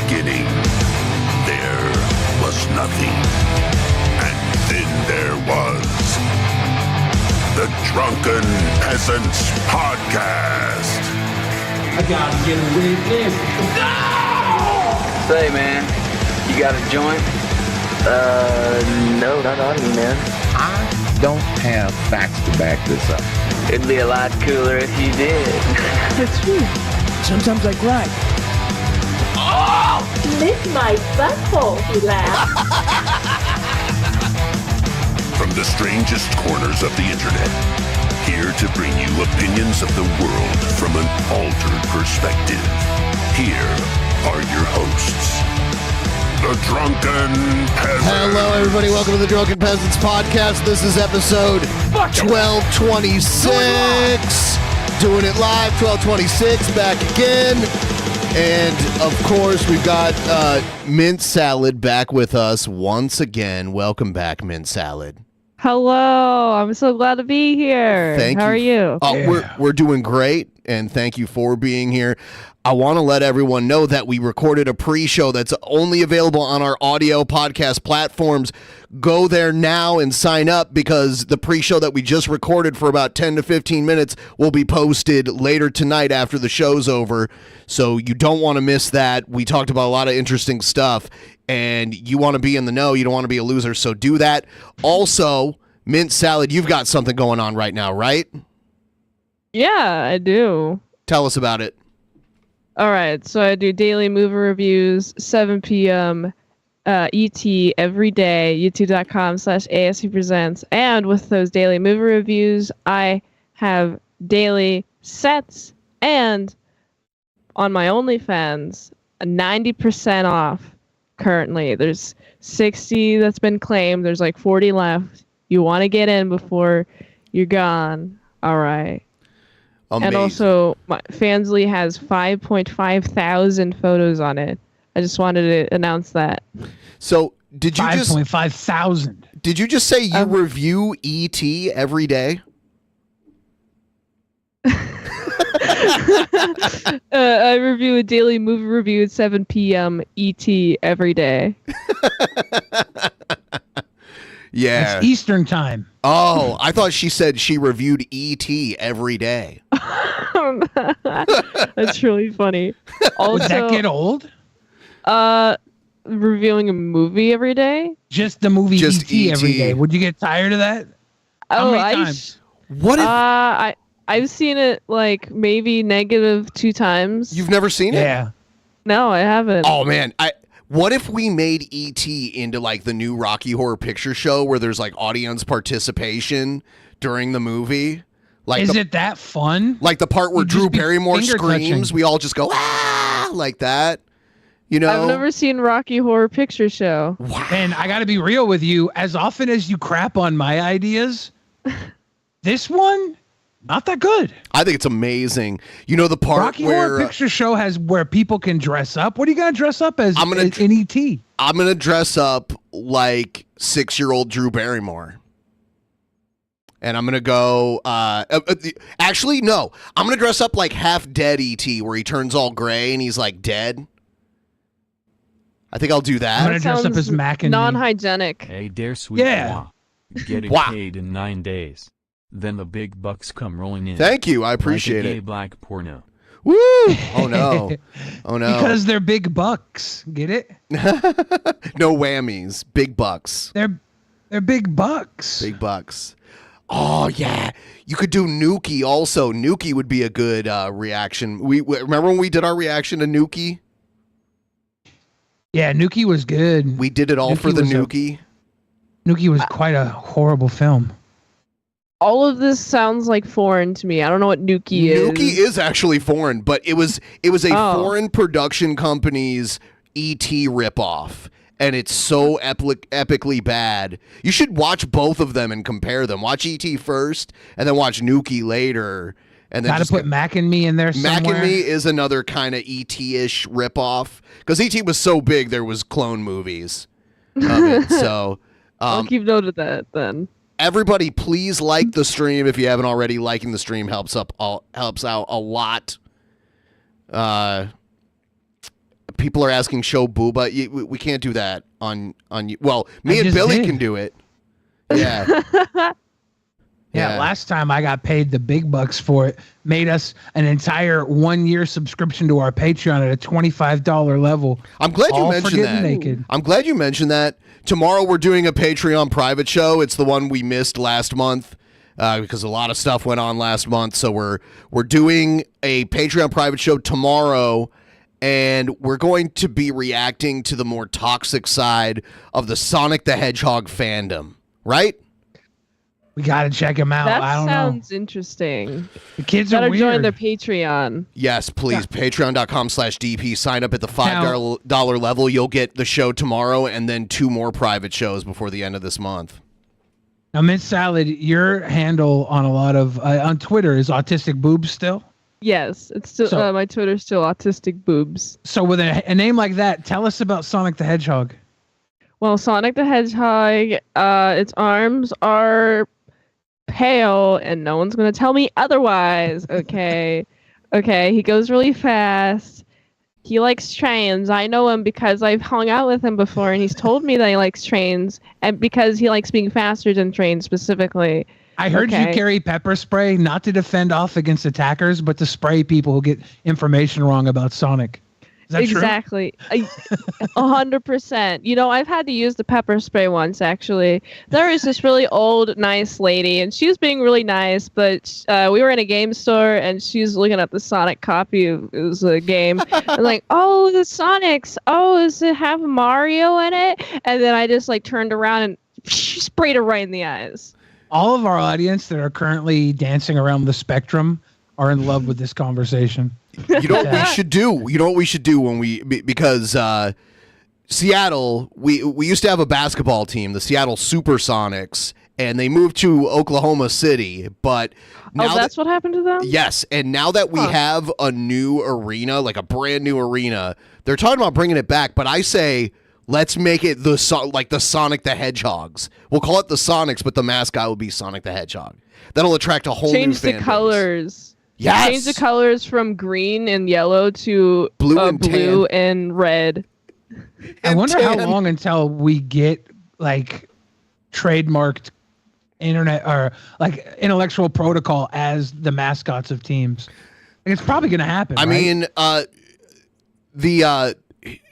beginning, there was nothing. And then there was the Drunken Peasants Podcast. I gotta get a witness. No! Say, man, you got a joint? No, not on me, man. I don't have facts to back this up. It'd be a lot cooler if you did. That's true. Sometimes I cry. Oh! Lick my butthole, he laughed. From the strangest corners of the internet, here to bring you opinions of the world from an altered perspective. Here are your hosts, the Drunken Peasants. Hello, everybody. Welcome to the Drunken Peasants Podcast. This is episode 1226. Doing it live, 1226, back again. And, of course, we've got Mint Salad back with us once again. Welcome back, Mint Salad. Hello, I'm so glad to be here. How are you? We're doing great, and thank you for being here. I want to let everyone know that we recorded a pre-show that's only available on our audio podcast platforms. Go there now and sign up because the pre-show that we just recorded for about 10 to 15 minutes will be posted later tonight after the show's over. So you don't want to miss that. We talked about a lot of interesting stuff, and you want to be in the know. You don't want to be a loser, so do that. Also, Mint Salad, you've got something going on right now, right? Yeah, I do. Tell us about it. All right, so I do daily movie reviews, 7 p.m. ET every day, youtube.com/ASC Presents. And with those daily movie reviews, I have daily sets and on my OnlyFans, 90% off currently. There's 60 that's been claimed. There's like 40 left. You want to get in before you're gone. All right. Amazing. And also, Fansly has 5.5 thousand photos on it. I just wanted to announce that. So, did you 5.5 thousand. Did you just say you review ET every day? I review a daily movie review at 7 p.m. ET every day. Yeah. It's Eastern time. Oh, I thought she said she reviewed E.T. every day. That's really funny. Also, would that get old? Reviewing a movie every day? Just the movie Just E.T. every E.T. day. Would you get tired of that? How many times? What if I've seen it like maybe negative 2 times. you've never seen it? Yeah. No, I haven't. Oh man, what if we made E.T. into like the new Rocky Horror Picture Show where there's like audience participation during the movie? Like Is it that fun? Like the part where You'd Drew just be Barrymore finger screams, touching. we all just go, ah, like that. You know? I've never seen Rocky Horror Picture Show. Wow. And I got to be real with you. As often as you crap on my ideas, this one, not that good. I think it's amazing. You know the part Rocky where Horror Picture Show has where people can dress up. What are you going to dress up as in E.T.? I'm going to dress up like 6-year-old Drew Barrymore. And I'm going to go, actually, no. I'm going to dress up like half dead E.T. where he turns all gray and he's like dead. I think I'll do that. I'm going to dress up as Mac and non-hygienic. Hey there, sweet Yeah. Getting Wow. paid in 9 days. Then the big bucks come rolling in. Thank you. I appreciate like a gay it. black porno. Woo! Oh, no. Oh, no. Because they're big bucks. Get it? No whammies. Big bucks. They're big bucks. Big bucks. Oh, yeah. You could do Nuki also. Nuki would be a good reaction. We remember when we did our reaction to Nuki? Yeah, Nuki was good. We did it all Nuki for the was Nuki. Nuki was quite a horrible film. All of this sounds like foreign to me. I don't know what Nuki is. Nuki is actually foreign, but it was a foreign production company's E.T. ripoff. And it's so epically bad. You should watch both of them and compare them. Watch E.T. first, and then watch Nuki later. And then Gotta put Mac and Me in there somewhere. Mac and Me is another kind of E.T.-ish ripoff. Because E.T. was so big, there was clone movies of it. So I'll keep note of that then. Everybody, please like the stream if you haven't already. Liking the stream helps out a lot. people are asking show Booba. We can't do that on you. Well, me and Billy can do it. Yeah. Yeah, last time I got paid the big bucks for it. Made us an entire 1-year subscription to our Patreon at a $25 level. I'm glad you mentioned that. Naked. I'm glad you mentioned that. Tomorrow we're doing a Patreon private show. It's the one we missed last month because a lot of stuff went on last month. So we're doing a Patreon private show tomorrow, and we're going to be reacting to the more toxic side of the Sonic the Hedgehog fandom, right? We got to check him out. I don't know. That sounds interesting. The kids gotta are weird. join their Patreon. Yes, please. Patreon.com/DP. Sign up at the $5 level. You'll get the show tomorrow and then 2 more private shows before the end of this month. Now, Mint Salad, your handle on a lot of on Twitter is Autistic Boobs still? Yes, it's still my Twitter's still Autistic Boobs. So with a name like that, tell us about Sonic the Hedgehog. Well, Sonic the Hedgehog, its arms are pale, and no one's going to tell me otherwise, okay? Okay, he goes really fast. He likes trains. I know him because I've hung out with him before, and he's told me that he likes trains, and because he likes being faster than trains specifically. I heard you carry pepper spray, not to defend off against attackers, but to spray people who get information wrong about Sonic. Is that exactly. 100%. You know, I've had to use the pepper spray once, actually. There was this really old, nice lady, and she was being really nice, but we were in a game store, and she was looking at the Sonic copy of it was a game. And like, oh, the Sonics. Oh, does it have Mario in it? And then I just, like, turned around and she sprayed her right in the eyes. All of our audience that are currently dancing around the spectrum are in love with this conversation. You know what we should do? You know what we should do when because Seattle, we used to have a basketball team, the Seattle Supersonics, and they moved to Oklahoma City. But now that's what happened to them? Yes, and now that we have a new arena, like a brand new arena, they're talking about bringing it back. But I say, let's make it the Sonic the Hedgehogs. We'll call it the Sonics, but the mascot will be Sonic the Hedgehog. That'll attract a whole new fan base. Change the colors. Yes. Change the colors from green and yellow to blue and red. I wonder how long until we get like trademarked internet or like intellectual protocol as the mascots of teams. Like, it's probably going to happen. I mean, the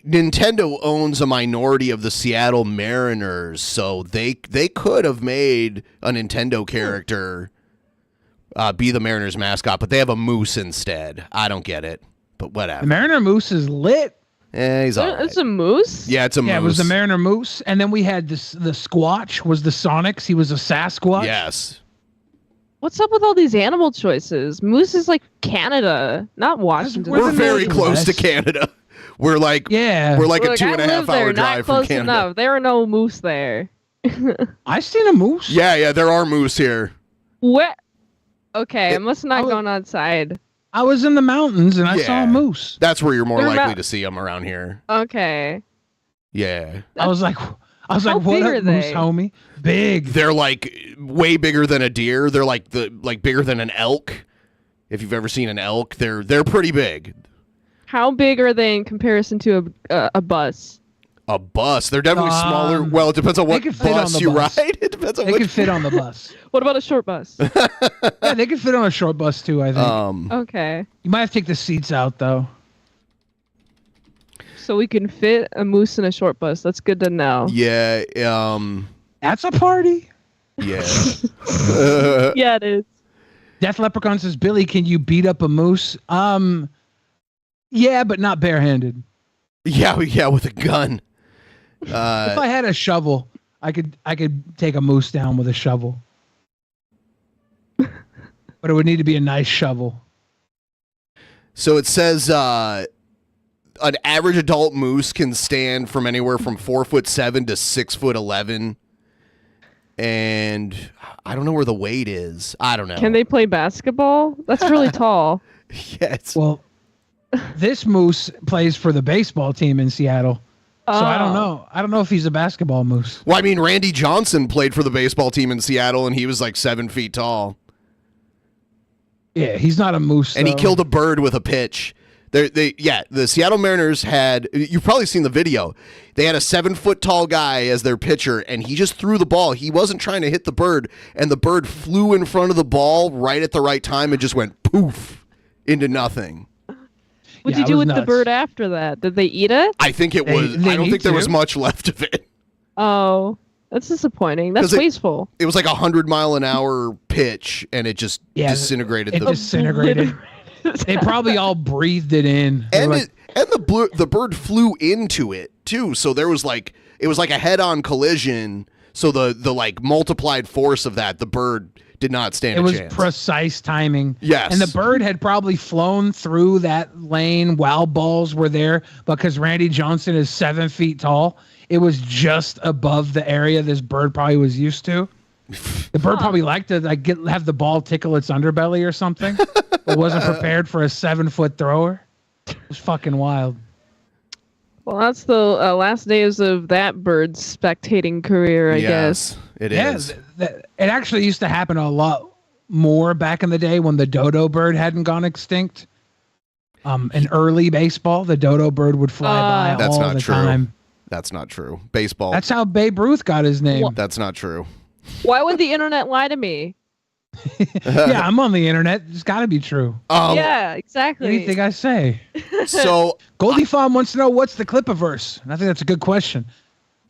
Nintendo owns a minority of the Seattle Mariners, so they could have made a Nintendo character be the Mariners mascot, but they have a moose instead. I don't get it, but whatever. The Mariner moose is lit. Yeah, he's all right. It's a moose? Yeah, it's a moose. Yeah, it was the Mariner moose, and then we had the Squatch was the Sonics. He was a Sasquatch. Yes. What's up with all these animal choices? Moose is like Canada, not Washington. We're very close to Canada. We're like we're like a 2.5 hour drive from Canada. Enough. There are no moose there. I seen a moose. Yeah, there are moose here. What? Okay, I must not gone outside. I was in the mountains and I saw a moose. That's where you're more likely to see them around here. Okay. Yeah. I was like, what up, moose, homie? Big. They're like way bigger than a deer. They're like bigger than an elk. If you've ever seen an elk, they're pretty big. How big are they in comparison to a bus? A bus? They're definitely smaller. Well, it depends on what bus you ride. It depends on they can fit on the bus. What about a short bus? Yeah, they can fit on a short bus too, I think. Okay. You might have to take the seats out though. So we can fit a moose in a short bus. That's good to know. Yeah. That's a party. Yeah. Yeah, it is. Death Leprechaun says, Billy, can you beat up a moose? Yeah, but not barehanded. Yeah, with a gun. If I had a shovel, I could take a moose down with a shovel. But it would need to be a nice shovel. So it says an average adult moose can stand from anywhere from 4'7" to 6'11", and I don't know where the weight is. I don't know. Can they play basketball? That's really tall. Yes. Well, this moose plays for the baseball team in Seattle. So I don't know. I don't know if he's a basketball moose. Well, I mean, Randy Johnson played for the baseball team in Seattle, and he was like 7 feet tall. Yeah, he's not a moose. And he killed a bird with a pitch. The Seattle Mariners had, you've probably seen the video. They had a 7-foot tall guy as their pitcher, and he just threw the ball. He wasn't trying to hit the bird, and the bird flew in front of the ball right at the right time and just went poof into nothing. What'd you do with the bird after that? Did they eat it? I think it was. I don't think there was much left of it. Oh, that's disappointing. That's wasteful. It was like 100-mile-an-hour pitch, and it just disintegrated. It disintegrated. They probably all breathed it in. And the bird flew into it too. So there was it was like a head-on collision. So the like multiplied force of that, the bird did not stand a chance. It was precise timing. Yes. And the bird had probably flown through that lane while balls were there because Randy Johnson is 7 feet tall. It was just above the area this bird probably was used to. The bird probably liked to have the ball tickle its underbelly or something, but wasn't prepared for a 7-foot thrower. It was fucking wild. Well, that's the last days of that bird's spectating career, I guess. It is. It actually used to happen a lot more back in the day when the dodo bird hadn't gone extinct. In early baseball, the dodo bird would fly by all the time. That's not true. Baseball. That's how Babe Ruth got his name. That's not true. Why would the internet lie to me? Yeah, I'm on the internet. It's got to be true. Yeah, exactly. Anything I say. So Goldie Fawn wants to know what's the Clipiverse, and I think that's a good question.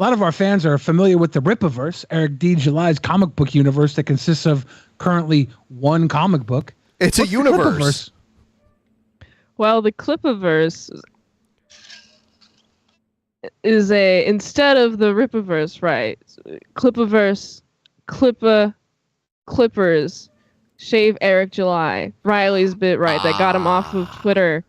A lot of our fans are familiar with the Ripaverse, Eric D. July's comic book universe that consists of currently one comic book. It's a universe. Well, the Clipiverse is instead of the Ripaverse, right? Clipiverse, Clippers, shave Eric July. Riley's bit right. That got him off of Twitter.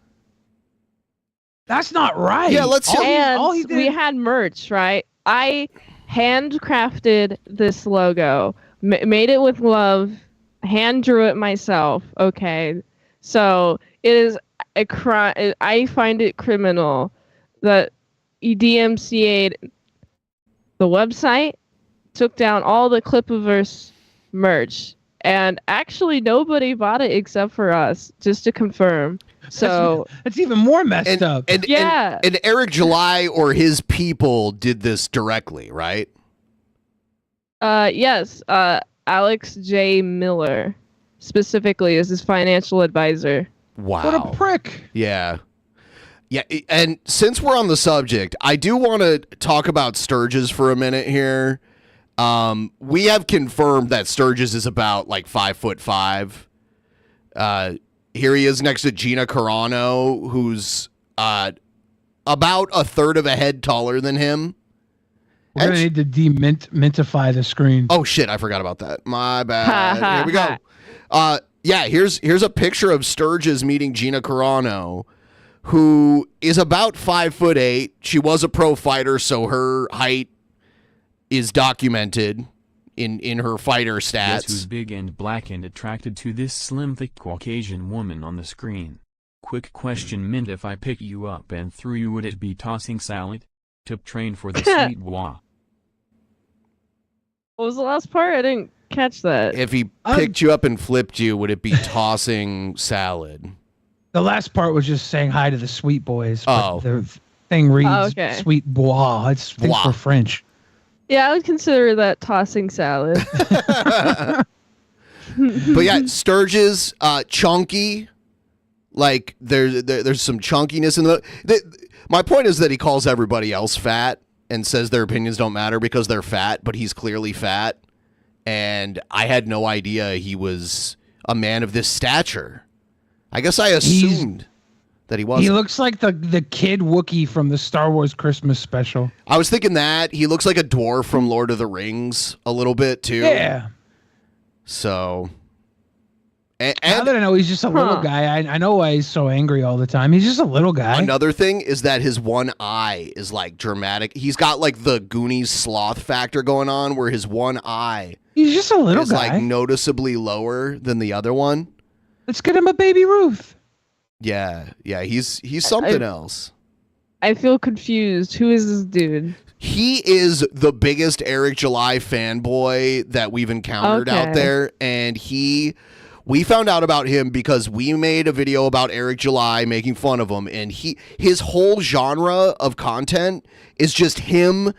That's not right. Yeah, let's see. And we had merch, right? I handcrafted this logo, made it with love, hand drew it myself. Okay. So it is a crime. I find it criminal that he DMCA'd the website, took down all the Clipiverse merch, and actually nobody bought it except for us, just to confirm. So it's even more messed up. And Eric July or his people did this directly, right? Yes. Alex J. Miller specifically is his financial advisor. Wow. What a prick. Yeah. Yeah, and since we're on the subject, I do want to talk about Sturgis for a minute here. We have confirmed that Sturgis is about 5'5". Here he is next to Gina Carano, who's about a third of a head taller than him. We're going to need to demintify the screen. Oh, shit, I forgot about that. My bad. Here we go. Yeah, here's a picture of Sturgis meeting Gina Carano, who is about 5'8". She was a pro fighter, so her height is documented in her fighter stats. Guess who's big and black and attracted to this slim, thick Caucasian woman on the screen? Quick question, Mint. If I pick you up and threw you, would it be tossing salad? Tip train for the sweet bois. What was the last part? I didn't catch that. If he picked you up and flipped you, would it be tossing salad? The last part was just saying hi to the sweet boys. Oh. The thing reads sweet bois. It's for French. Yeah, I would consider that tossing salad. But yeah, Sturgis, chunky. Like there's some chunkiness in my point is that he calls everybody else fat and says their opinions don't matter because they're fat, but he's clearly fat. And I had no idea he was a man of this stature. I guess I assumed that he wasn't. He looks like the kid Wookiee from the Star Wars Christmas special. I was thinking that. He looks like a dwarf from Lord of the Rings a little bit, too. Yeah. So. Now that I know he's just a little guy, I know why he's so angry all the time. He's just a little guy. Another thing is that his one eye is dramatic. He's got the Goonies sloth factor going on where his one eye he's just a little is guy. Noticeably lower than the other one. Let's get him a Baby Ruth. Yeah, he's something else. I feel confused. Who is this dude? He is the biggest Eric July fanboy that we've encountered out there, and he We found out about him because we made a video about Eric July making fun of him, and his whole genre of content is just him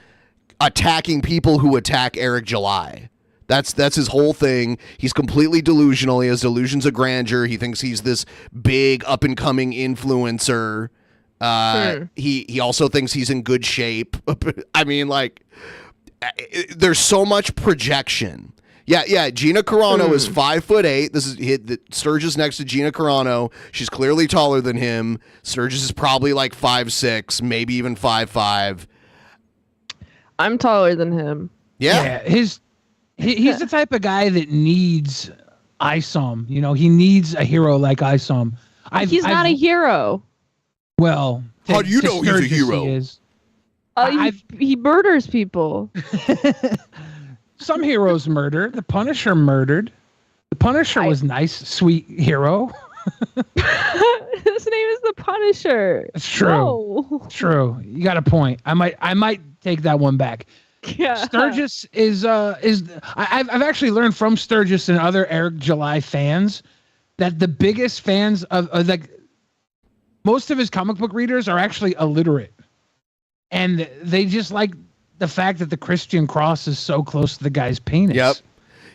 attacking people who attack Eric July. That's his whole thing. He's completely delusional. He has delusions of grandeur. He thinks he's this big up and coming influencer. He also thinks he's in good shape. I mean, like, there's so much projection. Yeah. Gina Carano is 5'8". This is Sturgis next to Gina Carano. She's clearly taller than him. Sturgis is probably like 5'6", maybe even 5'5". I'm taller than him. Yeah. He's the type of guy that needs ISOM. You know, he needs a hero like ISOM. He's not a hero. Well, how do you know he's a Sturgis hero? He is. He murders people. Some heroes murder. The Punisher murdered. The Punisher was nice, sweet hero. His name is the Punisher. It's true. No. True. You got a point. I might take that one back. Yeah. Sturgis is I've actually learned from Sturgis and other Eric July fans that the biggest fans of like most of his comic book readers are actually illiterate, and they just like the fact that the Christian cross is so close to the guy's penis. Yep.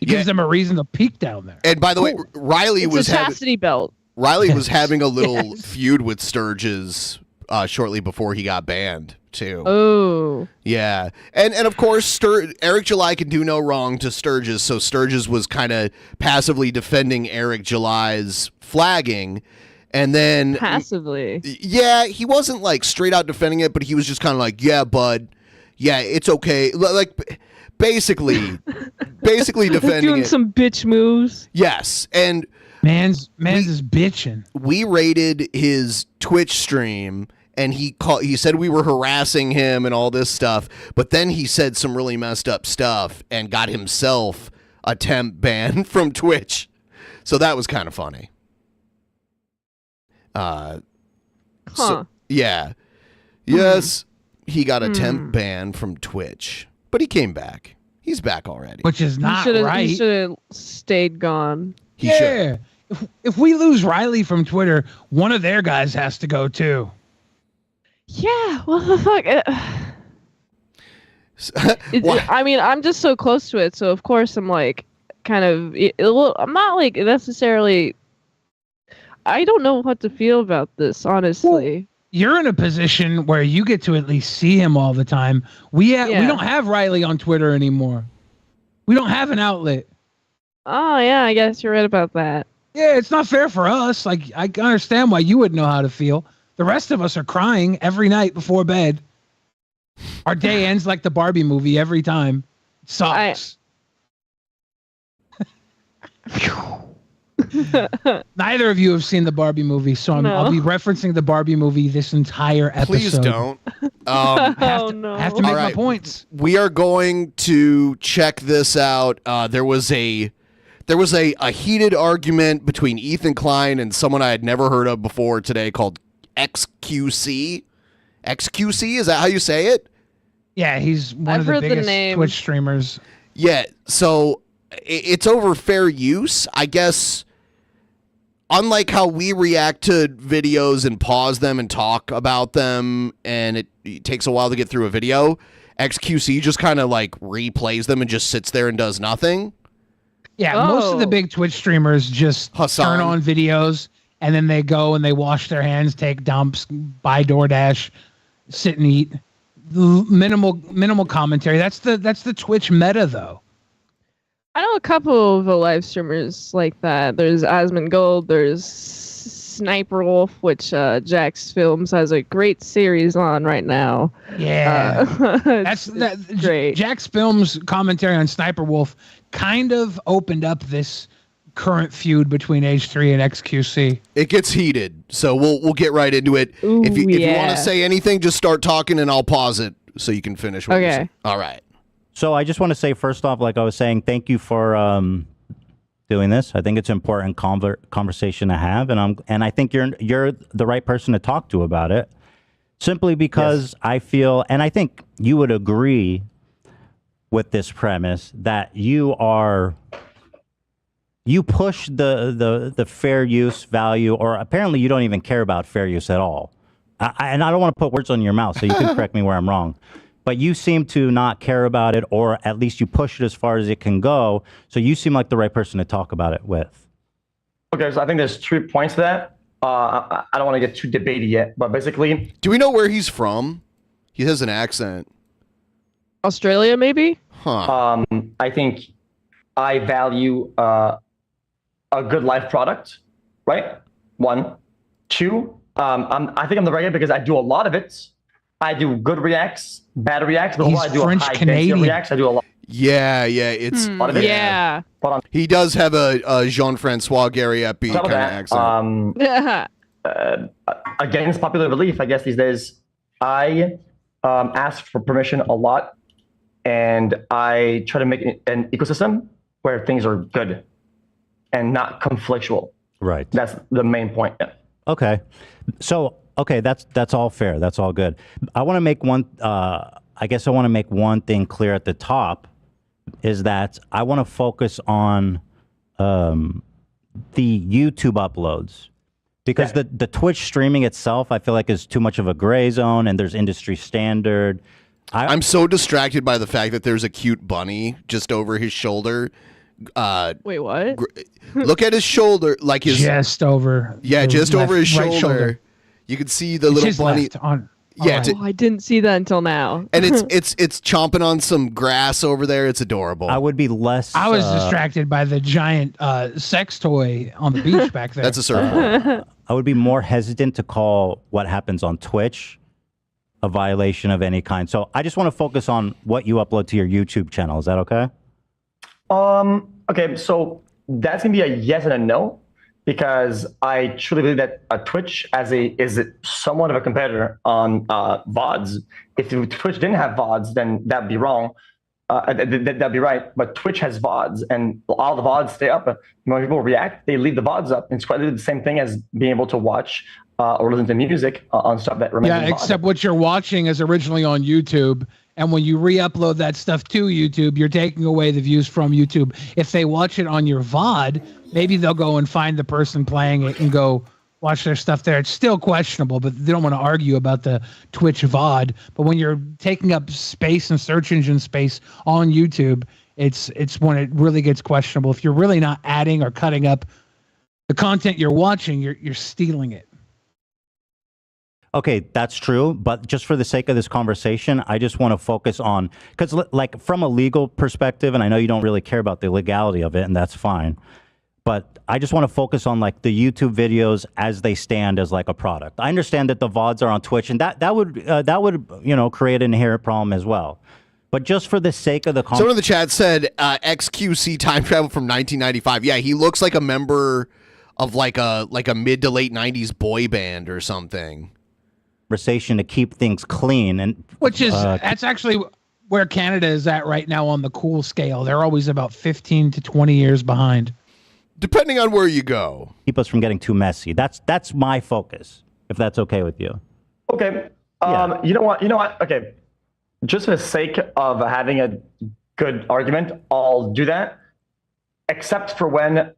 It gives them a reason to peek down there. And by the way, Riley It's was a chastity belt. Riley was having a little feud with Sturgis shortly before he got banned too. Oh. Yeah. And of course Eric July can do no wrong to Sturgis, so Sturgis was kind of passively defending Eric July's flagging. And then Passively. Yeah, he wasn't like straight out defending it, but he was just kind of like, "Yeah, bud. Yeah, it's okay." Like basically defending doing it. some bitch moves. Yes. And man's is bitching. We raided his Twitch stream, and he said we were harassing him and all this stuff, but then he said some really messed up stuff and got himself a temp ban from Twitch. So that was kind of funny. So, yeah. Yes, he got a temp ban from Twitch, but he came back. He's back already. Which is not right. He should have stayed gone. He should. If we lose Riley from Twitter, one of their guys has to go too. Yeah, what the fuck? I mean, I'm just so close to it, so of course I'm like, kind of. I'm not like necessarily. I don't know what to feel about this, honestly. Well, you're in a position where you get to at least see him all the time. We don't have Riley on Twitter anymore. We don't have an outlet. Oh yeah, I guess you're right about that. Yeah, it's not fair for us. Like, I understand why you wouldn't know how to feel. The rest of us are crying every night before bed. Our day ends like the Barbie movie every time. It sucks. Neither of you have seen the Barbie movie, so I'll be referencing the Barbie movie this entire episode. Please don't. I have to make my points. We are going to check this out. There was a heated argument between Ethan Klein and someone I had never heard of before today called xQc. xQc, is that how you say it? Yeah, he's one of the biggest Twitch streamers. Yeah, so it's over fair use, I guess. Unlike how we react to videos and pause them and talk about them, and it takes a while to get through a video, xQc just kind of like replays them and just sits there and does nothing. Yeah, most of the big Twitch streamers just turn on videos and then they go and they wash their hands, take dumps, buy DoorDash, sit and eat. Minimal commentary. That's the Twitch meta, though. I know a couple of live streamers like that. There's Asmongold, there's Sniper Wolf, which Jax Films has a great series on right now. Yeah, that's great. Jax Films commentary on Sniper Wolf kind of opened up this current feud between H3 and xQc. It gets heated, so we'll get right into it. Ooh, if you want to say anything, just start talking and I'll pause it so you can finish what you're saying. All right. So I just want to say, first off, like I was saying, thank you for doing this. I think it's an important conversation to have, and I think you're the right person to talk to about it. Simply because I feel, and I think you would agree with this premise, that you are you push the fair use value, or apparently you don't even care about fair use at all. And I don't want to put words on your mouth, so you can correct me where I'm wrong. But you seem to not care about it, or at least you push it as far as it can go. So you seem like the right person to talk about it with. Okay, so I think there's 3 points to that. I don't want to get too debatey yet, but basically... Do we know where he's from? He has an accent. Australia, maybe? Huh. I think I value a good life product, right? 1. 2, I think I'm the right guy because I do a lot of it. I do good reacts, bad reacts, but He's I do French a high Canadian. density reacts. I do a lot. Yeah, it's A lot of it. Yeah. He does have a Jean-Francois Gariepi Top of kind of that, accent. Against popular belief, I guess these days, I ask for permission a lot, and I try to make an ecosystem where things are good and not conflictual. Right. That's the main point. Yeah. Okay. So, okay, that's all fair. That's all good. I want to make one, I guess I want to make one thing clear at the top, is that I want to focus on the YouTube uploads. Because the Twitch streaming itself, I feel like is too much of a gray zone, and there's industry standard. I'm so distracted by the fact that there's a cute bunny just over his shoulder. Wait, what? Look at his shoulder, like his Just over. yeah, the just over his right shoulder. You can see the It's little his bunny. left on. Yeah, right. Oh, I didn't see that until now. and it's chomping on some grass over there. It's adorable. I would be less. I was distracted by the giant sex toy on the beach back there. That's a surfboard. I would be more hesitant to call what happens on Twitch a violation of any kind. So I just want to focus on what you upload to your YouTube channel. Is that okay? Okay, so that's gonna be a yes and a no, because I truly believe that Twitch is somewhat of a competitor on VODs. If Twitch didn't have VODs, then that'd be wrong. That'd be right. But Twitch has VODs, and all the VODs stay up. When people react, they leave the VODs up. It's quite the same thing as being able to watch or listen to music on stuff that remains. Yeah, except what you're watching is originally on YouTube, and when you re-upload that stuff to YouTube, you're taking away the views from YouTube. If they watch it on your VOD, maybe they'll go and find the person playing it and go watch their stuff there. It's still questionable, but they don't want to argue about the Twitch VOD. But when you're taking up space and search engine space on YouTube, it's when it really gets questionable. If you're really not adding or cutting up the content you're watching, you're stealing it. Okay, that's true. But just for the sake of this conversation, I just want to focus on, because like from a legal perspective, and I know you don't really care about the legality of it, and that's fine. But I just want to focus on like the YouTube videos as they stand as like a product. I understand that the VODs are on Twitch, and that would create an inherent problem as well. But just for the sake of the Someone in the chat said XQC time travel from 1995. Yeah, he looks like a member of like a mid to late 90s boy band or something. Conversation to keep things clean, and which is that's actually where Canada is at right now on the cool scale. They're always about 15 to 20 years behind, depending on where you go. Keep us from getting too messy. That's my focus, if that's okay with you. Okay. You know what? Okay. Just for the sake of having a good argument, I'll do that. Except for when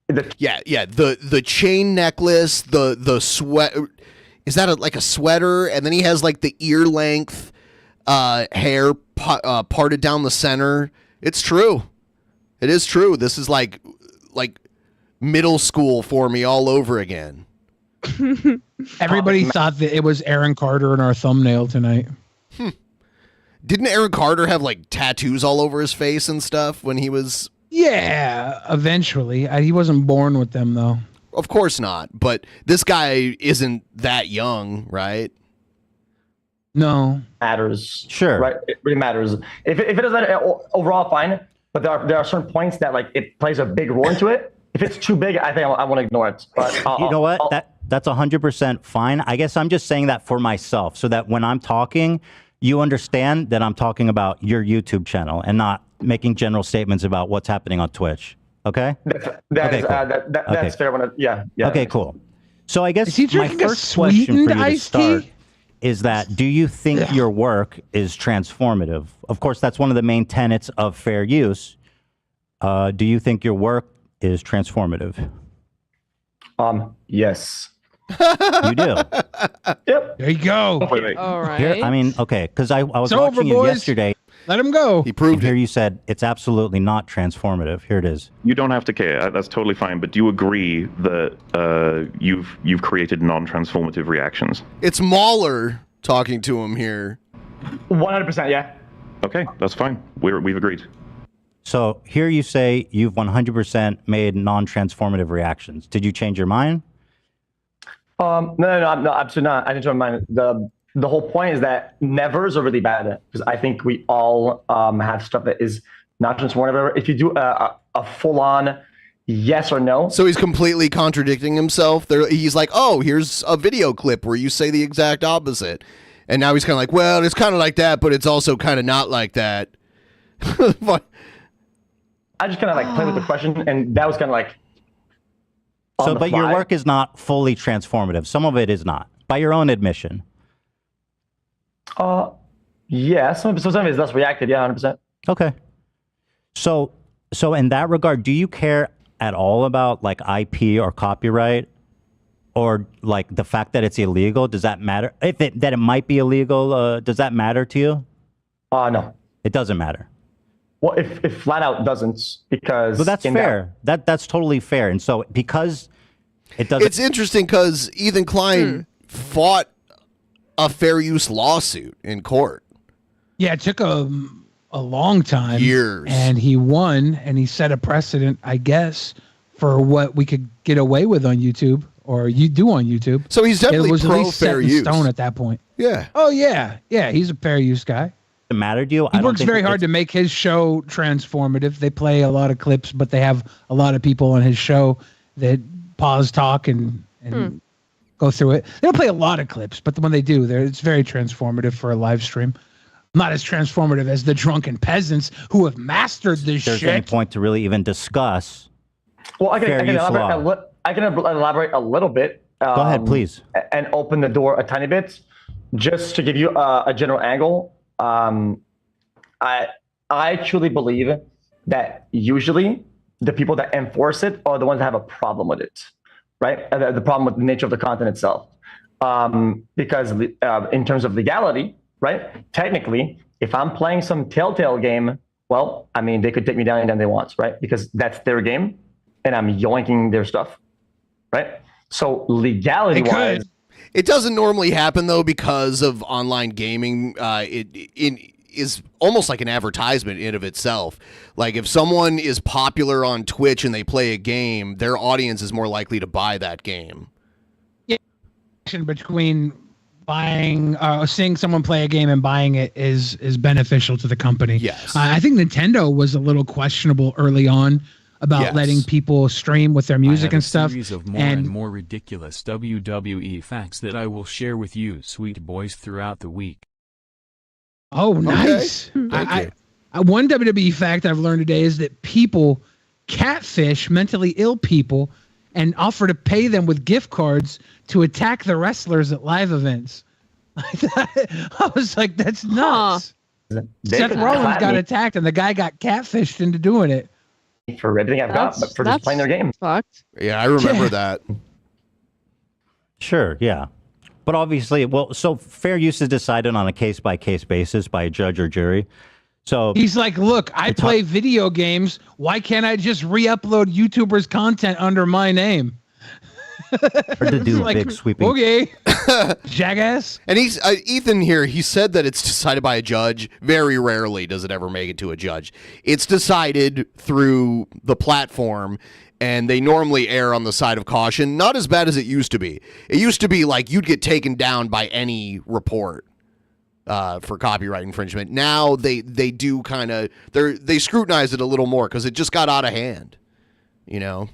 the chain necklace, the sweat. Is that like a sweater? And then he has like the ear length hair parted down the center. It's true. It is true. This is like middle school for me all over again. Everybody thought that it was Aaron Carter in our thumbnail tonight. Didn't Aaron Carter have like tattoos all over his face and stuff when he was... Yeah, eventually. He wasn't born with them, though. Of course not. But this guy isn't that young, right? No. Matters. Sure. Right? It really matters. If it doesn't, overall, fine. But there are certain points that like it plays a big role into it. If it's too big, I think I want to ignore it. But you know what? That's 100% fine. I guess I'm just saying that for myself, so that when I'm talking, you understand that I'm talking about your YouTube channel and not making general statements about what's happening on Twitch. Okay? That's fair. Yeah. Okay, cool. So I guess is he my drinking first a question for you sweetened to iced start tea? is that, do you think your work is transformative? Of course, that's one of the main tenets of fair use. Do you think your work is transformative? Yes. You do? Yep. There you go. All right. Here, I mean, okay, because I was It's watching over, you boys. yesterday. Let him go. He proved Here it. you said it's absolutely not transformative. Here it is. You don't have to care. That's totally fine. But do you agree that you've created non-transformative reactions? It's Mahler talking to him here. 100%, yeah. Okay, that's fine. We've agreed. So here you say you've 100% made non-transformative reactions. Did you change your mind? No, absolutely not. I didn't change my mind. The whole point is that nevers are really bad because I think we all have stuff that is not transformative. If you do a full-on yes or no. So he's completely contradicting himself. He's like, oh, here's a video clip where you say the exact opposite. And now he's kind of like, well, it's kind of like that, but it's also kind of not like that. But I just kind of like play with the question, and that was kind of like. So, but your work is not fully transformative. Some of it is not, by your own admission. Yeah, some of it is less reactive. Yeah, 100%. Okay. So in that regard, do you care at all about like IP or copyright, or like the fact that it's illegal? Does that matter? That it might be illegal, does that matter to you? No. It doesn't matter. Well, if flat out doesn't, because well, that's fair. That's totally fair. And so because it doesn't, it's interesting because Ethan Klein fought a fair use lawsuit in court. Yeah, it took a long time. Years. And he won, and he set a precedent, I guess, for what we could get away with on YouTube, or you do on YouTube. So he's definitely it was pro at least set fair in use. stone at that point. Yeah. Oh, yeah. Yeah, he's a fair use guy. It matter to you? He works very hard to make his show transformative. They play a lot of clips, but they have a lot of people on his show that pause, talk, and go through it. They don't play a lot of clips, but when they do, it's very transformative for a live stream. Not as transformative as the Drunken Peasants who have mastered this There's shit. any point to really even discuss. Well, I can law. elaborate a little bit. Go ahead, please. And open the door a tiny bit, just to give you a general angle. I truly believe that usually the people that enforce it are the ones that have a problem with it, right? The problem with the nature of the content itself. Because in terms of legality, right? Technically, if I'm playing some Telltale game, well, I mean, they could take me down anytime they want, right? Because that's their game, and I'm yoinking their stuff, right? So legality-wise, it doesn't normally happen though because of online gaming. It is almost like an advertisement in of itself. Like if someone is popular on Twitch and they play a game, their audience is more likely to buy that game. Yeah, between buying, seeing someone play a game and buying it is beneficial to the company. Yes, I think Nintendo was a little questionable early on about letting people stream with their music and stuff. Series of more and more ridiculous WWE facts that I will share with you, sweet boys, throughout the week. Oh, nice. One WWE fact I've learned today is that people catfish mentally ill people and offer to pay them with gift cards to attack the wrestlers at live events. I was like, that's nuts. Seth Rollins got attacked and the guy got catfished into doing it. For everything I've got, but for just playing their game. Fucked. Yeah, I remember that. Sure, yeah. But obviously, well, so fair use is decided on a case-by-case basis by a judge or jury. So he's like, look, I play video games. Why can't I just re-upload YouTubers' content under my name? Or to do like, big sweeping. Okay, jackass. And he's Ethan here. He said that it's decided by a judge. Very rarely does it ever make it to a judge. It's decided through the platform, and they normally err on the side of caution. Not as bad as it used to be. It used to be like you'd get taken down by any report for copyright infringement. Now they do kind of they scrutinize it a little more because it just got out of hand. You know.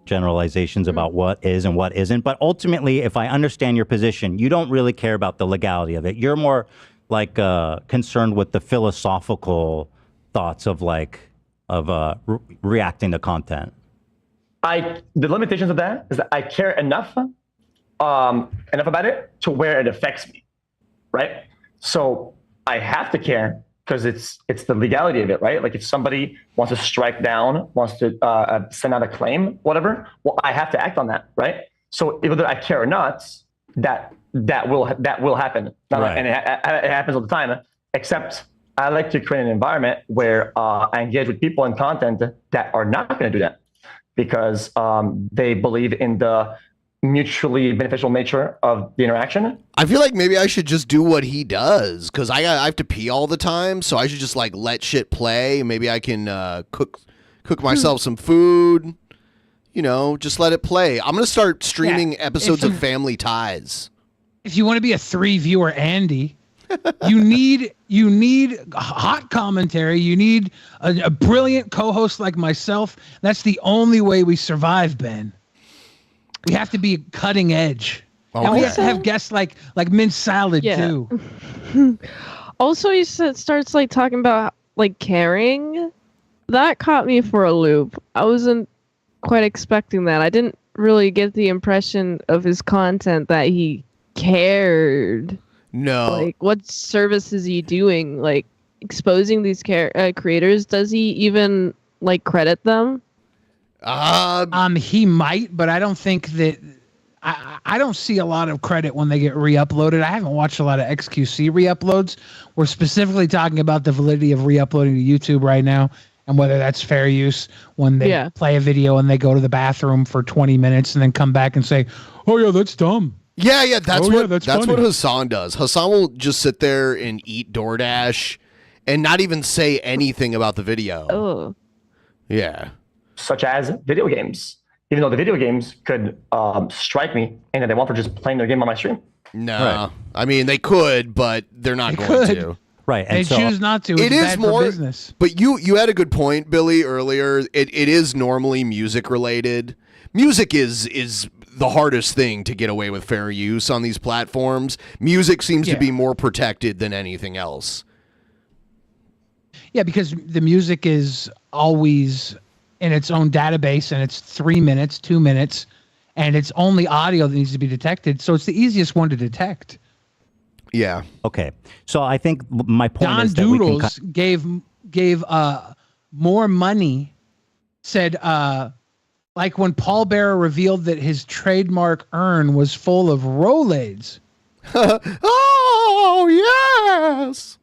Generalizations about what is and what isn't, but ultimately, if I understand your position, you don't really care about the legality of it. You're more like concerned with the philosophical thoughts of reacting to content. The limitations of that is that I care enough about it to where it affects me, right? So I have to care because it's the legality of it, right? Like if somebody wants to strike down, wants to send out a claim, whatever, well, I have to act on that, right? So whether I care or not, that will happen, Right. and it happens all the time. Except I like to create an environment where I engage with people and content that are not going to do that because they believe in the mutually beneficial nature of the interaction. I feel like maybe I should just do what he does because I have to pee all the time, so I should just like let shit play. Maybe I can cook myself some food. You know, just let it play. I'm gonna start streaming episodes of Family Ties. If you want to be a 3-viewer Andy, you need hot commentary. You need a brilliant co-host like myself. That's the only way we survive, Ben. We have to be cutting edge. And we have to have guests like Mint Salad too. Also, he starts like talking about like caring. That caught me for a loop. I wasn't quite expecting that. I didn't really get the impression of his content that he cared. No. Like, what service is he doing? Like, exposing these creators? Does he even like credit them? He might, but I don't think that. I don't see a lot of credit when they get re-uploaded. I haven't watched a lot of XQC re-uploads. We're specifically talking about the validity of re-uploading to YouTube right now and whether that's fair use when they play a video and they go to the bathroom for 20 minutes and then come back and say, "Oh yeah, that's dumb." Yeah, that's what funny. Hassan does. Hassan will just sit there and eat DoorDash and not even say anything about the video. Oh. Yeah. Such as video games. Even though the video games could strike me and that they want for just playing their game on my stream. No. Right. I mean, they could, but they're not going to. Right. They choose not to. It's It is bad more for business. But you had a good point, Billy, earlier. It is normally music related. Music is the hardest thing to get away with fair use on these platforms. Music seems to be more protected than anything else. Yeah, because the music is always in its own database and it's 3 minutes, 2 minutes, and it's only audio that needs to be detected. So it's the easiest one to detect. Yeah. Okay. So I think my point Don is that Doodles gave more money, said like when Paul Bearer revealed that his trademark urn was full of Rolaids. Oh, yes.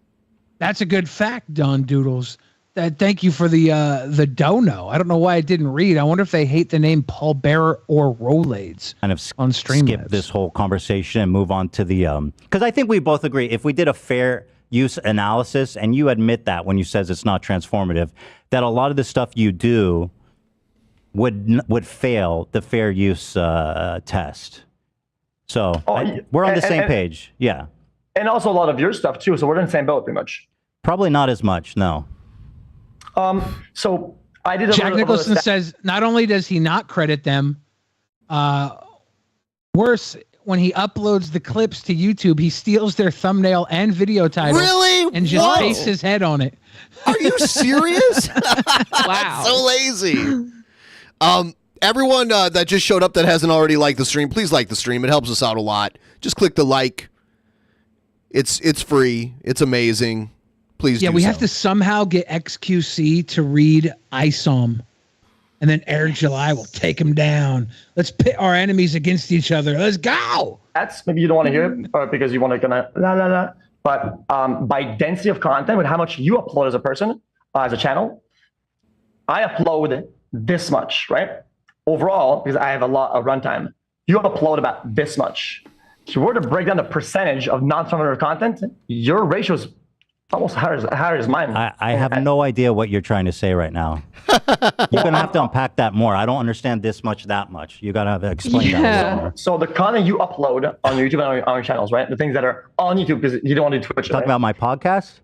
That's a good fact, Don Doodles. Thank you for the dono. I don't know why I didn't read. I wonder if they hate the name Paul Bearer or Rolaids kind of on stream. Skip this whole conversation and move on to the because I think we both agree if we did a fair use analysis and you admit that when you says it's not transformative, that a lot of the stuff you do would fail the fair use test. So we're on the same page. Yeah. And also a lot of your stuff too. So we're in the same boat pretty much. Probably not as much. No. So I did. Jack Nicholson says not only does he not credit them, worse, when he uploads the clips to YouTube, he steals their thumbnail and video title. Really? And just pastes his head on it. Are you serious? Wow. So lazy. Everyone that just showed up that hasn't already liked the stream, please like the stream. It helps us out a lot. Just click the like. It's free. It's amazing. Please do we have to somehow get XQC to read ISOM. And then Eric July will take him down. Let's pit our enemies against each other. Let's go. That's maybe you don't want to hear it or because you want to gonna la la la. But by density of content, with how much you upload as a person, as a channel, I upload this much, right? Overall, because I have a lot of runtime, you upload about this much. If you were to break down the percentage of non-transformative content, your ratio is almost higher as mine. I have no idea what you're trying to say right now. You're going to have to unpack that more. I don't understand this much, that much. You got to explain that a little more. So the content you upload on your YouTube and on your channels, right? The things that are on YouTube because you don't want to do Twitch. Talking about my podcast?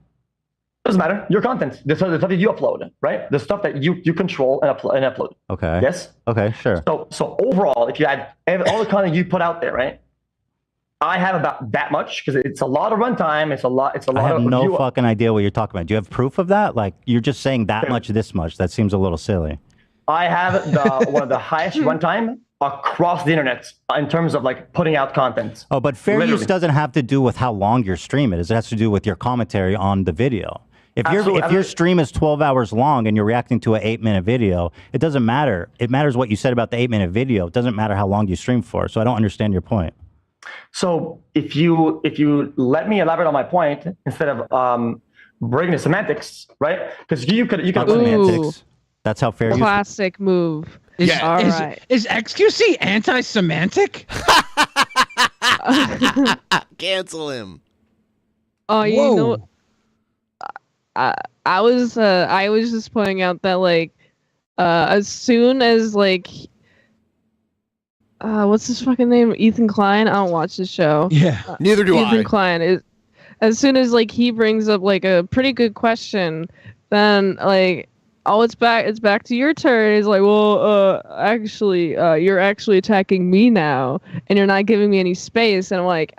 Doesn't matter. Your content, the stuff that you upload, right? The stuff that you control and upload. Okay. Yes? Okay, sure. So overall, if you add all the content you put out there, right? I have about that much because it's a lot of runtime. It's a lot. I have no fucking idea what you're talking about. Do you have proof of that? Like you're just saying that much, this much. That seems a little silly. I have one of the highest runtime across the internet in terms of like putting out content. Oh, but fair use doesn't have to do with how long your stream is. It has to do with your commentary on the video. If your stream is 12 hours long and you're reacting to an 8-minute video, it doesn't matter. It matters what you said about the 8-minute video. It doesn't matter how long you stream for. So I don't understand your point. So if you let me elaborate on my point instead of breaking the semantics, right? Because you could semantics. That's how fair use. Classic move. Yeah. All right. Is XQC anti-semantic? Cancel him. Oh, you know, I was just pointing out that like, as soon as like, what's his fucking name? Ethan Klein. I don't watch the show. Yeah, neither do I. Ethan Klein is. As soon as like he brings up like a pretty good question, then like, oh, it's back to your turn. He's like, well, actually, you're actually attacking me now, and you're not giving me any space. And I'm like,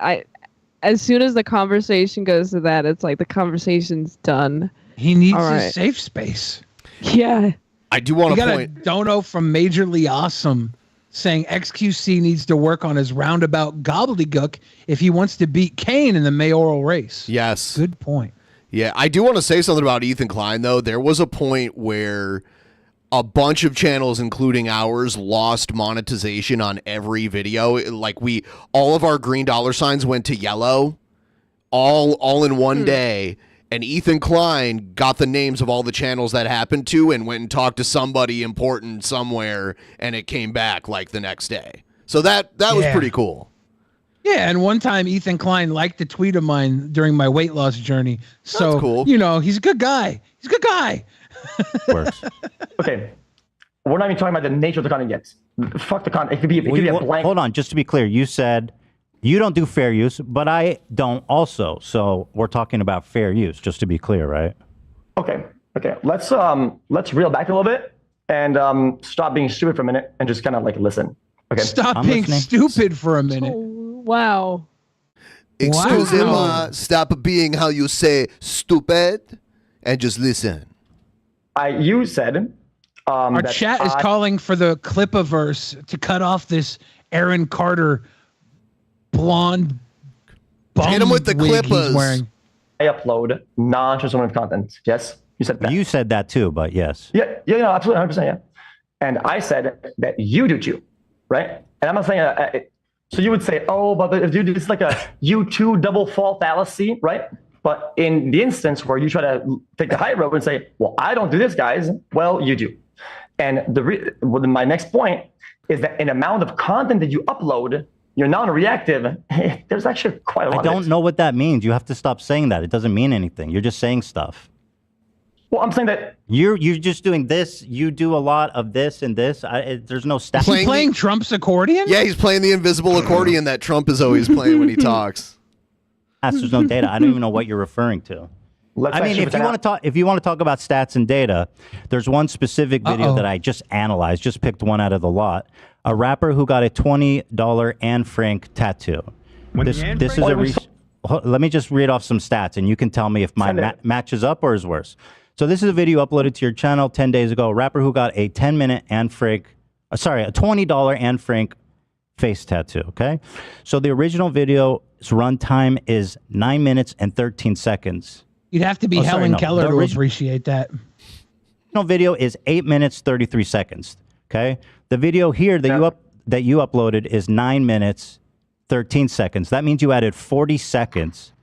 as soon as the conversation goes to that, it's like the conversation's done. He needs his safe space. Yeah. I do want to point. We got a dono from Majorly Awesome saying XQC needs to work on his roundabout gobbledygook if he wants to beat Kane in the mayoral race. Yes. Good point. Yeah, I do want to say something about Ethan Klein, though. There was a point where a bunch of channels, including ours, lost monetization on every video. Like all of our green dollar signs went to yellow all in one day. And Ethan Klein got the names of all the channels that happened to and went and talked to somebody important somewhere, and it came back like the next day. So that was pretty cool. Yeah, and one time Ethan Klein liked a tweet of mine during my weight loss journey. So, that's cool. You know, he's a good guy. He's a good guy. Works. Okay. We're not even talking about the nature of the content yet. Fuck the content. It could be a blank. Hold on, just to be clear, you said you don't do fair use, but I don't also. So we're talking about fair use, just to be clear, right? Okay. Let's reel back a little bit and stop being stupid for a minute and just kind of like listen. Okay. Stop being stupid for a minute. Wow. Excuse me, stop being how you say stupid and just listen. You said our chat is calling for the Clipaverse to cut off this Aaron Carter blonde bum hit him with the wig clippers. He's wearing. I upload non-transformative content. Yes, you said that. You said that too, but yes. Yeah, absolutely, 100%. Yeah, and I said that you do too, right? And I'm not saying so you would say, oh, but dude, it's like a U2 double fault fallacy, right? But in the instance where you try to take the high road and say, well, I don't do this, guys. Well, you do. And my next point is that in amount of content that you upload, you're non-reactive. There's actually quite a lot. I don't know what that means. You have to stop saying that. It doesn't mean anything. You're just saying stuff. Well, I'm saying that you're just doing this. You do a lot of this and this. There's no stats. He's playing Trump's accordion? Yeah, he's playing the invisible accordion that Trump is always playing when he talks. There's no data. I don't even know what you're referring to. If you want to talk about stats and data, there's one specific video that I just analyzed, just picked one out of the lot. A rapper who got a $20 Anne Frank tattoo. This is let me just read off some stats, and you can tell me if mine matches up or is worse. So this is a video uploaded to your channel 10 days ago. A rapper who got a 10-minute Anne Frank, a $20 Anne Frank face tattoo. Okay, so the original video's runtime is 9 minutes and 13 seconds. You'd have to be Helen Keller to appreciate that. The original video is 8 minutes 33 seconds. Okay, the video here that you uploaded is 9 minutes 13 seconds. That means you added 40 seconds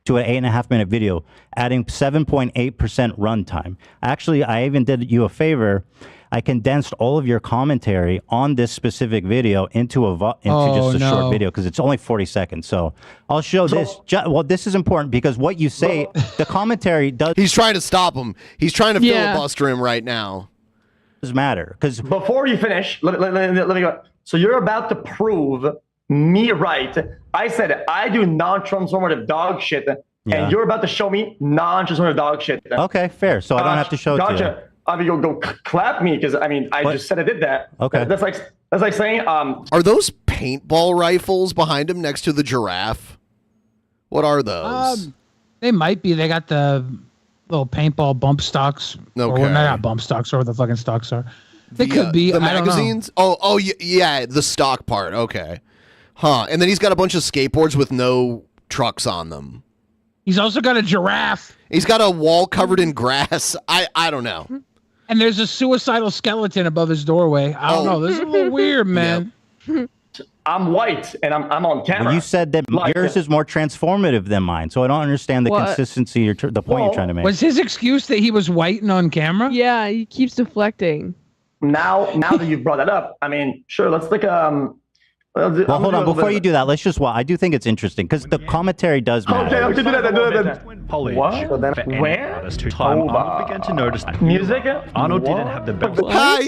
to an 8.5 minute video, adding 7.8% runtime. Actually, I even did you a favor. I condensed all of your commentary on this specific video into just a short video because it's only 40 seconds. So I'll show this. Well, this is important because what you say, the commentary does. He's trying to stop him. He's trying to filibuster him right now. Does matter because before you finish, let me go. So you're about to prove me right. I said I do non-transformative dog shit, and you're about to show me non-transformative dog shit. Okay, fair. So I don't have to show it to you. I mean, go clap me because I just said I did that. Okay, that's like saying Are those paintball rifles behind him next to the giraffe? What are those? They might be. They got the little paintball bump stocks. Okay. Or not bump stocks, or what the fucking stocks are. They could be. The I don't know. magazines. Oh, yeah, the stock part. Okay, huh? And then he's got a bunch of skateboards with no trucks on them. He's also got a giraffe. He's got a wall covered in grass. I don't know. And there's a suicidal skeleton above his doorway. I don't know. This is a little weird, man. I'm white and I'm on camera. Well, you said that yours is more transformative than mine, so I don't understand the What? consistency. The point you're trying to make. Was his excuse that he was white and on camera? Yeah, he keeps deflecting. Now that you've brought that up, I mean, sure, let's like Well, hold on. Before you do that, let's just. Well, I do think it's interesting because the commentary does matter. Okay, do that. What? So then Where? Arnold began to notice that music. Arnold didn't have the best. Hi.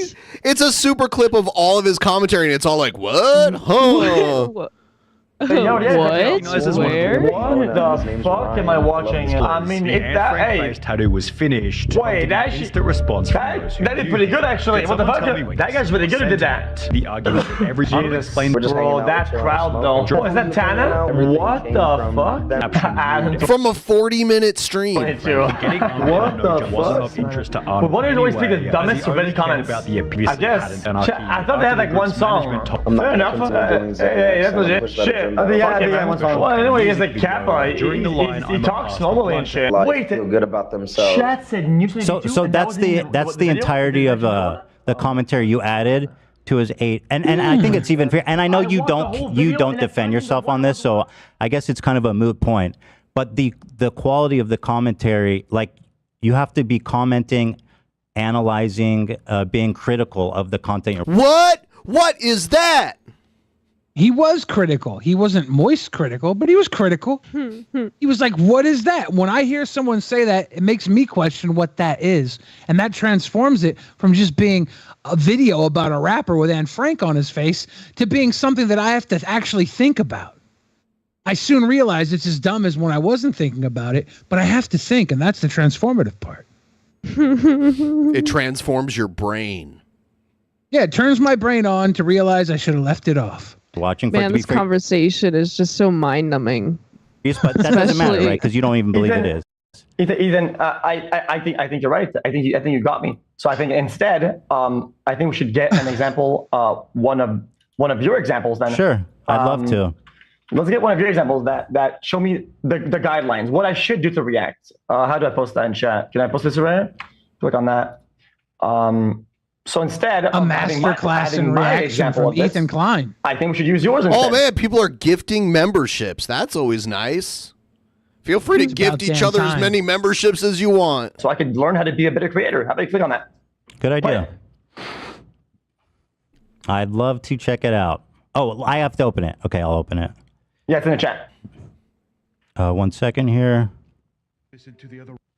It's a super clip of all of his commentary, and it's all like, what? Huh? What? Hey, yo, yeah, What? Where? What the fuck am I watching? I mean, hey. tattoo was finished. Wait, that instant response. That did pretty good, actually. What the fuck? That guy's really good who did that. The argument that every Jesus, bro, that crowd though. Oh, is that Tana? What the fuck? From a 40-minute stream. What the fuck? Interest to But why do you always pick the dumbest or best comments? I guess. I thought they had like one song. Fair enough. Hey, that's legit. Shit. Yeah, one song. Well, anyway, he's like Kappa. He talks normally and shit. Wait, feel good about themselves. Chat said mutually. So that's the entirety of the commentary you added to his 8, and I think it's even fair. And I know you don't defend yourself on this, so I guess it's kind of a moot point. But the quality of the commentary, like you have to be commenting, analyzing, being critical of the content. What is that? He was critical. He wasn't moist critical, but he was critical. He was like, what is that? When I hear someone say that, it makes me question what that is. And that transforms it from just being a video about a rapper with Anne Frank on his face to being something that I have to actually think about. I soon realized it's as dumb as when I wasn't thinking about it, but I have to think, and that's the transformative part. It transforms your brain. Yeah, it turns my brain on to realize I should have left it off. Watching for Man, this conversation is just so mind-numbing. Yes, but that doesn't matter, right? Because you don't even believe it is. Ethan, I think you're right. I think you got me. So I think instead, I think we should get an example, one of your examples then. Sure, I'd love to. Let's get one of your examples that show me the guidelines, what I should do to react. How do I post that in chat? Can I post this right? Click on that. So instead a masterclass in reaction from Ethan Klein. I think we should use yours instead. Oh man, people are gifting memberships. That's always nice. Feel free to gift each other as many memberships as you want. So I could learn how to be a better creator. How about you click on that? Good idea. I'd love to check it out. Oh, I have to open it. Okay, I'll open it. Yeah, it's in the chat. 1 second here.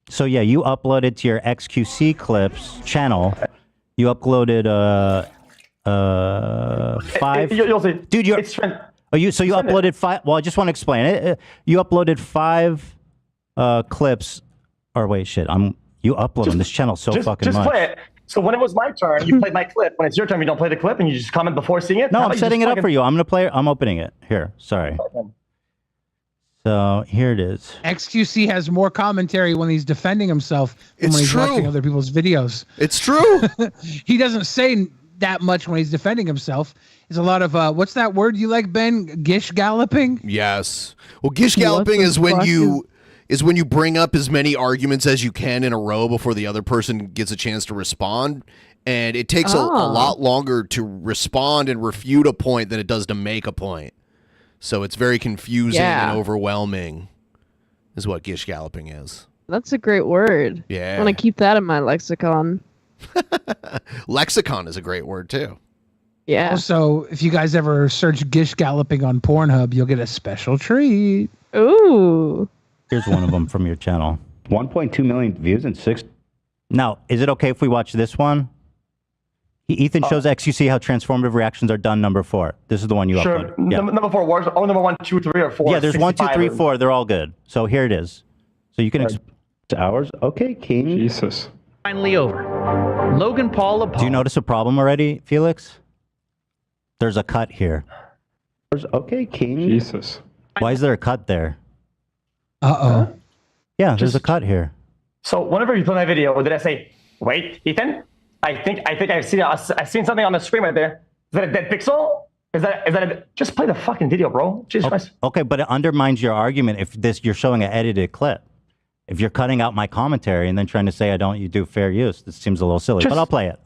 So yeah, you uploaded to your xQc clips channel. You uploaded 5. You'll see. Dude, you uploaded 5. Well, I just want to explain it. You uploaded 5 clips. Or wait, shit. You upload on this channel so fucking much. Just play it. So when it was my turn, you played my clip. When it's your turn, you don't play the clip and you just comment before seeing it. No, I'm setting it up for you. I'm gonna play it. I'm opening it here. Sorry. So here it is. xQc has more commentary when he's defending himself than when he's watching other people's videos. It's true. He doesn't say that much when he's defending himself. There's a lot of what's that word you like, Ben? Gish galloping? Yes. Well, gish galloping is when you bring up as many arguments as you can in a row before the other person gets a chance to respond. And it takes a lot longer to respond and refute a point than it does to make a point. So it's very confusing and overwhelming is what gish galloping is. That's a great word. Yeah. I want to keep that in my lexicon. Lexicon is a great word too. Yeah. Also, if you guys ever search gish galloping on Pornhub, you'll get a special treat. Ooh. Here's one of them from your channel. 1.2 million views and 6. Now, is it okay if we watch this one? Ethan shows xQc how transformative reactions are done. Number 4. This is the one you uploaded. Yeah. Number 4 works. Oh, number 1, 2, 3, or 4. Yeah, there's 1, 2, 3, 4. They're all good. So here it is. So you can. Hours. Okay, King. Jesus. Finally over. Logan Paul. Do you notice a problem already, Felix? There's a cut here. Okay, King. Jesus. Why is there a cut there? Uh-oh. Yeah, there's a cut here. So whenever you play my video, did I say, wait, Ethan? I've seen something on the screen right there. Is that a dead pixel? Just play the fucking video, bro. Jesus Christ. Okay, but it undermines your argument if you're showing an edited clip. If you're cutting out my commentary and then trying to say you do fair use, this seems a little silly. But I'll play it.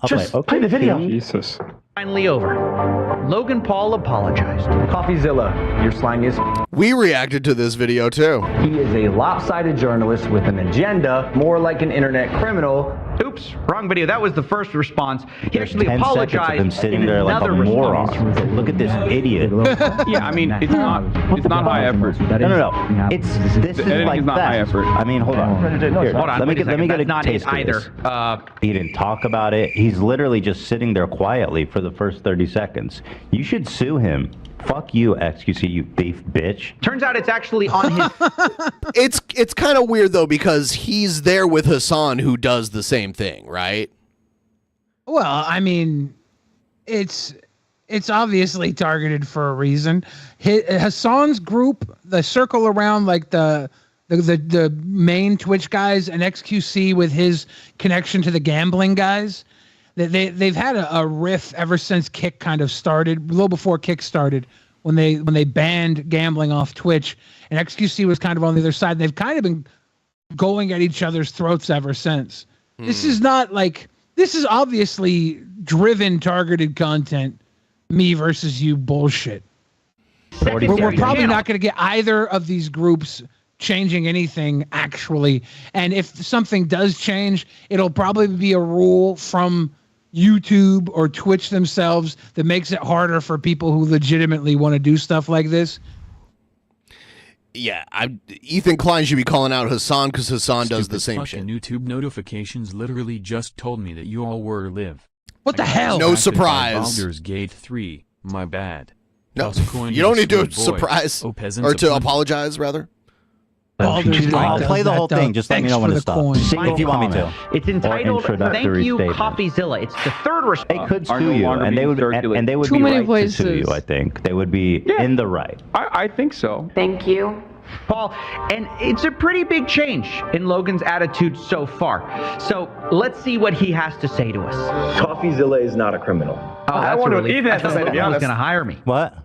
Play the video. Jesus. Finally over. Logan Paul apologized. Coffeezilla, your slang is. We reacted to this video too. He is a lopsided journalist with an agenda, more like an internet criminal. Oops, wrong video. That was the first response. He actually 10 apologized. seconds of him sitting there like a another moron. response. Look at this idiot. Yeah, I mean, it's not high effort. No. This is editing like is not that. high effort. I mean, hold on. Hold on, let me wait a get a second. That's not it taste of either. this. He didn't talk about it. He's literally just sitting there quietly for the first 30 seconds. You should sue him. Fuck you, XQC, you thief bitch. Turns out it's actually on his. It's kind of weird though because he's there with Hassan who does the same thing, right? Well, I mean, it's obviously targeted for a reason. Hassan's group, the circle around like the main Twitch guys, and XQC with his connection to the gambling guys. They've had a riff ever since Kick kind of started, a little before Kick started, when they banned gambling off Twitch, and XQC was kind of on the other side. They've kind of been going at each other's throats ever since. This is not like, this is obviously driven, targeted content, me versus you bullshit. We're probably not going to get either of these groups changing anything actually, and if something does change, it'll probably be a rule from YouTube or Twitch themselves that makes it harder for people who legitimately want to do stuff like this. Yeah, Ethan Klein should be calling out Hassan because Hassan does the same shit. YouTube notifications literally just told me that you all were live. What the hell? No surprise. Baldur's Gate 3. My bad. No, you don't need to surprise or to apologize, rather. I'll play the whole thing. Just let me know when to stop. If you want me to. It's entitled "Thank You, Coffeezilla." It's the third response. They could sue you, and they would Too be many right to sue voices. you. I think they would be in the right. I think so. Thank you. Paul, and it's a pretty big change in Logan's attitude so far. So let's see what he has to say to us. Coffeezilla is not a criminal. Oh, I wonder what Ethan has to say, to be He was honest. going to hire me. What?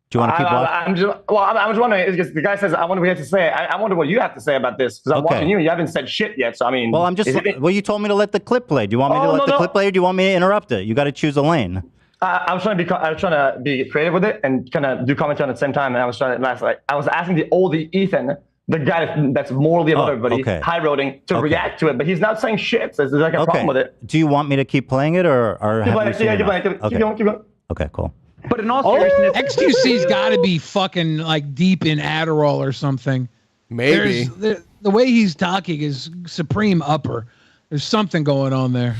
Do you want to keep watching? I'm just wondering. It's just, the guy says, "I wonder what he has to say." I wonder what you have to say about this because I'm watching you. You haven't said shit yet, so I mean. Well, well, you told me to let the clip play. Do you want me to let the clip play, or do you want me to interrupt it? You got to choose a lane. I was trying to be creative with it and kind of do commentary at the same time, and I was asking the old Ethan, the guy that's morally above everybody, high roading, to react to it, but he's not saying shit. So there's like a problem with it. Do you want me to keep playing it, or Keep going. Okay, cool. But in all seriousness, XQC's got to be fucking like deep in Adderall or something. Maybe. The way he's talking is supreme upper. There's something going on there.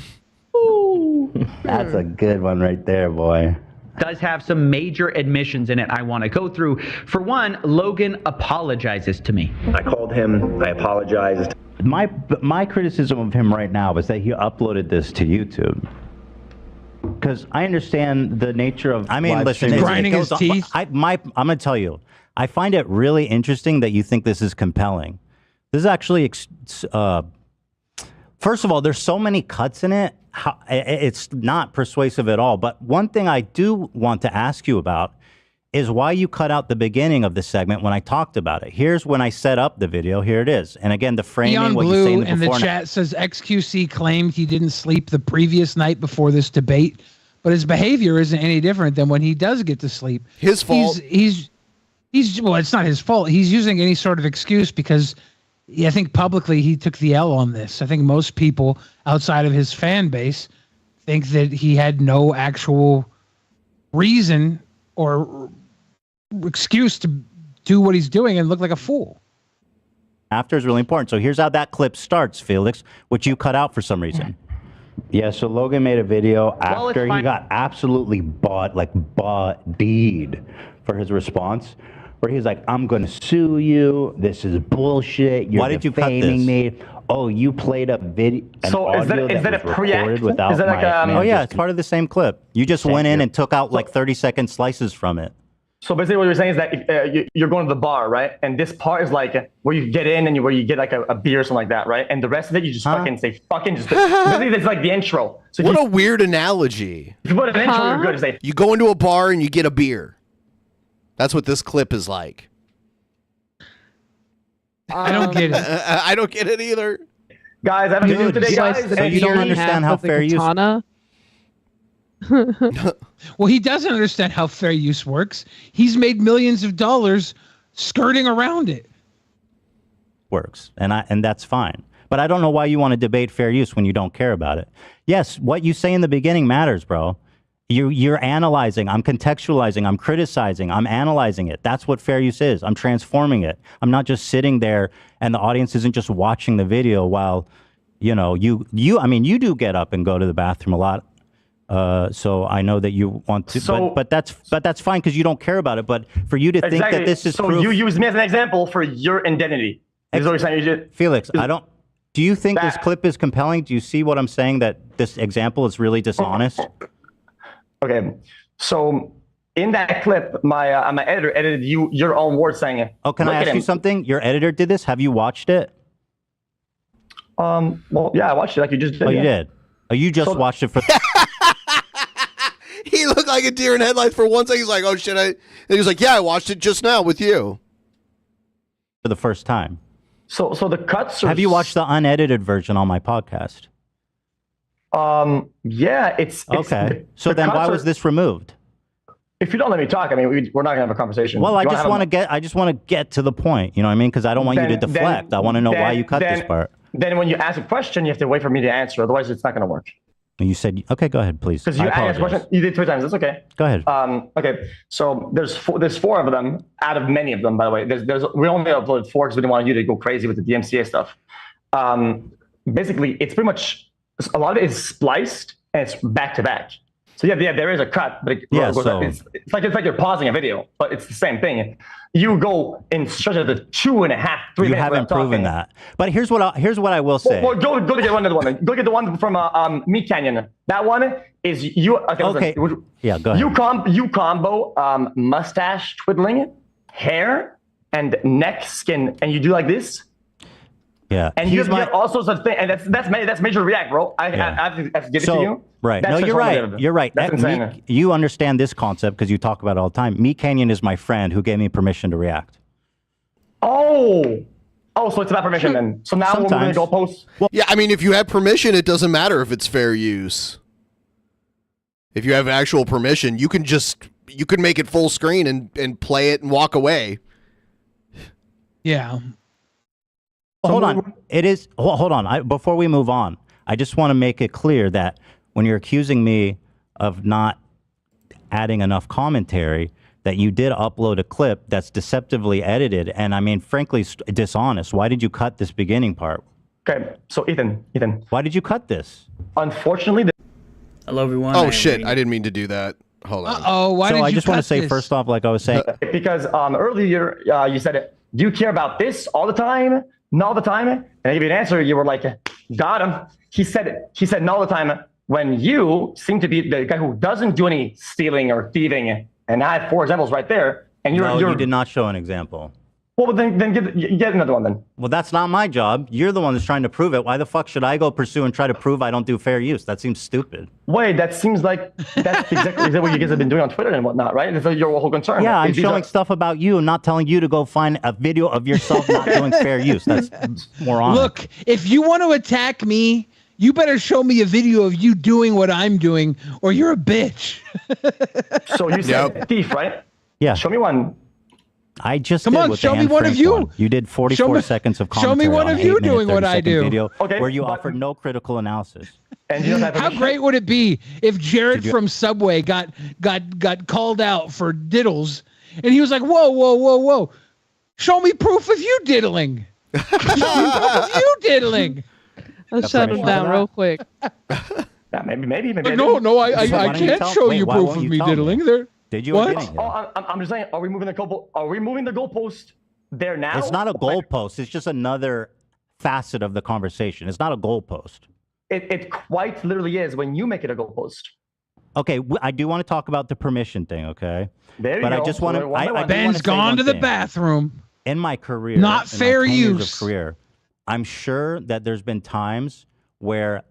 That's a good one right there, boy. Does have some major admissions in it I want to go through. For one, Logan apologizes to me. I called him. I apologized. My criticism of him right now is that he uploaded this to YouTube. Because I understand the nature of. I mean, listen, grinding his teeth. I'm going to tell you, I find it really interesting that you think this is compelling. This is actually, first of all, there's so many cuts in it. It's not persuasive at all. But one thing I do want to ask you about is why you cut out the beginning of the segment when I talked about it. Here's when I set up the video. Here it is. And again, the framing, Beyond what you say Blue in in the before. chat says XQC claimed he didn't sleep the previous night before this debate, but his behavior isn't any different than when he does get to sleep. His fault. He's well, it's not his fault. He's using any sort of excuse because I think publicly he took the L on this. I think most people outside of his fan base think that he had no actual reason or excuse to do what he's doing and look like a fool. After is really important. So here's how that clip starts, Felix, which you cut out for some reason. Yeah, so Logan made a video after he got absolutely bodied for his response, where he's like, I'm going to sue you. This is bullshit. You're Why did you cut defaming this? me. Oh, you played a video. So is that a pre-act? Without Is that like oh, yeah, it's part of the same clip. You just went in and took out like 30-second slices from it. So basically, what you're saying is that if, you're going to the bar, right? And this part is like where you get in and where you get like a beer or something like that, right? And the rest of it, you just fucking say fucking. Just basically, it's like the intro. So What a weird analogy. if you put an intro, you're good. Say You go into a bar and you get a beer. That's what this clip is like. I don't get it. I don't get it either. guys, I have a video today, guys. So you don't understand how fair use Well, he doesn't understand how fair use works. He's made millions of dollars skirting around it. works, and that's fine. But I don't know why you want to debate fair use when you don't care about it. Yes, what you say in the beginning matters, bro. You're analyzing, I'm contextualizing, I'm criticizing, I'm analyzing it. That's what fair use is. I'm transforming it. I'm not just sitting there and the audience isn't just watching the video while, you know, I mean, you do get up and go to the bathroom a lot. So I know that you want to, but that's fine because you don't care about it. But for you to think that this is proof, you use me as an example for your identity. Is what you're saying. Felix, do you think this clip is compelling? Do you see what I'm saying, that this example is really dishonest? Okay, so in that clip, my editor edited your own words saying it. Oh, can I ask you something? Your editor did this. Have you watched it? Well, yeah, I watched it like you just did. Oh, you did. Oh, you just watched it for. He looked like a deer in headlights for one second. He's like, "Oh shit!" And he was like, "Yeah, I watched it just now with you." For the first time. So the cuts. Have you watched the unedited version on my podcast? Yeah, it's okay. So then, why was this removed? If you don't let me talk, I mean, we're not gonna have a conversation. Well, I just want to get to the point. You know what I mean? Because I don't want you to deflect. I want to know why you cut this part. Then, when you ask a question, you have to wait for me to answer. Otherwise, it's not gonna work. You said, okay, go ahead, please. Because you asked a question, you did 2 times. That's okay. Go ahead. Okay, so there's 4 of them out of many of them, by the way. We only uploaded 4 because we didn't want you to go crazy with the DMCA stuff. Basically, it's pretty much a lot of it is spliced and it's back to back. So yeah, there is a cut, but it's like you're pausing a video, but it's the same thing. You go in stretches of 2.5, 3 minutes. You haven't proven that. But here's what I will say. Well, go to get another one. Go get the one from Meat Canyon. That one is you. Okay. Listen, yeah, go ahead. You combo mustache twiddling, hair, and neck skin, and you do like this. Yeah. And you get all sorts of things, and that's major react, bro. I have to give it to you. Right. No, you're right. You're right. That's insane. You understand this concept because you talk about it all the time. Meat Canyon is my friend who gave me permission to react. Oh, so it's about permission then. So now we're moving the goalposts. Well, yeah, I mean, if you have permission, it doesn't matter if it's fair use. If you have actual permission, you can make it full screen and play it and walk away. Yeah. Hold on. It is. Hold on. Before we move on, I just want to make it clear that when you're accusing me of not adding enough commentary, that you did upload a clip that's deceptively edited and, I mean, frankly, dishonest. Why did you cut this beginning part? Okay, so Ethan. Why did you cut this? Unfortunately. Hello, everyone. Oh, shit. I didn't mean to do that. Hold on. So I just want to say, first off, like I was saying. Because earlier you said, do you care about this all the time? Not all the time? And I gave you an answer. You were like, got him. He said not all the time. When you seem to be the guy who doesn't do any stealing or thieving, and I have 4 examples right there, and you did not show an example. Well, then get another one then. Well, that's not my job. You're the one that's trying to prove it. Why the fuck should I go pursue and try to prove I don't do fair use? That seems stupid. Wait, that seems like that's exactly what you guys have been doing on Twitter and whatnot, right? That's your whole concern. Yeah, I'm showing stuff about you and not telling you to go find a video of yourself not doing fair use. That's moronic. Look, if you want to attack me, you better show me a video of you doing what I'm doing, or you're a bitch. So you said thief, right? Yeah. Show me one. I just Come did on, with show the me one Anne of you. Frank one. You did 44 seconds of commentary. Show me one on of you 8 minute, doing what I 30 do. video Okay, where you offered no critical analysis. And you How great would it be if Jared from Subway got called out for diddles, and he was like, "Whoa! Show me proof of you diddling. Show me proof of you diddling." Let's shut him down real quick. Yeah, maybe. Like, no, I can't show you proof of me diddling. There. Did you? What? I'm just saying. Are we moving the goalpost there now? It's not a goalpost. It's just another facet of the conversation. It's not a goalpost. It quite literally is when you make it a goalpost. Okay, I do want to talk about the permission thing, okay? There you but go. I just want to. Ben's gone to the bathroom. In my career, Not in my fair 10 years use. of career, I'm sure that there's been times where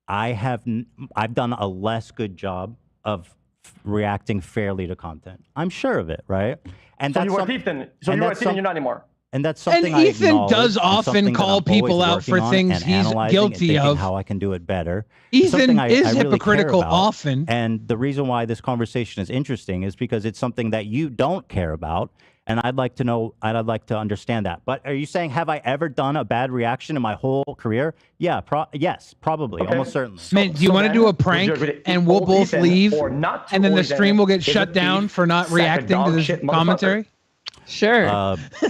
I've done a less good job of reacting fairly to content. I'm sure of it, right? And So that's you were some- Ethan. So and you were that's Ethan, you're not anymore. And that's something I Ethan acknowledge, does and often something that call I'm always people out for working on things and he's analyzing and guilty thinking of. how I can do it better. Ethan Something is really care hypocritical about. often. And the reason why this conversation is interesting is because it's something that you don't care about. And I'd like to know, I'd like to understand that. But are you saying, have I ever done a bad reaction in my whole career? Yeah, yes, probably, almost certainly. Man, do you want to do a prank and we'll both leave, and then the stream will get shut down for not reacting to this commentary? Sure.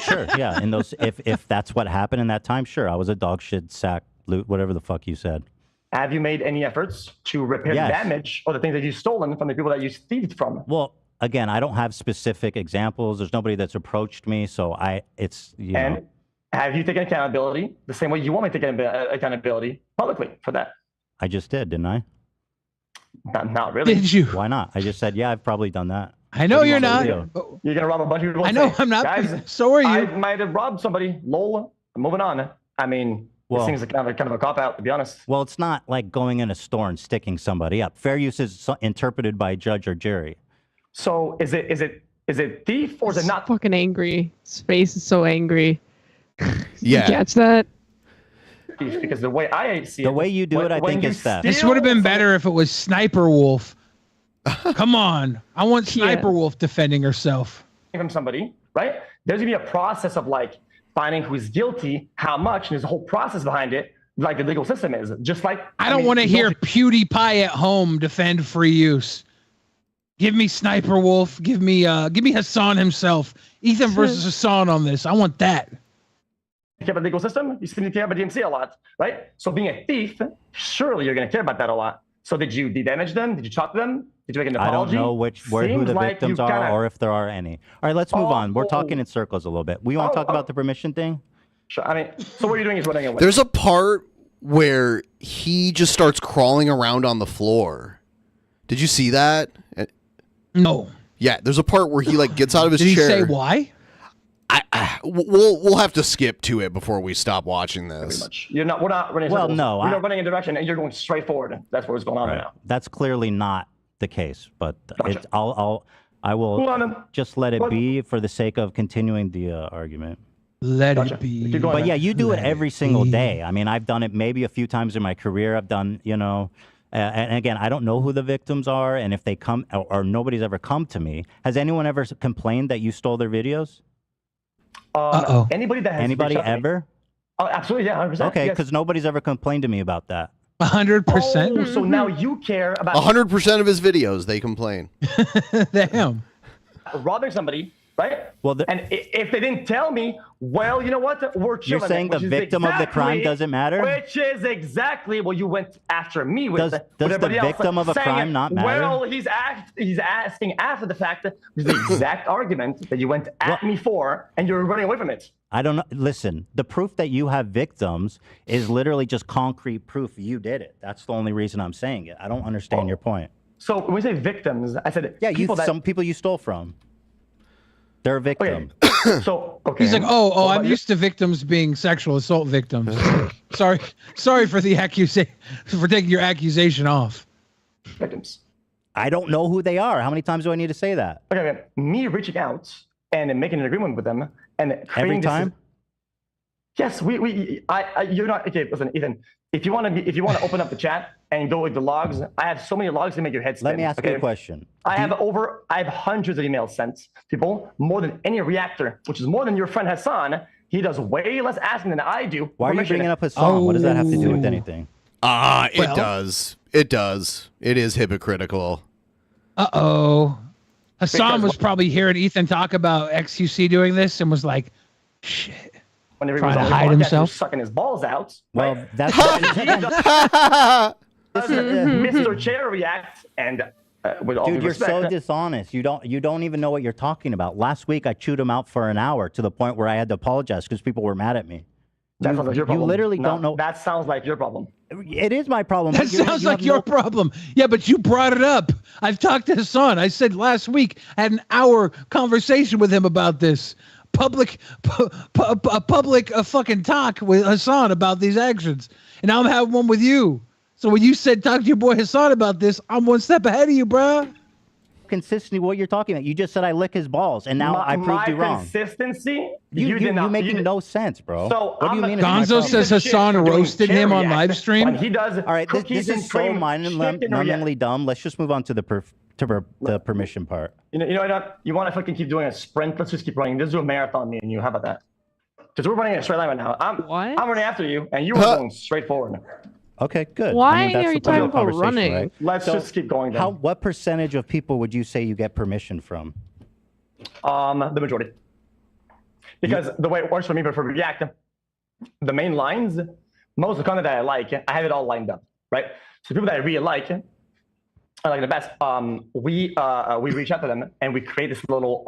Sure, yeah. In those, if that's what happened in that time, sure. I was a dog shit sack loot, whatever the fuck you said. Have you made any efforts to repair Yes. the damage or the things that you've stolen from the people that you thieved from? Well, again, I don't have specific examples. There's nobody that's approached me, so it's you know. And have you taken accountability the same way you want me to take accountability publicly for that? I just did, didn't I? Not really. Did you? Why not? I just said, yeah, I've probably done that. I know you're not. You're gonna rob a bunch of people. I and know say, I'm not. Guys, So are you. I might have robbed somebody. Lol. Moving on. I mean, Well- it seems like kind of a cop out, to be honest. Well, it's not like going in a store and sticking somebody up. Fair use is interpreted by a judge or jury. So is it thief or is it not? Fucking angry. His face is so angry. Yeah. You catch that? Thief? Because the way I see it, The way you do it, I think, is theft. This would have been better if it was Sniper Wolf. Come on. I want Sniper Wolf defending herself. From somebody, right? There's gonna be a process of like finding who's guilty, how much, and there's a whole process behind it, like the legal system is. Just like I don't want to hear PewDiePie at home defend free use. Give me Sniper Wolf. Give me Hassan himself. Ethan versus Hassan on this. I want that. You care about the legal system, you seem to care about DMC a lot, right? So being a thief, surely you're gonna care about that a lot. So did you damage them? Did you talk to them? Did you make an I apology? don't know who Seems the like victims you are kinda- or if there are any. All right, let's move on. We're talking in circles a little bit. We want to talk about the permission thing? Sure. I mean, so what you're doing is running away. There's a part where he just starts crawling around on the floor. Did you see that? No. Yeah, there's a part where he like gets out of his Did he chair. say why? We'll have to skip to it before we stop watching this. We're not running. Well, circles. no, we're not running in a direction, and you're going straight forward. That's what's going on right now. That's clearly not the case, but I will Go on, then. just let it be for the sake of continuing the argument. Let it be. But yeah, you do it every single day. I mean, I've done it maybe a few times in my career. I've done, and again, I don't know who the victims are, and if they come or nobody's ever come to me. Has anyone ever complained that you stole their videos? Anybody that has Anybody reached out to me- ever? Oh, absolutely, yeah, 100%. Okay, yes. because nobody's ever complained to me about that. 100%. Oh, so now you care about 100% of his videos, they complain. Damn. robbing somebody, right? Well, and if they didn't tell me, well, you know what? We're You're chilling. saying the which is victim of the crime doesn't matter? Which is exactly what you went after me with. Does with the everybody else, victim of a saying, crime not matter? Well, he's asking after the fact, which is the exact argument that you went at me for, and you're running away from it. I don't know. Listen, the proof that you have victims is literally just concrete proof you did it. That's the only reason I'm saying it. I don't understand your point. So when we say victims, I said some people you stole from. They're a victim. So okay. He's like, oh, I'm used to victims being sexual assault victims. sorry for the accusation, for taking your accusation off. Victims. I don't know who they are. How many times do I need to say that? Okay, me reaching out and making an agreement with them and Every time? Yes, you're not okay. Listen, Ethan. If you want to open up the chat and go with the logs, I have so many logs to make your head spin. Let me ask you a question. I have hundreds of emails sent to people, more than any reactor, which is more than your friend Hassan. He does way less asking than I do. Why are you bringing up Hassan? What does that have to do with anything? It does. It does. It is hypocritical. Hassan was probably hearing Ethan talk about XQC doing this and was like, shit. Whenever he Trying was to on hide the podcast, he himself? was sucking his balls out. Well, right? that's Mr. Chair reacts and with all Dude, due you're respect, so dishonest. You don't even know what you're talking about. Last week I chewed him out for an hour to the point where I had to apologize because people were mad at me. That sounds like your problem. You literally No, don't know. That sounds like your problem. It is my problem. That sounds like your problem. Yeah, but you brought it up. I've talked to Hassan. I said last week I had an hour conversation with him about this. Public fucking talk with Hassan about these actions. And now I'm having one with you. So when you said talk to your boy Hassan about this, I'm one step ahead of you, bruh. Consistency, what you're talking about. You just said I lick his balls, and now I proved you wrong. Consistency? You're making no sense, bro. So what do you mean? Gonzo says Hassan roasted him on live stream. When he does all right, this is so mind-numbingly dumb. Let's just move on to the permission part. You know what? You want to fucking keep doing a sprint? Let's just keep running. Let's do a marathon, me and you. How about that? Because we're running in a straight line right now. I'm running after you, and you are going straight forward. Okay, good. Why are you talking about running? Right? Let's just keep going. Then. What percentage of people would you say you get permission from? The majority. Because the way it works for me, but for React, the main lines, most of the content that I like, I have it all lined up, right? So people that I really like, I like the best. We reach out to them and we create this little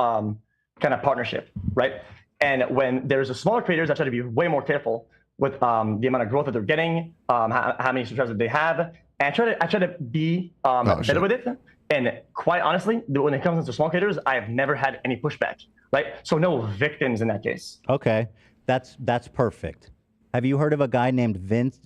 kind of partnership, right? And when there's a smaller creators, I try to be way more careful with the amount of growth that they're getting, how many subscribers they have, and I try to be better with it. And quite honestly, when it comes to small creators, I have never had any pushback, right? So no victims in that case. Okay, that's perfect. Have you heard of a guy named Vince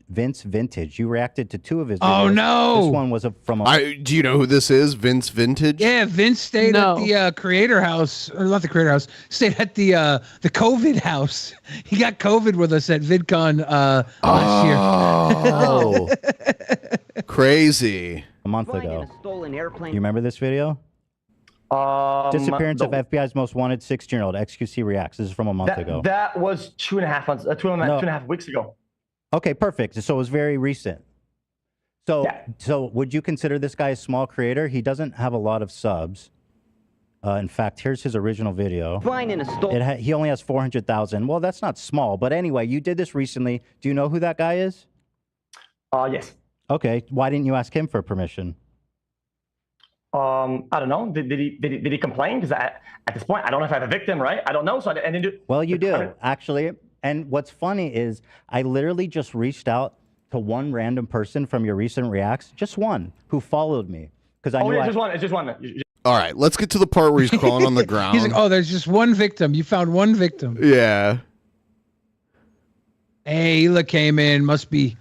Vintage? You reacted to 2 of his videos. Oh, no. This one was from a... Do you know who this is? Vince Vintage? Yeah, Vince stayed at the creator house, or not the creator house, stayed at the COVID house. He got COVID with us at VidCon last year. Oh, crazy. A month ago. You remember this video? Disappearance of FBI's most wanted 16-year-old. XQC reacts. This is from a month ago. That was 2.5 months, 2.5 weeks ago. Okay, perfect. So it was very recent. So, so would you consider this guy a small creator? He doesn't have a lot of subs. In fact, here's his original video. He only has 400,000. Well, that's not small. But anyway, you did this recently. Do you know who that guy is? Yes. Okay. Why didn't you ask him for permission? I don't know. Did he complain? Because at this point, I don't know if I have a victim, right? I don't know. So I didn't do. Well, you do actually. And what's funny is I literally just reached out to one random person from your recent reacts, just one, who followed me because I knew. It's just one. It's just one. All right, let's get to the part where he's crawling on the ground. He's like, oh, there's just one victim. You found one victim. Yeah. Hey, Ela came in. Must be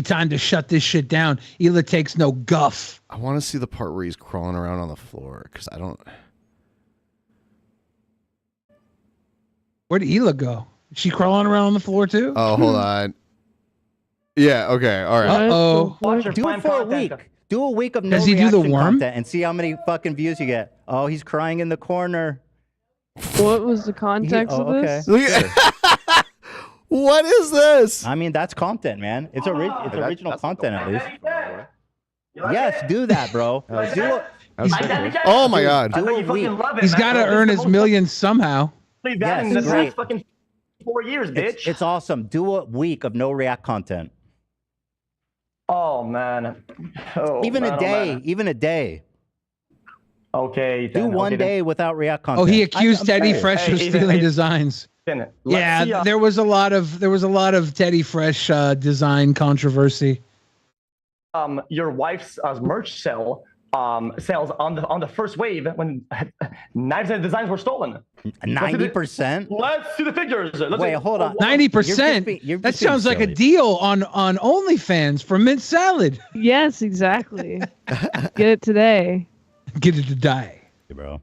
time to shut this shit down. Ela takes no guff. I want to see the part where he's crawling around on the floor because I don't. Where'd Ela go? Is she crawling around on the floor too? Oh, hold on. Yeah. Okay. All right. Uh-oh. Do it for a week. Do a week of no Does he do the reaction worm? content and see how many fucking views you get. Oh, he's crying in the corner. What was the context of this? What is this? I mean, that's content, man. It's original content at least. Yes, do that, bro. Oh my God. Do a week. He's got to earn his millions somehow. Yes, great. Fucking 4 years, bitch. It's awesome. Do a week of no react content. Oh man. Even a day. Okay. Do one day without react content. Oh, he accused Teddy Fresh of stealing designs. Yeah, there was a lot of Teddy Fresh design controversy. Your wife's merch sales on the first wave when knives and designs were stolen. 90%. Let's see the figures. Wait, hold on. 90%. That sounds like a deal on OnlyFans for mint salad. Yes, exactly. Get it today. Get it today, bro.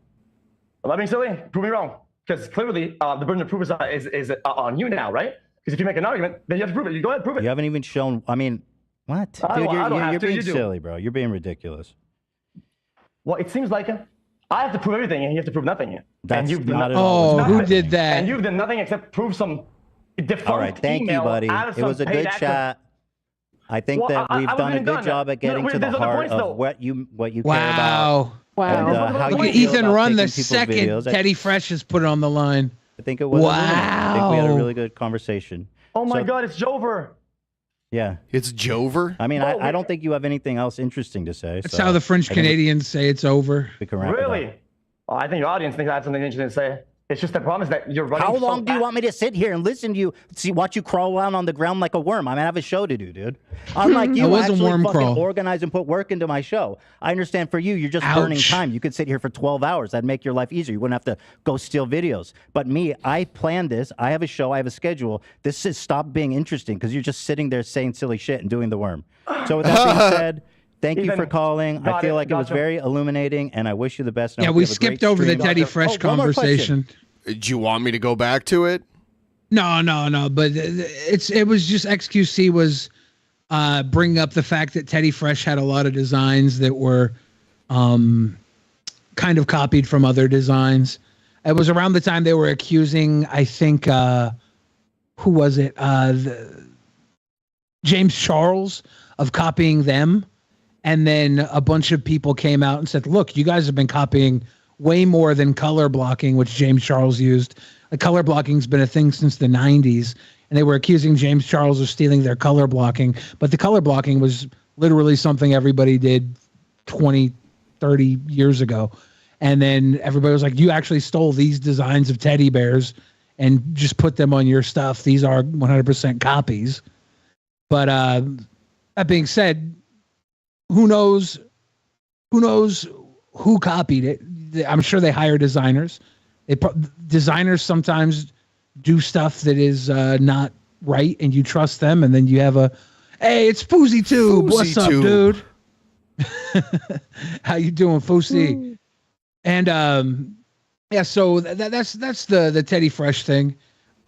Am I being silly? Prove me wrong. Because clearly the burden of proof is on you now, right? Because if you make an argument, then you have to prove it. You go ahead, prove it. You haven't even shown. I mean, what? Dude, you're being silly, bro. You're being ridiculous. Well, it seems like I have to prove everything, and you have to prove nothing. That's and not at all. Oh, who did that? And you've done nothing except prove some defunct all right, thank you, buddy. It was a good chat. I think that we've done a good job at getting to the heart of what you care about. Wow. And, how Look you at feel Ethan about run the taking people's second videos. Teddy Fresh has put on the line. I think it was. I think we had a really good conversation. Oh my God, it's Jover. Yeah, it's Jover. I mean, I don't think you have anything else interesting to say. That's how the French Canadians say it's over. We can wrap it up. Really? Oh, I think your audience thinks I have something interesting to say. It's just the problem is that you're running. How so long do you fast. want me to sit here and listen to you? Watch you crawl around on the ground like a worm. I have a show to do, dude. Unlike you, It was a actually worm fucking crawl. organize and put work into my show. I understand for you, you're just burning Ouch. time. You could sit here for 12 hours. That'd make your life easier. You wouldn't have to go steal videos. But me, I planned this. I have a show. I have a schedule. This has stopped being interesting because you're just sitting there saying silly shit and doing the worm. So with that being said, thank you Ethan, for calling. I got feel it, like it was gotcha. very illuminating, and I wish you the best. and I Yeah, hope we you have a great skipped over the stream. Teddy Fresh one more question. conversation. Do you want me to go back to it? No. But it was just xQc was bringing up the fact that Teddy Fresh had a lot of designs that were kind of copied from other designs. It was around the time they were accusing, I think, who was it? James Charles of copying them. And then a bunch of people came out and said, look, you guys have been copying way more than color blocking, which James Charles used. Color blocking's been a thing since the 90s. And they were accusing James Charles of stealing their color blocking. But the color blocking was literally something everybody did 20, 30 years ago. And then everybody was like, you actually stole these designs of teddy bears and just put them on your stuff. These are 100% copies. But that being said, who knows who copied it? I'm sure they hire designers. Designers sometimes do stuff that is not right, and you trust them, and then you have hey, it's Fousey Tube. What's up, dude? How you doing, Fousey? And yeah, so that's the Teddy Fresh thing.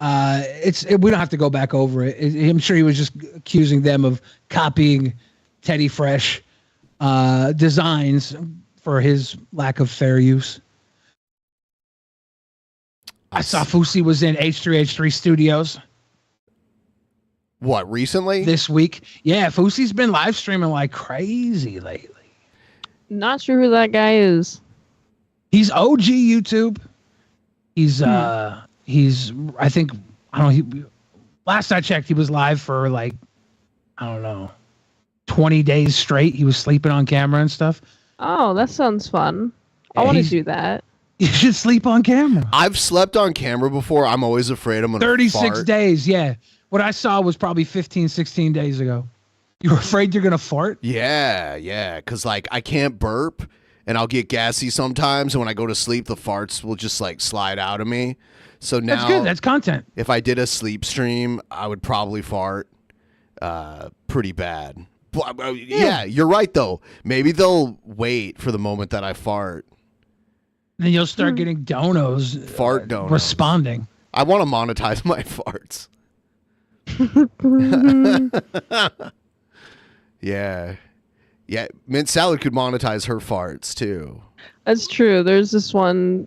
We don't have to go back over it. I'm sure he was just accusing them of copying Teddy Fresh designs for his lack of fair use. I saw Fousey was in H3H3 Studios. What, recently? This week. Yeah, Fousey's been live streaming like crazy lately. Not sure who that guy is. He's OG YouTube. He's I think, I don't know, last I checked, he was live for like, I don't know, 20 days straight. He was sleeping on camera and stuff. Oh, that sounds fun. I want to do that. You should sleep on camera. I've slept on camera before. I'm always afraid I'm going to 36 fart. days, yeah. What I saw was probably 15, 16 days ago. You're afraid you're going to fart? Yeah. Because, like, I can't burp, and I'll get gassy sometimes, and when I go to sleep, the farts will just, like, slide out of me. So now... That's good. That's content. If I did a sleep stream, I would probably fart pretty bad. Yeah, you're right, though. Maybe they'll wait for the moment that I fart. Then you'll start getting donos. Fart donos. Responding. I want to monetize my farts. Yeah. Mint Salad could monetize her farts, too. That's true. There's this one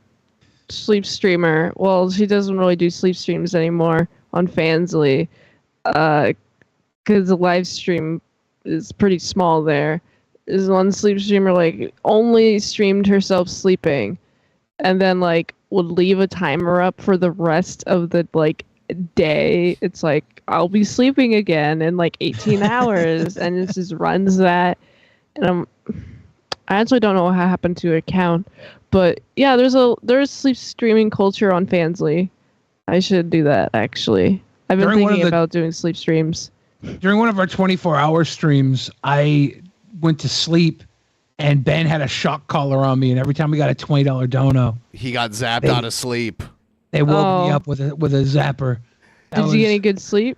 sleep streamer. Well, she doesn't really do sleep streams anymore on Fansly. Because the live stream is pretty small there. There's one sleep streamer, like, only streamed herself sleeping. And then, like, would leave a timer up for the rest of the, like, day. It's like, I'll be sleeping again in, like, 18 hours. And it just runs that. And I actually don't know what happened to her account. But, yeah, there's sleep streaming culture on Fansly. I should do that, actually. I've been thinking about doing sleep streams. During one of our 24-hour streams, I went to sleep, and Ben had a shock collar on me, and every time we got a $20 dono, He got zapped out of sleep. they woke me up with a zapper. Did you get any good sleep?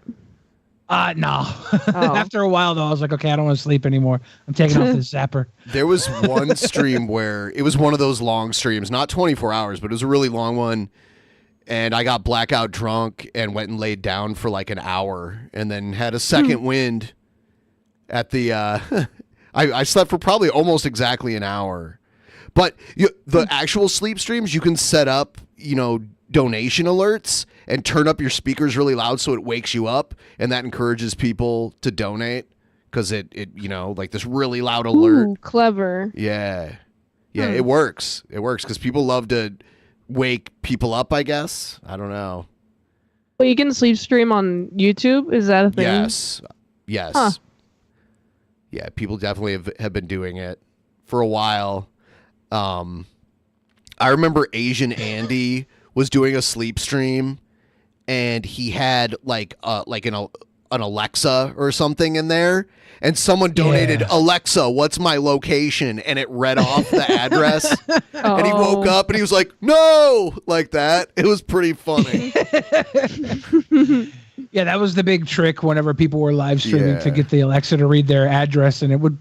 No. After a while, though, I was like, okay, I don't want to sleep anymore. I'm taking off this zapper. There was one stream where it was one of those long streams, not 24 hours, but it was a really long one. And I got blackout drunk and went and laid down for like an hour and then had a second wind at the, I slept for probably almost exactly an hour. But the actual sleep streams, you can set up, donation alerts and turn up your speakers really loud so it wakes you up. And that encourages people to donate because it like this really loud alert. Ooh, clever. Yeah. It works. It works because people love to wake people up, I guess. I don't know. Well, you can sleep stream on YouTube? Is that a thing? Yes. Huh. Yeah, people definitely have been doing it for a while. I remember Asian Andy was doing a sleep stream, and he had like an Alexa or something in there, and someone donated, Alexa, what's my location? And it read off the address. And he woke up and he was like, no, like that. It was pretty funny. Yeah, that was the big trick whenever people were live streaming to get the Alexa to read their address, and it would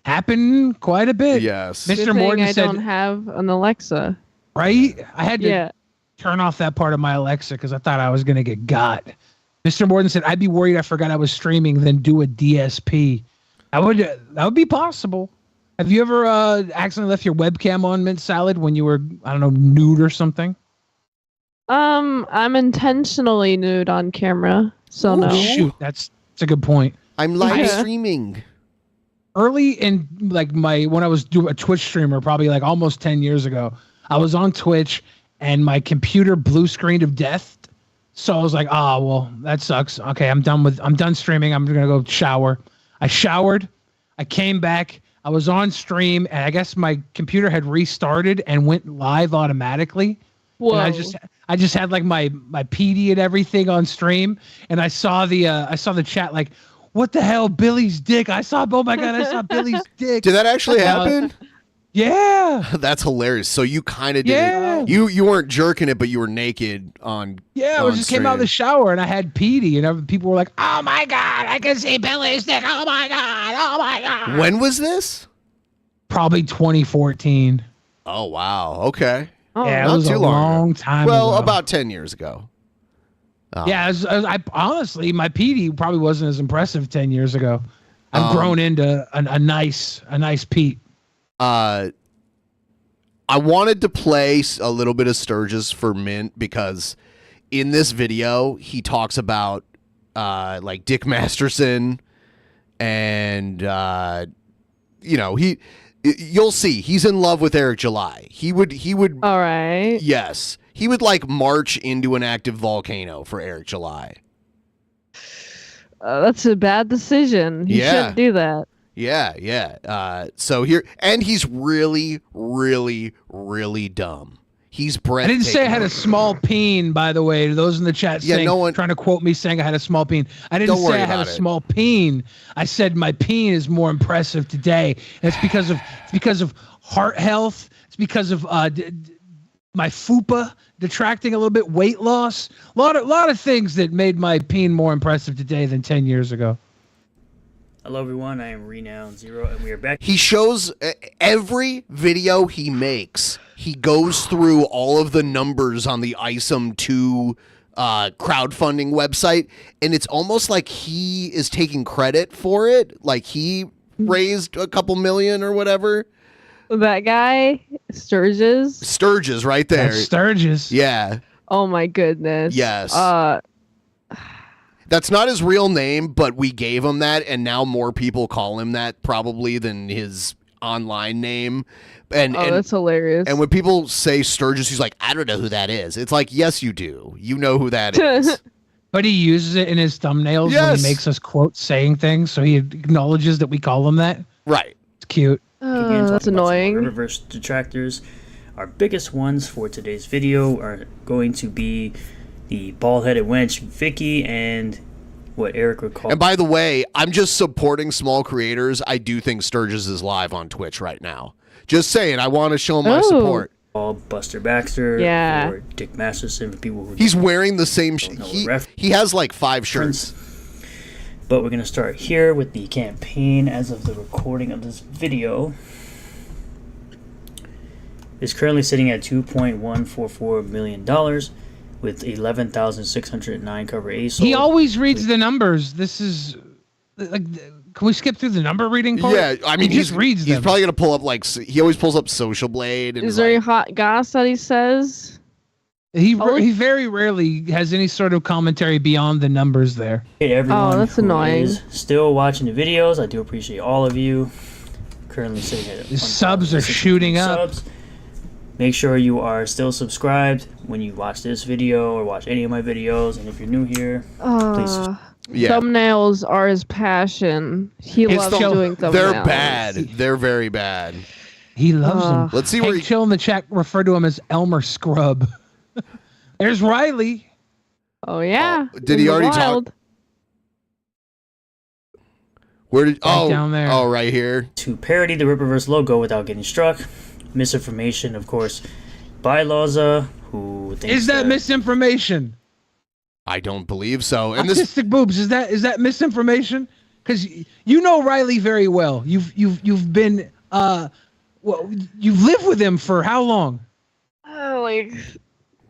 happen quite a bit. Yes. Good Mr. thing Morton I said, don't have an Alexa. right? I had to turn off that part of my Alexa because I thought I was going to get got. Mr. Morton said, I'd be worried I forgot I was streaming, then do a DSP. That would be possible. Have you ever accidentally left your webcam on, Mint Salad, when you were, I don't know, nude or something? I'm intentionally nude on camera, so no. Shoot, that's a good point. I'm live streaming. Early in when I was doing a Twitch streamer, probably like almost 10 years ago, I was on Twitch and my computer blue screened of death. So I was like, well, that sucks. Okay, I'm done streaming. I'm gonna go shower. I showered. I came back. I was on stream, and I guess my computer had restarted and went live automatically. Whoa. And I just had like my PD and everything on stream, and I saw the chat like, what the hell, Billy's dick? Oh my god, I saw Billy's dick. Did that actually happen? Yeah. That's hilarious. So you kind of did it. You weren't jerking it, but you were naked on. Yeah, I just came out of the shower and I had PD, and people were like, "Oh my god, I can see Billy's dick! Oh my god! Oh my god!" When was this? Probably 2014. Oh wow. Okay. Yeah, not it was too a long time Well, ago. about 10 years ago. Yeah, I honestly, my PD probably wasn't as impressive 10 years ago. I've grown into a nice Pete. I wanted to play a little bit of Sturgis for Mint because in this video he talks about like Dick Masterson, and you'll see he's in love with Eric July. He would all right. Yes, he would like march into an active volcano for Eric July. That's a bad decision. He shouldn't do that. Yeah. So here, and he's really, really, really dumb. He's I breathtaking. didn't say I had a small peen, by the way. To those in the chat saying, no one trying to quote me saying I had a small peen. I didn't Don't say worry I had a about it. small peen. I said my peen is more impressive today. And it's because of heart health. It's because of my fupa detracting a little bit, weight loss. A lot of things that made my peen more impressive today than 10 years ago. Hello everyone, I am Renown Zero, and we are back. He shows every video he makes. He goes through all of the numbers on the ISOM 2 crowdfunding website, and it's almost like he is taking credit for it. Like he raised a couple million or whatever. That guy, Sturgis, right there. That's Sturgis. Yeah. Oh my goodness. Yes. That's not his real name, but we gave him that, and now more people call him that probably than his online name. And that's hilarious. And when people say Sturgis, he's like, I don't know who that is. It's like, yes, you do. You know who that is. But he uses it in his thumbnails when Yes. he makes us quote saying things, so he acknowledges that we call him that. Right. It's cute. That's annoying. Ripaverse detractors. Our biggest ones for today's video are going to be the bald-headed wench Vicky and what Eric would call. And by the way, I'm just supporting small creators. I do think Sturgis is live on Twitch right now. Just saying, I want to show him my support. Buster Baxter. Yeah. Or Dick Masterson for people who He's wearing the same. He has like 5 shirts. But we're going to start here with the campaign as of the recording of this video. It's currently sitting at $2.144 million with 11,609 cover A sold. He always reads the numbers. This is like, can we skip through the number reading part? Yeah, I mean, he just reads He's them. probably gonna pull up like he always pulls up Social Blade. And Is there any hot goss that he says? He very rarely has any sort of commentary beyond the numbers there. Hey, everyone that's who annoying. is still watching the videos, I do appreciate all of you. Currently sitting at His subs are shooting up. subs. Make sure you are still subscribed when you watch this video or watch any of my videos. And if you're new here, please. Thumbnails are his passion. He loves doing thumbnails. They're bad. They're very bad. He loves them. Let's see where Chill in the chat refer to him as Elmer Scrub. There's Riley. Oh yeah. Did he already talk? Where did? Right down there. Oh, right here. To parody the Ripaverse logo without getting struck. Misinformation, of course. Bylaws, who thinks Is that misinformation? I don't believe so. And this Autistic boobs. Is that misinformation? Because you know Riley very well. You've been you've lived with him for how long? Like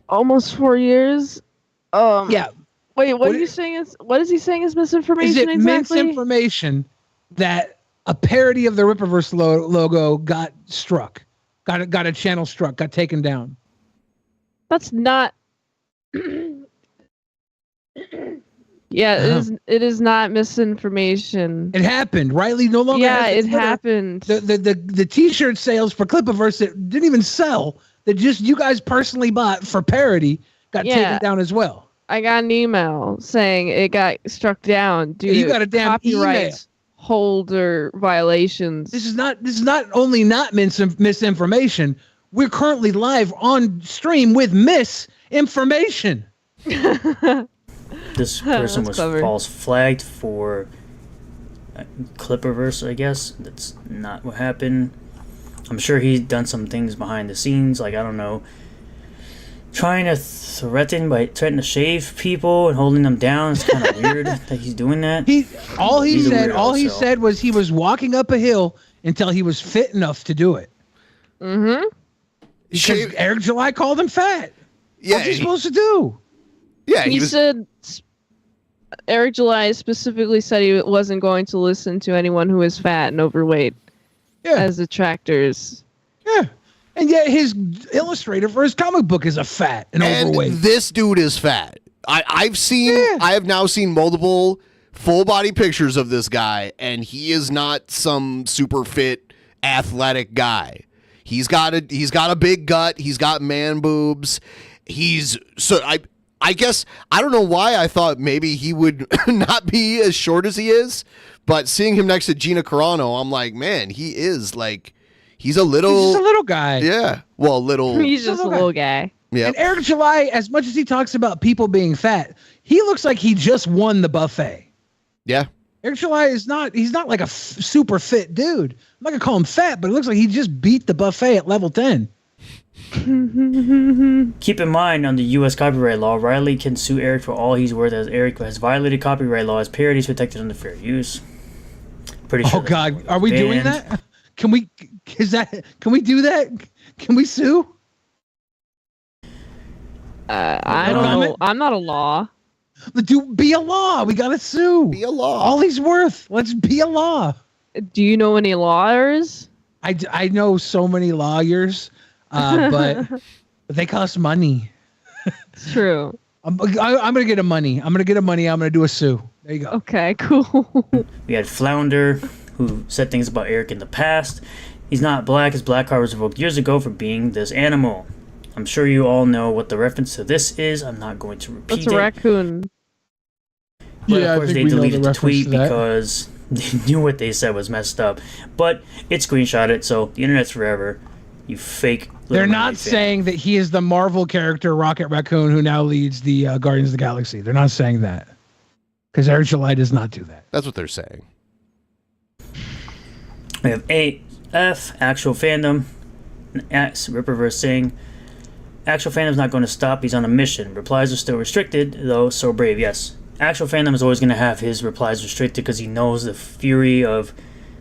almost 4 years. Yeah. Wait, what are you saying is? What is he saying is misinformation? Is it exactly? misinformation that a parody of the Ripaverse logo got struck? Got a channel struck, got taken down. That's not. Yeah, it is not misinformation. It happened. Riley no longer. Yeah, has it happened. The T-shirt sales for Clipaverse that didn't even sell, that just you guys personally bought for parody, got taken down as well. I got an email saying it got struck down due You to got a damn copyright email. holder violations. This is not only not misinformation. We're currently live on stream with misinformation. This person was clever. false flagged for Clipperverse, I guess. That's not what happened. I'm sure he's done some things behind the scenes, like, I don't know, trying to threaten to shave people and holding them down. It's kind of weird that he's doing that. All he He's a said weirdo, so. said was he was walking up a hill until he was fit enough to do it. Mm-hmm. Because Eric July called him fat. Yeah, What's he supposed to do? Yeah, he said Eric July specifically said he wasn't going to listen to anyone who is fat and overweight as detractors. Yeah. And yet his illustrator for his comic book is a fat and overweight. This dude is fat. I have now seen multiple full body pictures of this guy, and he is not some super fit athletic guy. He's got a big gut. He's got man boobs. I guess I don't know why I thought maybe he would not be as short as he is, but seeing him next to Gina Carano, I'm like, man, he is like, he's a little. He's just a little guy. Yeah, well, little. He's just a little guy. Yeah. And Eric July, as much as he talks about people being fat, he looks like he just won the buffet. Yeah. Eric July is not. He's not like a super fit dude. I'm not gonna call him fat, but it looks like he just beat the buffet at level 10. Keep in mind, under U.S. copyright law, Riley can sue Eric for all he's worth, as Eric has violated copyright law as parodies protected under fair use. Pretty sure. Oh God, are we doing that? Can we? Can we do that? Can we sue? I don't know. I'm not a law. Be a law. We gotta sue. Be a law. All he's worth. Let's be a law. Do you know any lawyers? I know so many lawyers, but they cost money. It's true. I'm gonna get a money. I'm gonna do a sue. There you go. Okay, cool. We had Flounder, who said things about Eric in the past. He's not black. His black card was revoked years ago for being this animal. I'm sure you all know what the reference to this is. I'm not going to repeat That's a raccoon. But Yeah, I of course think they we know deleted the the tweet reference to that. because they knew what they said was messed up. But it screenshotted, so the internet's forever. You fake. They're Little not Mermaid fan. saying that he is the Marvel character Rocket Raccoon who now leads the Guardians of the Galaxy. They're not saying that because Eric July does not do that. That's what they're saying. We have AF, actual fandom, and X, Ripaverse saying, actual fandom's not going to stop, he's on a mission. Replies are still restricted, though, so brave, yes. Actual fandom is always going to have his replies restricted because he knows the fury of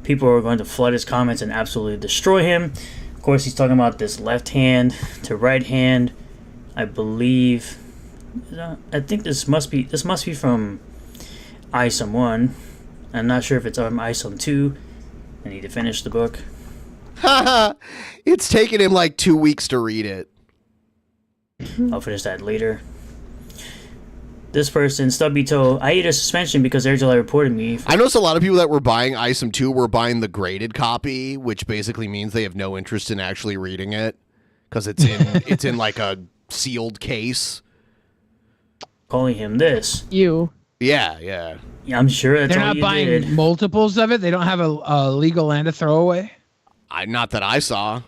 people who are going to flood his comments and absolutely destroy him. Of course, he's talking about this left hand to right hand. I believe, I think this must be from ISOM 1. I'm not sure if it's on ISOM 2. I need to finish the book. It's taken him like 2 weeks to read it. I'll finish that later. This person, Stubby Toe, I ate a suspension because Eric July reported me. I noticed a lot of people that were buying ISOM 2 were buying the graded copy, which basically means they have no interest in actually reading it because it's in like a sealed case. Calling him this. You. Yeah. Yeah, I'm sure that's They're all not you buying did. multiples of it. They don't have a legal and a throwaway. Not that I saw.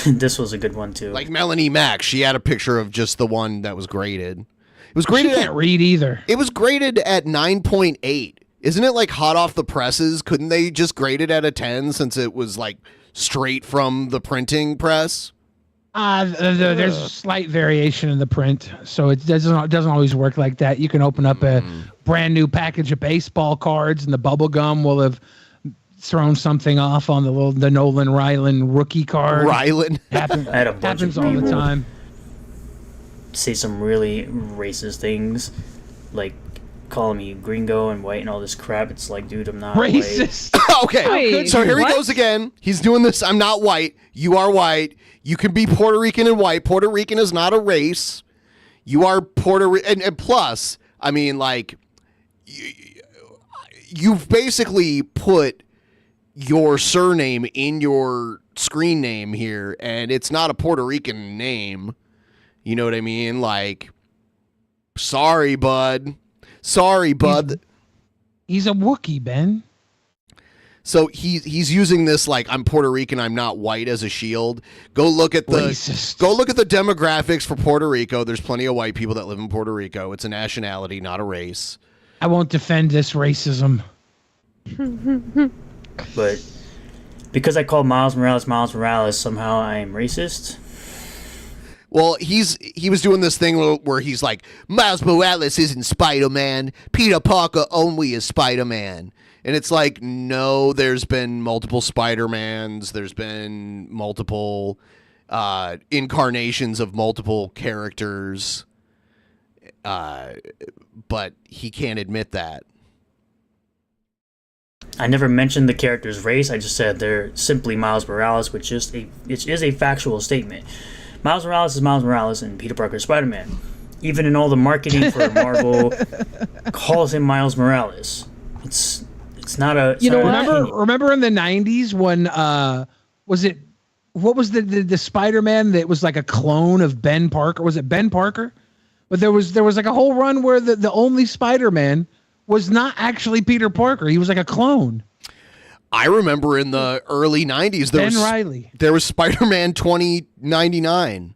This was a good one too. Like Melanie Mack, she had a picture of just the one that was graded. It was graded. She can't read either. It was graded at 9.8. Isn't it like hot off the presses? Couldn't they just grade it at a 10 since it was like straight from the printing press? There's a slight variation in the print, so it doesn't always work like that. You can open up a brand new package of baseball cards, and the bubble gum will have thrown something off on the Nolan Ryland rookie card. Ryland I had a bunch happens of all the people time. say some really racist things, like calling me gringo and white and all this crap. It's like, dude, I'm not Racist. Okay, Wait, so here he what? goes again. He's doing this. I'm not white. You are white. You can be Puerto Rican and white. Puerto Rican is not a race. You are Puerto Rican. And plus, I mean, like, you've basically put your surname in your screen name here, and it's not a Puerto Rican name. You know what I mean? Like, sorry, bud. Sorry, bud. He's a Wookiee, Ben. So he's using this like, I'm Puerto Rican, I'm not white, as a shield. Go look at the demographics for Puerto Rico. There's plenty of white people that live in Puerto Rico. It's a nationality, not a race. I won't defend this racism. But because I called Miles Morales, somehow I am racist. Well, he was doing this thing where he's like, Miles Morales isn't Spider-Man. Peter Parker only is Spider-Man. And it's like, no, there's been multiple Spider-Mans. There's been multiple incarnations of multiple characters. But he can't admit that. I never mentioned the character's race. I just said they're simply Miles Morales, which is a factual statement. Miles Morales is Miles Morales, and Peter Parker is Spider-Man. Even in all the marketing for Marvel, calls him Miles Morales. It's not a. Remember in the 90s when what was the Spider-Man that was like a clone of Ben Parker? Was it Ben Parker? But there was like a whole run where the only Spider-Man was not actually Peter Parker. He was like a clone. I remember in the early 90s there was Spider-Man 2099.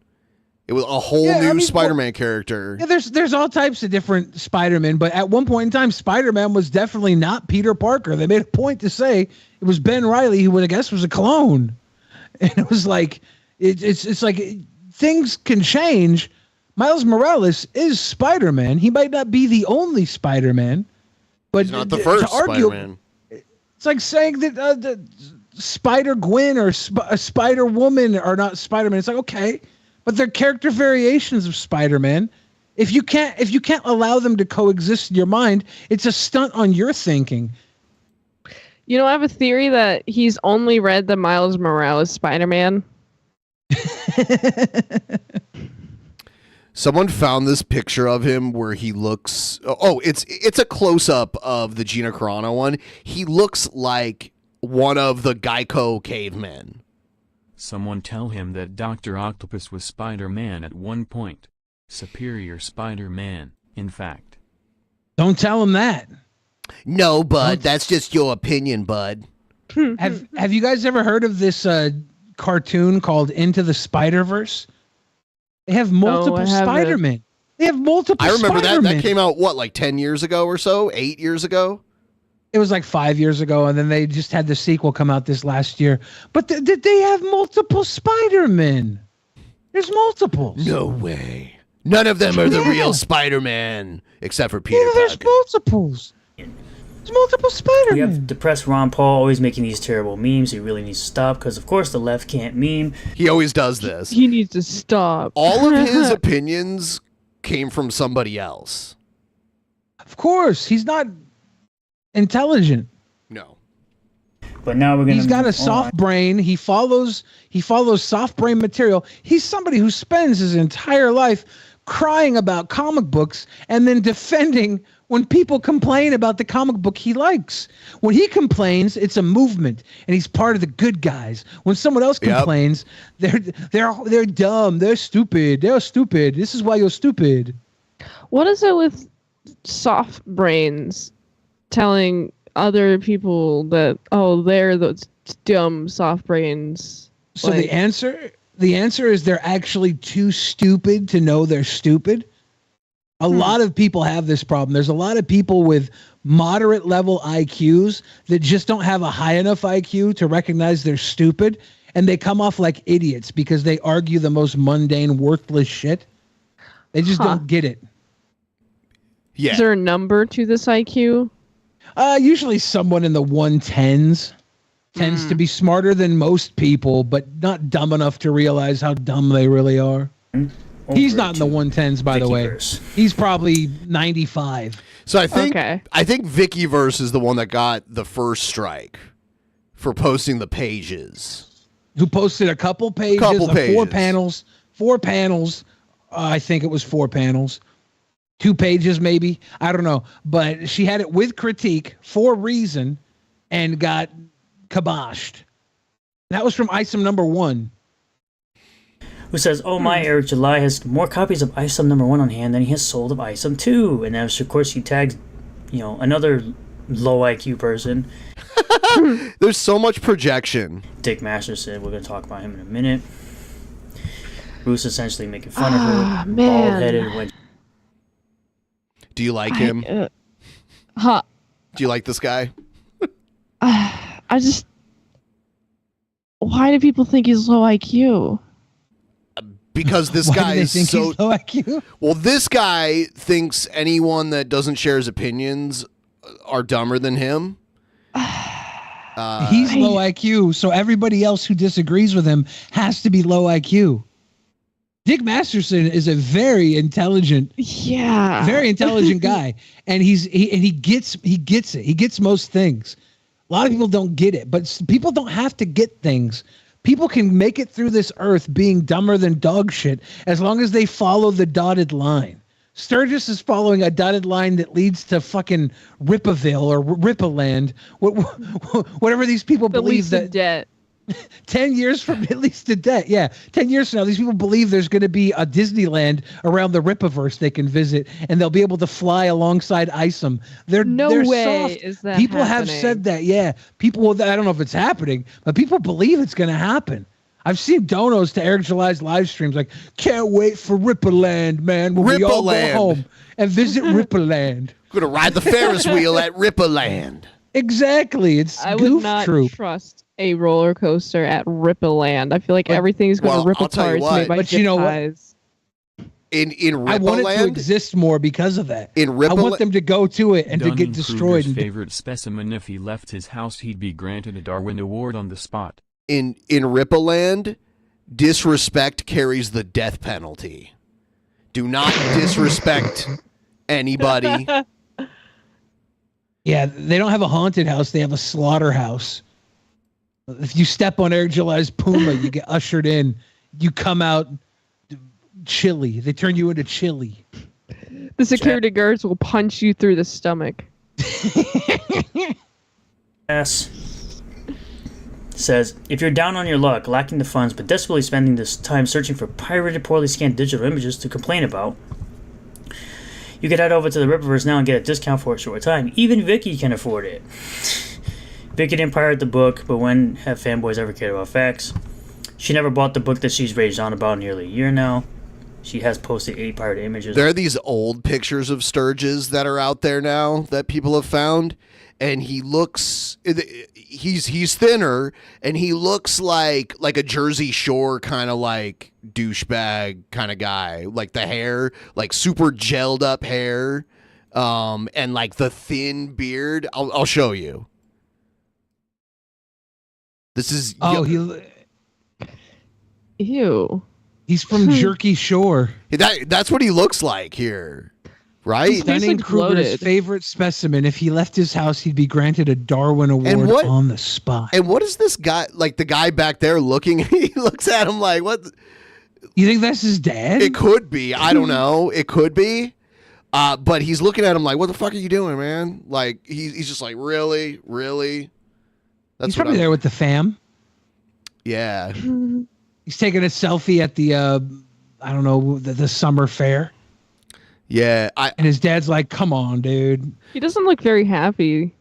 It was a whole new Spider-Man character. Yeah, there's all types of different Spider-Man, but at one point in time, Spider-Man was definitely not Peter Parker. They made a point to say it was Ben Reilly, who I guess was a clone. And it was like it's like things can change. Miles Morales is Spider-Man. He might not be the only Spider-Man, but he's not the first Spider-Man. It's like saying that Spider-Gwen or Spider-Woman are not Spider-Man. It's like, okay, but they're character variations of Spider-Man. If you can't allow them to coexist in your mind, it's a stunt on your thinking. You know, I have a theory that he's only read the Miles Morales Spider-Man. Someone found this picture of him where he looks. Oh, it's a close up of the Gina Carano one. He looks like one of the Geico cavemen. Someone tell him that Dr. Octopus was Spider-Man at one point. Superior Spider-Man, in fact. Don't tell him that. No, bud. That's just your opinion, bud. Have you guys ever heard of this cartoon called Into the Spider-Verse? They have multiple Spider-Men. They have multiple I remember Spider-Men. that came out, what, like 10 years ago or so? 8 years ago? It was like 5 years ago, and then they just had the sequel come out this last year. But they have multiple Spider-Men. There's multiples. No way. None of them are the real Spider-Man, except for Peter Parker. There's multiples. There's multiple Spider-Men. We have depressed Ron Paul always making these terrible memes. He really needs to stop because, of course, the left can't meme. He always does this. He needs to stop. All of his opinions came from somebody else. Of course. He's not intelligent. No. But now He's got a soft brain. He follows soft brain material. He's somebody who spends his entire life crying about comic books and then defending when people complain about the comic book he likes. When he complains, it's a movement, and he's part of the good guys. When someone else complains, they're dumb, they're stupid. This is why you're stupid. What is it with soft brains telling other people that, oh, they're the dumb soft brains? So the answer The answer is they're actually too stupid to know they're stupid. A lot of people have this problem. There's a lot of people with moderate level IQs that just don't have a high enough IQ to recognize they're stupid, and they come off like idiots because they argue the most mundane, worthless shit. They just don't get it. Yeah. Is there a number to this IQ? Usually someone in the 110s tends to be smarter than most people, but not dumb enough to realize how dumb they really are. He's not in the 110s, by the way. He's probably 95. So I think Vikiverse is the one that got the first strike for posting the pages. Who posted a couple pages, four panels. I think it was 4 panels. 2 pages maybe. I don't know. But she had it with critique for reason and got kiboshed. That was from ISOM number 1. Who says, "Oh my, Eric July has more copies of ISOM number 1 on hand than he has sold of ISOM 2." And then, of course, he tags, another low IQ person. There's so much projection. Dick Masterson, we're going to talk about him in a minute. Bruce essentially making fun of her, bald-headed. When... Do you like him? Do you like this guy? I just... Why do people think he's low IQ? Because this guy is so low IQ. Well, this guy thinks anyone that doesn't share his opinions are dumber than him. He's low IQ, so everybody else who disagrees with him has to be low IQ. Dick Masterson is a very intelligent, very intelligent guy, and he gets it. He gets most things. A lot of people don't get it, but people don't have to get things. People can make it through this earth being dumber than dog shit as long as they follow the dotted line. Sturgis is following a dotted line that leads to fucking Ripaverse or Ripaland, whatever these people believe that. Debt. 10 years from at least to debt. Yeah. 10 years from now, these people believe there's going to be a Disneyland around the Ripaverse they can visit, and they'll be able to fly alongside ISOM. They're way soft. is that people happening. have said that. Yeah. People, I don't know if it's happening, but people believe it's going to happen. I've seen donos to Eric July's live streams like, can't wait for Ripaland, man. When we all go home and visit Ripaland. Going to ride the Ferris wheel at Ripaland. Exactly. It's I would goof not troop. trust a roller coaster at Ripaland. I feel like everything's going to rip apart made by but you know ties. In Ripaland, I want it to exist more because of that. In I want them to go to it and to get destroyed. Dunning-Kruger's favorite specimen: if he left his house, he'd be granted a Darwin Award on the spot. In Ripaland, disrespect carries the death penalty. Do not disrespect anybody. Yeah, they don't have a haunted house. They have a slaughterhouse. If you step on Eric July's Puma, you get ushered in. You come out chili. They turn you into chili. The security guards will punch you through the stomach. S says, if you're down on your luck, lacking the funds, but desperately spending this time searching for pirated, poorly scanned digital images to complain about, you can head over to the Ripaverse now and get a discount for a short time. Even Vicky can afford it. Vicky didn't pirate the book, but when have fanboys ever cared about facts? She never bought the book that she's raged on about nearly a year now. She has posted 8 pirated images. There are these old pictures of Sturgis that are out there now that people have found, and he looks, he's thinner, and he looks like a Jersey Shore kind of like douchebag kind of guy. Like the hair, like super gelled up hair, and like the thin beard. I'll show you. This is Ew. He's from Jerky Shore. That's what he looks like here, right? Dunning-Kruger's favorite specimen. If he left his house, he'd be granted a Darwin Award on the spot. And what is this guy, like the guy back there looking? He looks at him like, what? You think that's his dad? It could be. I don't know. It could be. But he's looking at him like, what the fuck are you doing, man? Like, he's just like, really? He's probably there with the fam. Yeah. He's taking a selfie at the, I don't know, the summer fair. Yeah. And his dad's like, come on, dude. He doesn't look very happy.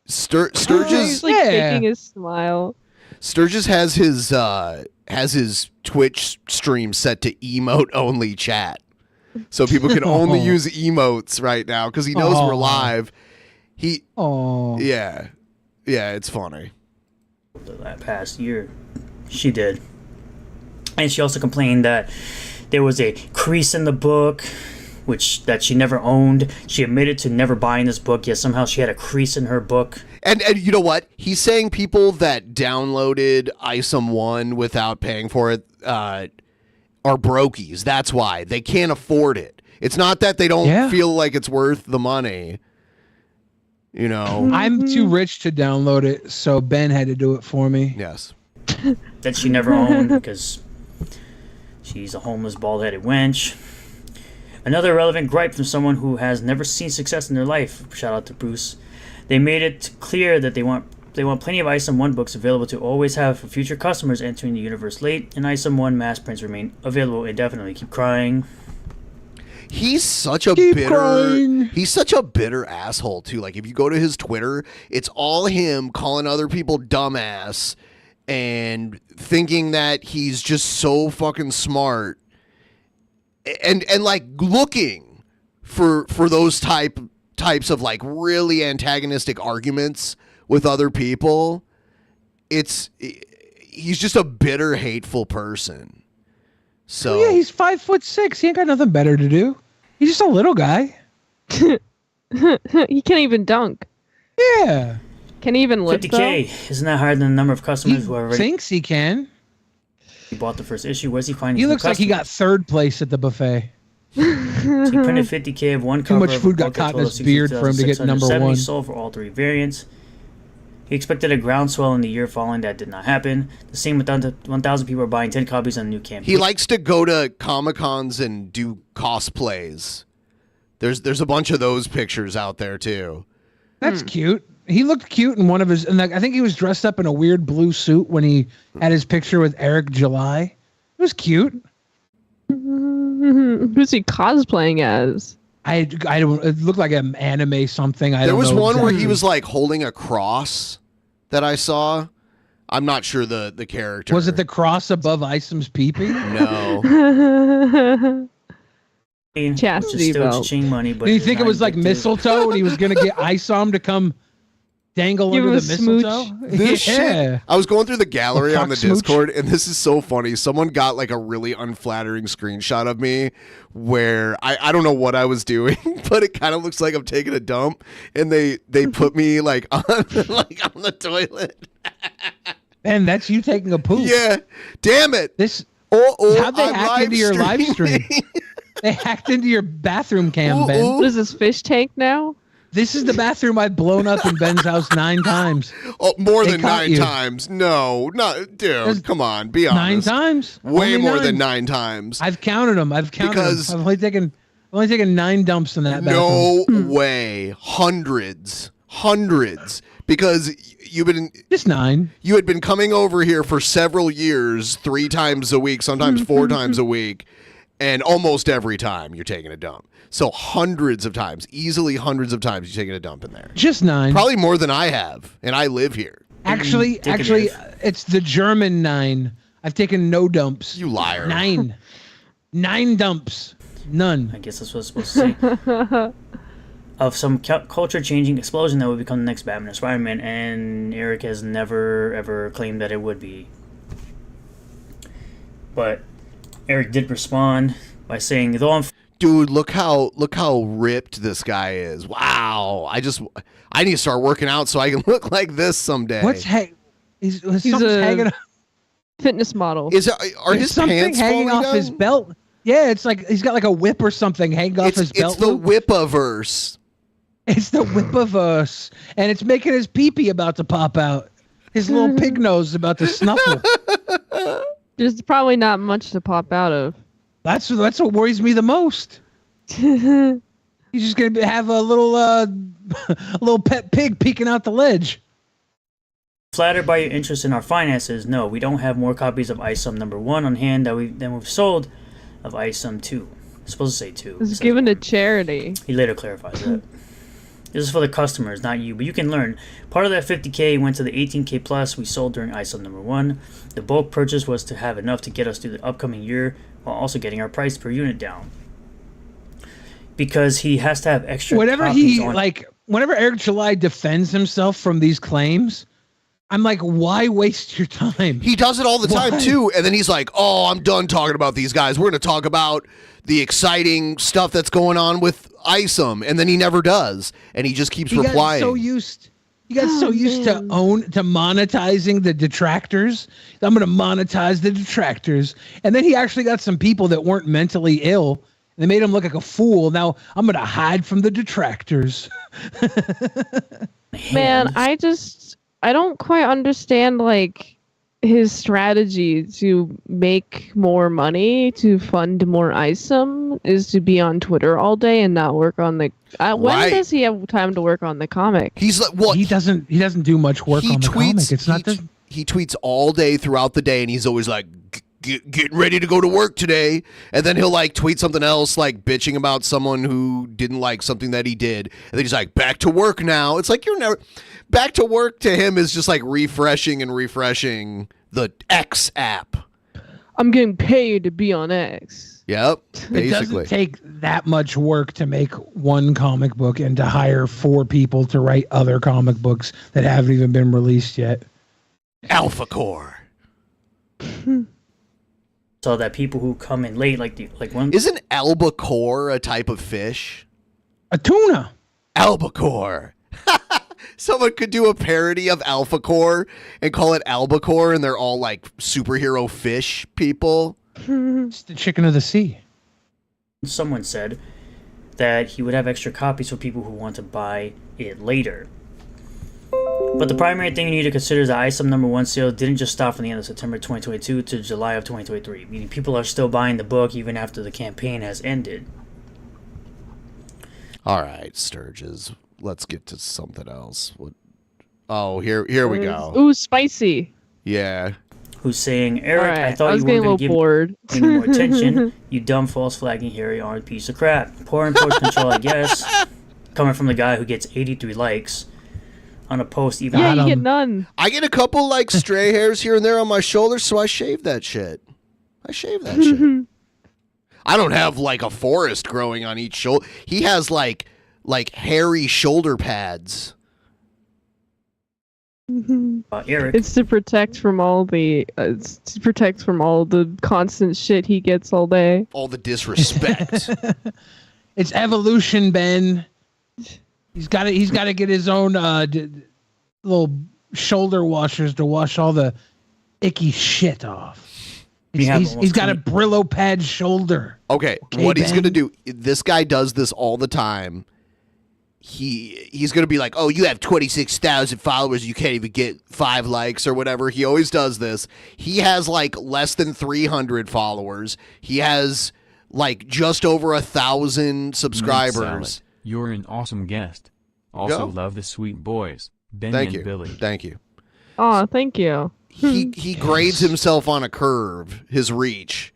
Sturgis. He's like faking his smile. Sturgis has has his Twitch stream set to emote only chat. So people can only use emotes right now because he knows we're live. Yeah, it's funny. That past year, she did. And she also complained that there was a crease in the book, that she never owned. She admitted to never buying this book, yet somehow she had a crease in her book. And you know what? He's saying people that downloaded ISOM 1 without paying for it are brokies. That's why. They can't afford it. It's not that they don't feel like it's worth the money. You know? I'm too rich to download it, so Ben had to do it for me. Yes. That she never owned because she's a homeless, bald-headed wench. Another relevant gripe from someone who has never seen success in their life. Shout out to Bruce. They made it clear that they want plenty of ISOM 1 books available to always have for future customers entering the universe late, and ISOM 1 mass prints remain available indefinitely. Keep crying. He's such a he's such a bitter asshole too. Like if you go to his Twitter, it's all him calling other people dumbass and thinking that he's just so fucking smart. And like looking for those types of like really antagonistic arguments with other people. He's just a bitter, hateful person. So yeah, he's 5'6". He ain't got nothing better to do. He's just a little guy. He can't even dunk. Yeah. Can he even lift 50K. Isn't that higher than the number of customers who already thinks he can? He bought the first issue. Where's he finding? He looks like he got third place at the buffet. So he printed 50K of one cover. Too much food got caught in his beard for him to get number one. Sold for all 3 variants. He expected a groundswell in the year following. That did not happen. The same with 1,000 people are buying 10 copies on the new campaign. he likes to go to Comic-Cons and do cosplays. There's a bunch of those pictures out there too. That's cute. He looked cute in one of his, and I think he was dressed up in a weird blue suit when he had his picture with Eric July. It was cute. Who's he cosplaying as? I don't. It looked like an anime something. There was one where he was like holding a cross that I saw. I'm not sure the character. Was it the cross above Isom's peepee? No. Chastity belt. Cha-ching money, but Did you think it was like mistletoe and he was going to get Isom to come dangle Give under him the a smooch. mistletoe? This shit. I was going through the gallery A on the cock smooch? Discord, and this is so funny. Someone got like a really unflattering screenshot of me where I don't know what I was doing, but it kind of looks like I'm taking a dump, and they put me like on the toilet. And that's you taking a poop. Yeah. Damn it. How'd they hack into your live stream? They hacked into your bathroom cam, Ben. What is this, fish tank now? This is the bathroom I've blown up in Ben's house 9 times. Oh, more They than caught 9 you. times. No, dude, come on, be honest. 9 times? Way Only more 9. than 9 times. I've counted them. Because- I've only taken 9 dumps in that bathroom. No way. Hundreds. Because you've been just 9. You had been coming over here for several years, 3 times a week, sometimes 4 times a week, and almost every time you're taking a dump. So hundreds of times, easily hundreds of times you're taking a dump in there. Just 9. Probably more than I have, and I live here. Actually, it's the German 9. I've taken no dumps. You liar. 9. 9 dumps. None. I guess that's what I was supposed to say. Of some culture-changing explosion that would become the next Batman or Spider-Man, and Eric has never, ever claimed that it would be. But Eric did respond by saying, though I'm... Dude, look how ripped this guy is. Wow. I need to start working out so I can look like this someday. He's He's something's a hanging up. fitness model. Are There's his something pants hanging falling off his down? belt? Yeah, it's like he's got like a whip or something hanging off his belt. It's the loop. Whipaverse. It's the Whipaverse, and it's making his pee-pee about to pop out. His little pig nose is about to snuffle. There's probably not much to pop out of. That's what worries me the most. He's just gonna have a little pet pig peeking out the ledge. Flattered by your interest in our finances, no, we don't have more copies of ISOM number 1 on hand than we've sold of ISOM 2. I'm supposed to say 2. It's given to charity. He later clarifies that. This is for the customers, not you, but you can learn. Part of that 50K went to the 18K plus we sold during ISO number 1. The bulk purchase was to have enough to get us through the upcoming year while also getting our price per unit down. Because he has to have extra whenever Eric July defends himself from these claims, I'm like, why waste your time? He does it all the time too, and then he's like, "Oh, I'm done talking about these guys. We're going to talk about the exciting stuff that's going on with ISOM," and then he never does, and he just keeps replying. He got so used to monetizing the detractors. I'm going to monetize the detractors, and then he actually got some people that weren't mentally ill. They made him look like a fool. Now I'm going to hide from the detractors. Man, I don't quite understand like his strategy to make more money to fund more ISOM is to be on Twitter all day and not work on the. When does he have time to work on the comic? He's like, well, he doesn't do much work on the comic. It's not just he tweets all day throughout the day, and he's always like, getting ready to go to work today, and then he'll like tweet something else, like bitching about someone who didn't like something that he did, and then he's like, back to work now. It's like, you're never back to work. To him is just like refreshing the X app. I'm getting paid to be on X. Yep, basically. It doesn't take that much work to make one comic book and to hire 4 people to write other comic books that haven't even been released yet. Alpha Core. So that people who come in late, isn't albacore a type of fish? A tuna. Albacore. Someone could do a parody of Alpha Core and call it albacore, and they're all like superhero fish people. It's the chicken of the sea. Someone said that he would have extra copies for people who want to buy it later. But the primary thing you need to consider is that ISOM number 1 sale didn't just stop from the end of September 2022 to July of 2023, meaning people are still buying the book even after the campaign has ended. All right, Sturgis, let's get to something else. Oh, here we go. Ooh, spicy. Yeah. Who's saying, Eric, right, I thought you weren't going to give bored. me more attention. You dumb, false flagging, hairy, orange piece of crap. Poor import control, I guess. Coming from the guy who gets 83 likes on a post. Even you get none. I get a couple like stray hairs here and there on my shoulders, so I shave that shit. Shit. I don't have like a forest growing on each shoulder. He has like hairy shoulder pads. Eric. It's to protect from all the constant shit he gets all day. All the disrespect. It's evolution, Ben. He's got to get his own little shoulder washers to wash all the icky shit off. He's got a Brillo pad shoulder. Okay, what he's gonna do? This guy does this all the time. He's gonna be like, "Oh, you have 26,000 followers. You can't even get 5 likes or whatever." He always does this. He has like less than 300 followers. He has like just over 1,000 subscribers. You're an awesome guest. Also love the sweet boys, Ben and Billy. Thank you. Oh, thank you. He grades himself on a curve, his reach,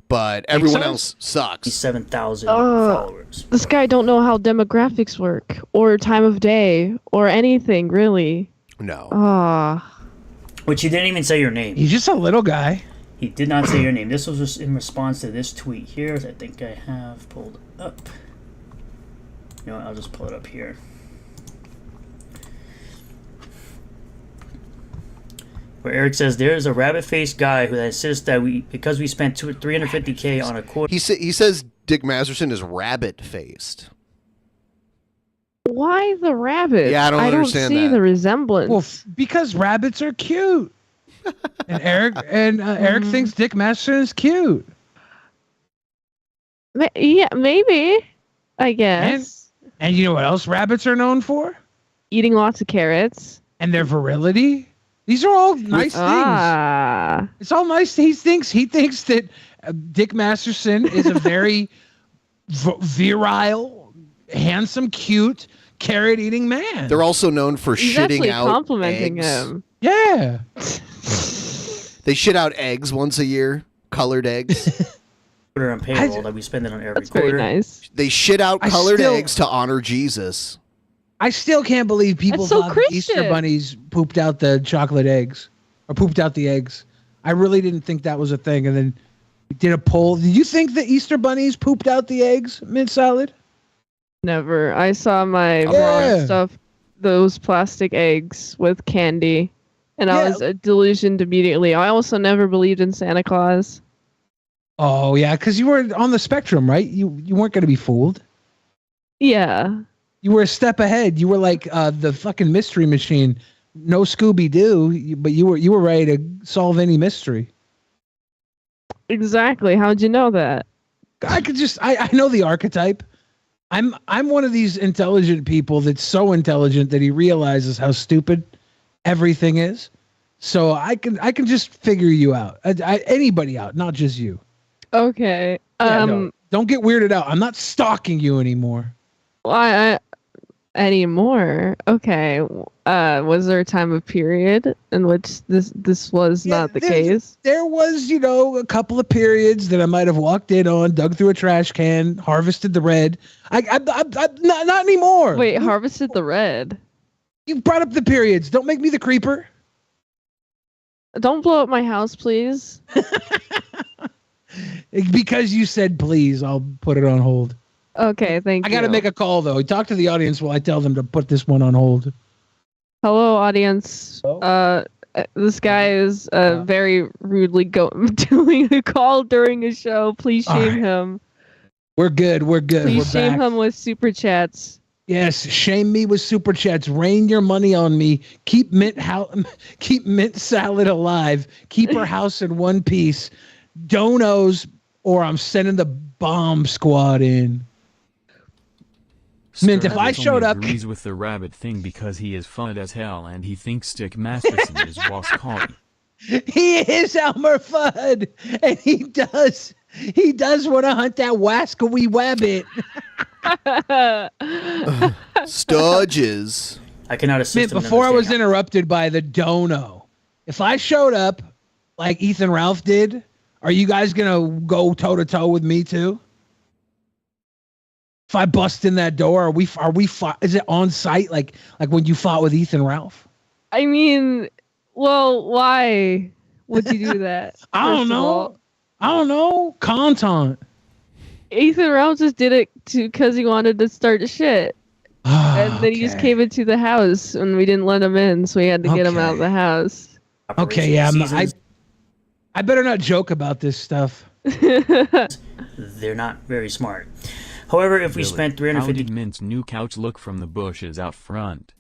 but everyone else sucks. 7,000 followers. This guy don't know how demographics work, or time of day, or anything really. No. Which he didn't even say your name. He's just a little guy. He did not say your name. This was just in response to this tweet here. I think I have pulled up. You know what, I'll just pull it up here. Where Eric says there's a rabbit-faced guy who insists that because we spent $350K on a quarter. He says Dick Masterson is rabbit-faced. Why the rabbit? Yeah, I don't understand see that. the resemblance. Well, because rabbits are cute. And Eric thinks Dick Masterson is cute. Yeah, maybe. I guess. And you know what else rabbits are known for? Eating lots of carrots. And their virility. These are all nice things. It's all nice. He thinks that Dick Masterson is a very virile, handsome, cute, carrot-eating man. They're also known for He's shitting out complimenting eggs. him. Yeah. They shit out eggs once a year, colored eggs. On payroll that we spend it on every That's quarter. very nice. They shit out colored eggs to honor Jesus. I still can't believe people That's so thought the Easter Christian. bunnies pooped out the chocolate eggs or pooped out the eggs. I really didn't think that was a thing. And then we did a poll. Did you think the Easter bunnies pooped out the eggs, Mint Salad? Never. I saw my mom Yeah. stuff those plastic eggs with candy, and I Yeah. was delusioned immediately. I also never believed in Santa Claus. Oh, yeah, because you were on the spectrum, right? You weren't going to be fooled. Yeah. You were a step ahead. You were like the fucking mystery machine. No Scooby-Doo, but you were ready to solve any mystery. Exactly. How'd you know that? I know the archetype. I'm one of these intelligent people that's so intelligent that he realizes how stupid everything is. So I can just figure you out. Anybody out, not just you. Okay. Yeah, no, don't get weirded out. I'm not stalking you anymore. I anymore. Okay. Was there a time of period in which this was not the case? There was, a couple of periods that I might have walked in on, dug through a trash can, harvested the red. I not anymore. Wait, harvested the red. You brought up the periods. Don't make me the creeper. Don't blow up my house, please. Because you said please, I'll put it on hold. Okay, thank I you. got to make a call though. Talk to the audience while I tell them to put this one on hold. Hello, audience. This guy is very rudely doing a call during a show. Please shame him. We're good. We're good. Please We're shame back. him with super chats. Yes, shame me with super chats. Rain your money on me. Keep Mint Salad alive. Keep her house in one piece. Donos, or I'm sending the bomb squad in. Mint, if I Sturgis showed only up, agrees with the rabbit thing because he is fun as hell and he thinks Stick Masterson is Boss Collie. he is Elmer Fudd, and he does want to hunt that wascally wabbit. Sturgis. I cannot Mint, assist him. before I was interrupted by the dono, if I showed up like Ethan Ralph did, are you guys gonna go toe to toe with me too? If I bust in that door, is it on site like when you fought with Ethan Ralph? I mean, well, why would you do that? I don't know. Content. Ethan Ralph just did it because he wanted to start shit. And then he just came into the house and we didn't let him in, so we had to get him out of the house. Okay, yeah, I better not joke about this stuff. They're not very smart. However, if we Really? spent How 350 did Mint's new couch look from the bushes out front?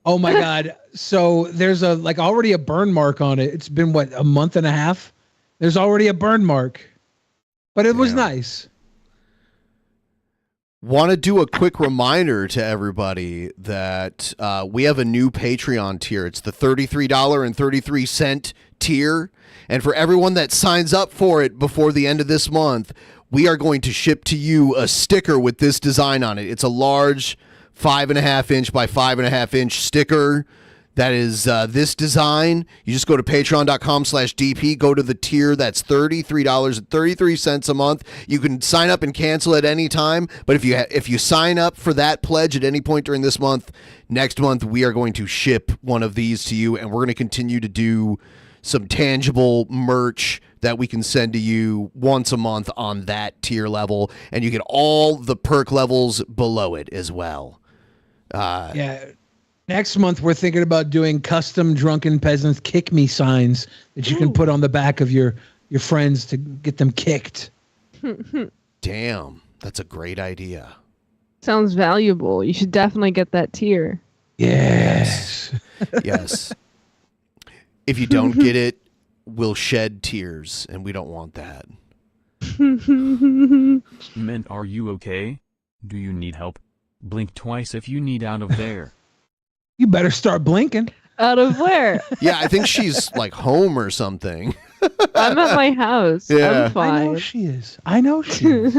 Oh my god. So there's already a burn mark on it. It's been a month and a half? There's already a burn mark. But it was nice. Want to do a quick reminder to everybody that we have a new Patreon tier. It's the $33.33 tier. And for everyone that signs up for it before the end of this month, we are going to ship to you a sticker with this design on it. It's a large 5.5 inch by 5.5 inch sticker. That is this design. You just go to patreon.com/DP, go to the tier that's $33.33 a month. You can sign up and cancel at any time, but if you sign up for that pledge at any point during this month, next month we are going to ship one of these to you, and we're going to continue to do some tangible merch that we can send to you once a month on that tier level, and you get all the perk levels below it as well. Yeah. Next month, we're thinking about doing custom Drunken Peasants kick me signs that you can put on the back of your friends to get them kicked. Damn, that's a great idea. Sounds valuable. You should definitely get that tier. Yes. Yes. If you don't get it, we'll shed tears, and we don't want that. Mint, are you okay? Do you need help? Blink twice if you need out of there. You better start blinking. Out of where? Yeah, I think she's like home or something. I'm at my house. Yeah. I'm fine. I know she is. I know she is.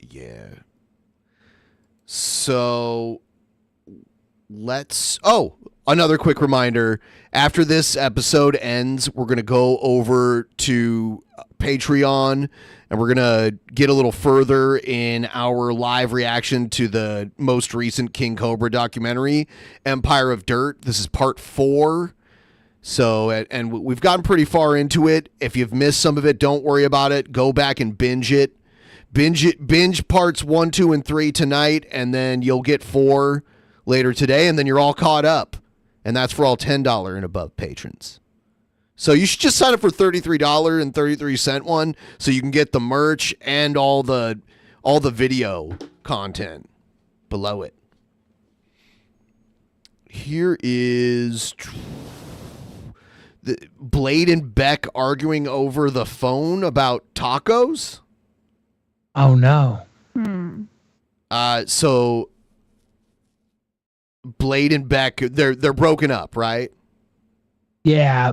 Yeah. So let's. Oh, another quick reminder, after this episode ends, we're going to go over to Patreon and we're going to get a little further in our live reaction to the most recent King Cobra documentary, Empire of Dirt. This is part 4. So, and we've gotten pretty far into it. If you've missed some of it, don't worry about it. Go back and binge it. Binge parts 1, 2, and 3 tonight, and then you'll get 4 later today, and then you're all caught up. And that's for all $10 and above patrons. So you should just sign up for $33.33 one, so you can get the merch and all the video content below it. Here is the Blade and Beck arguing over the phone about tacos. Oh no. So Blade and Beck, they're broken up, right? Yeah,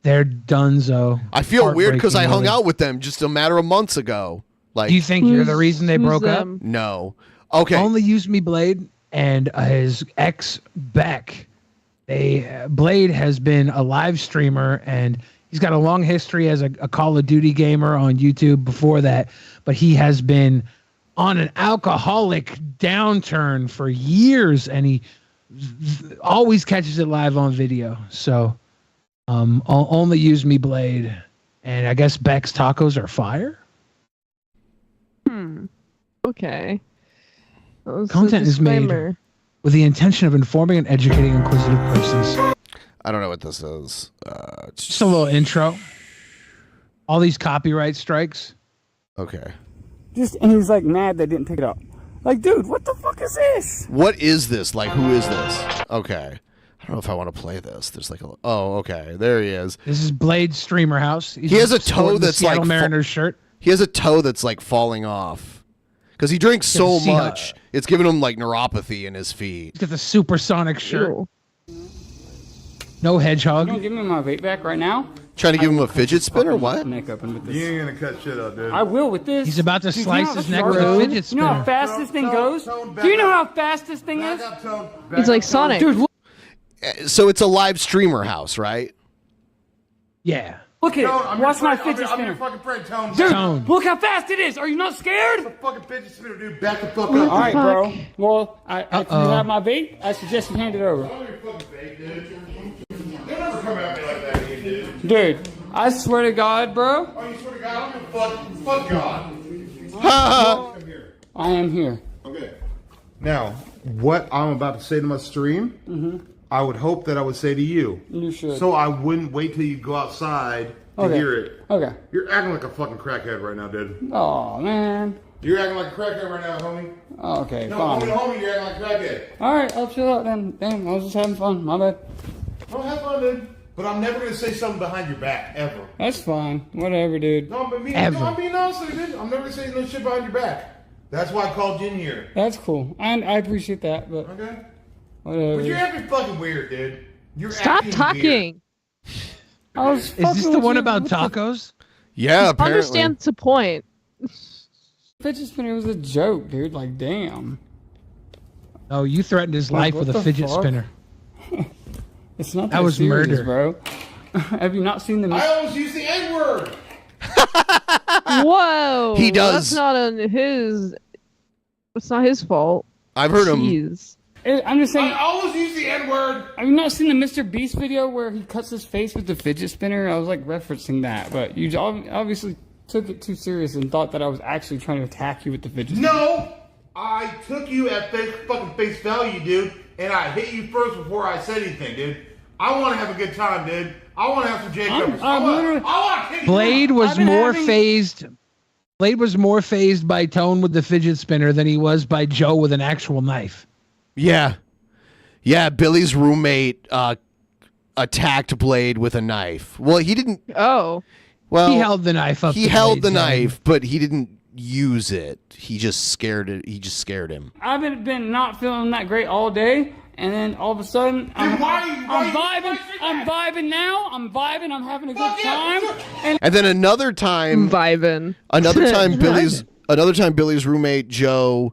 they're donezo. I feel weird because I hung Heartbreaking, out with them just a matter of months ago. Like, Do you think you're the reason they broke up? No. Okay. Only Use Me Blade and his ex Beck. Blade has been a live streamer and he's got a long history as a Call of Duty gamer on YouTube before that, but he has been on an alcoholic downturn for years and he always catches it live on video. So only Use Me Blade, and I guess Beck's tacos are fire. Okay. Content is made with the intention of informing and educating inquisitive persons. I don't know what this is. Just a little intro. All these copyright strikes. Okay. And he's like mad they didn't pick it up. Like, dude, what the fuck is this? What is this? Like, who is this? Okay. I don't know if I want to play this. There's like okay. There he is. This is Blade's streamer house. He has a toe sporting the that's Seattle like Mariners shirt. He has a toe that's like falling off because he drinks so He's got the much. It's giving him like neuropathy in his feet. He's got the supersonic shirt. No Hedgehog. You don't give me my vape back right now? Trying to give him a fidget spinner? What? Neck open with this. You ain't gonna cut shit up, dude. I will with this. He's about to Dude, slice you know his how neck with a fast- fidget You spinner. know how fast this thing goes? Do you know how fast this thing is? He's like Sonic. Dude, So it's a live streamer house, right? Yeah. look at Tone, it. I'm Watch your my friend- fidget I'm spinner. your fucking friend, Tone. Dude, Tone. look how fast it is. Are you not scared? It's a fucking fidget spinner, dude. Back the fuck All up. right, bro. Well, if you have my vape, I suggest you hand it over. Don't ever come at me like that again, dude. Dude, I swear to God, bro. Oh, you swear to God, I'm gonna fuck God. I am here. Okay. Now, what I'm about to say to my stream, I would hope that I would say to you. You should. So I wouldn't wait till you go outside to Okay. hear it. Okay. You're acting like a fucking crackhead right now, dude. Oh, man. You're acting like a crackhead right now, homie. Oh, okay, No, fine. homie, you're acting like a crackhead. All right, I'll chill out then. Damn, I was just having fun. My bad. Don't have fun, dude. But I'm never gonna say something behind your back, ever. That's fine. Whatever, dude. No, but me, Ever. no, I'm being honest with you, dude. I'm never gonna say no shit behind your back. That's why I called you in here. That's cool. I appreciate that, but Okay. whatever. But you're acting fucking weird, dude. You're Stop acting talking. I was Is this the one about tacos? Yeah, apparently. Understands the point. Fidget spinner was a joke, dude. Like, damn. Oh, you threatened his Like, life what with a the fidget fuck? spinner. It's not That that was serious, murder. bro. Have you not seen the? I always use the N-word. Whoa. He does. That's not on his. It's not his fault. I've heard him. Jeez. I'm just saying. I always use the N-word. Have you not seen the Mr. Beast video where he cuts his face with the fidget spinner? I was like referencing that, but you obviously took it too serious and thought that I was actually trying to attack you with the fidget spinner. No, I took you at fucking face value, dude, and I hit you first before I said anything, dude. I want to have a good time, dude. I want to have some Jacobs. I want to kick you Blade out. was I've been more having- phased. Blade was more phased by Tone with the fidget spinner than he was by Joe with an actual knife. Yeah. Yeah, Billy's roommate attacked Blade with a knife. Well, he didn't. Oh. Well, He held the knife up. He to held Blade's the head. knife, but he didn't use it. He just scared it. He just scared him. I've been not feeling that great all day, and then all of a sudden, I'm vibing. I'm vibing now. I'm vibing. I'm having a good time. And then another time, Vibing. Another time, Billy's roommate Joe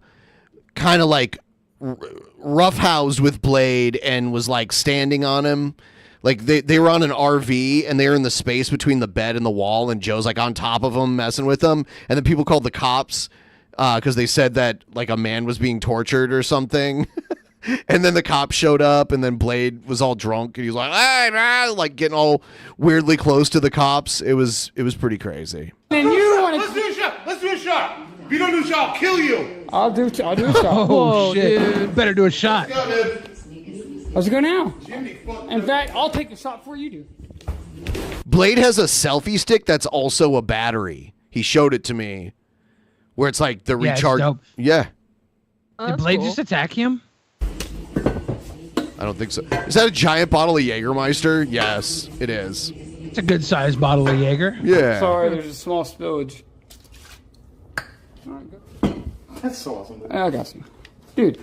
kind of like roughhoused with Blade and was like standing on him. Like they were on an RV and they were in the space between the bed and the wall, and Joe's like on top of him messing with them, and then people called the cops because they said that like a man was being tortured or something. And then the cops showed up, and then Blade was all drunk, and he was like, "Hey, man," like getting all weirdly close to the cops. It was pretty crazy. And you want Let's do a shot. Let's do a shot. If you don't do a shot, I'll kill you. I'll do a shot. Oh, shit. Dude. Better do a shot. Let's go, dude. Let's go now. In fact, I'll take the shot before you do. Blade has a selfie stick that's also a battery. He showed it to me, where it's like the Yeah, it's recharge. dope. Yeah, Did Blade just attack him? I don't think so. Is that a giant bottle of Jägermeister? Yes, it is. It's a good sized bottle of Jaeger. Yeah. Sorry, there's a small spillage. That's so awesome. I got you. Dude.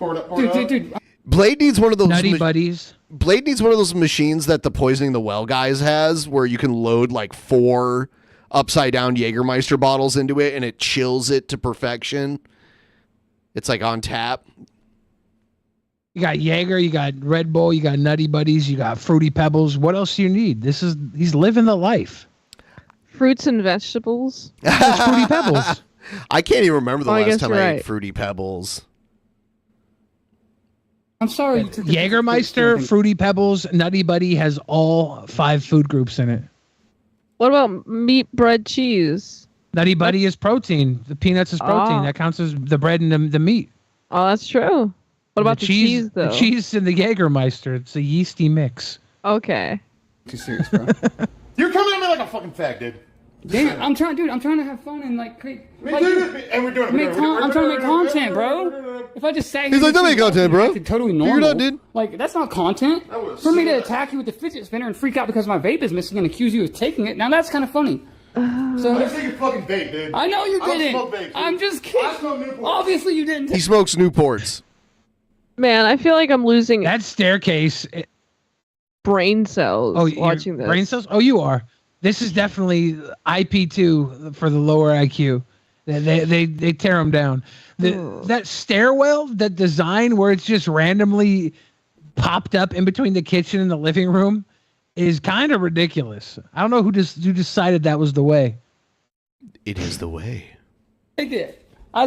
Dude. Blade needs one of those Nutty Buddies. Blade needs one of those machines that the Poisoning the Well guys has, where you can load like 4 upside down Jägermeister bottles into it, and it chills it to perfection. It's like on tap. You got Jaeger, you got Red Bull, you got Nutty Buddies, you got Fruity Pebbles. What else do you need? He's living the life. Fruits and vegetables. It's Fruity Pebbles. I can't even remember the I last guess time you're I right. ate Fruity Pebbles. I'm sorry. You took the Jägermeister, Fruity Pebbles, Nutty Buddy has all 5 food groups in it. What about meat, bread, cheese? Nutty Buddy is protein. The peanuts is protein. Oh. That counts as the bread and the meat. Oh, that's true. What about the cheese, though? The cheese and the Jägermeister. It's a yeasty mix. Okay. Too serious, bro. You're coming at me like a fucking fag, dude. Damn it, I'm trying to have fun and like create. And we're doing it. I'm trying to make content, bro. If I just sat here, He's like, "Don't make content, bro." Totally normal. You're not, dude. Like that's not content. For me to attack you with the fidget spinner and freak out because my vape is missing and accuse you of taking it. Now that's kind of funny. So I take your fucking vape, dude. I know you I don't didn't. smoke vapes, dude. I'm just kidding. I smoke Newports. Obviously you didn't. He smokes Newports. Man, I feel like I'm losing That staircase. brain cells Oh, you're- watching this. brain cells? Oh, you are. This is definitely IP2 for the lower IQ. They tear them down. That stairwell, that design where it's just randomly popped up in between the kitchen and the living room is kind of ridiculous. I don't know who decided that was the way. It is the way. Take it. I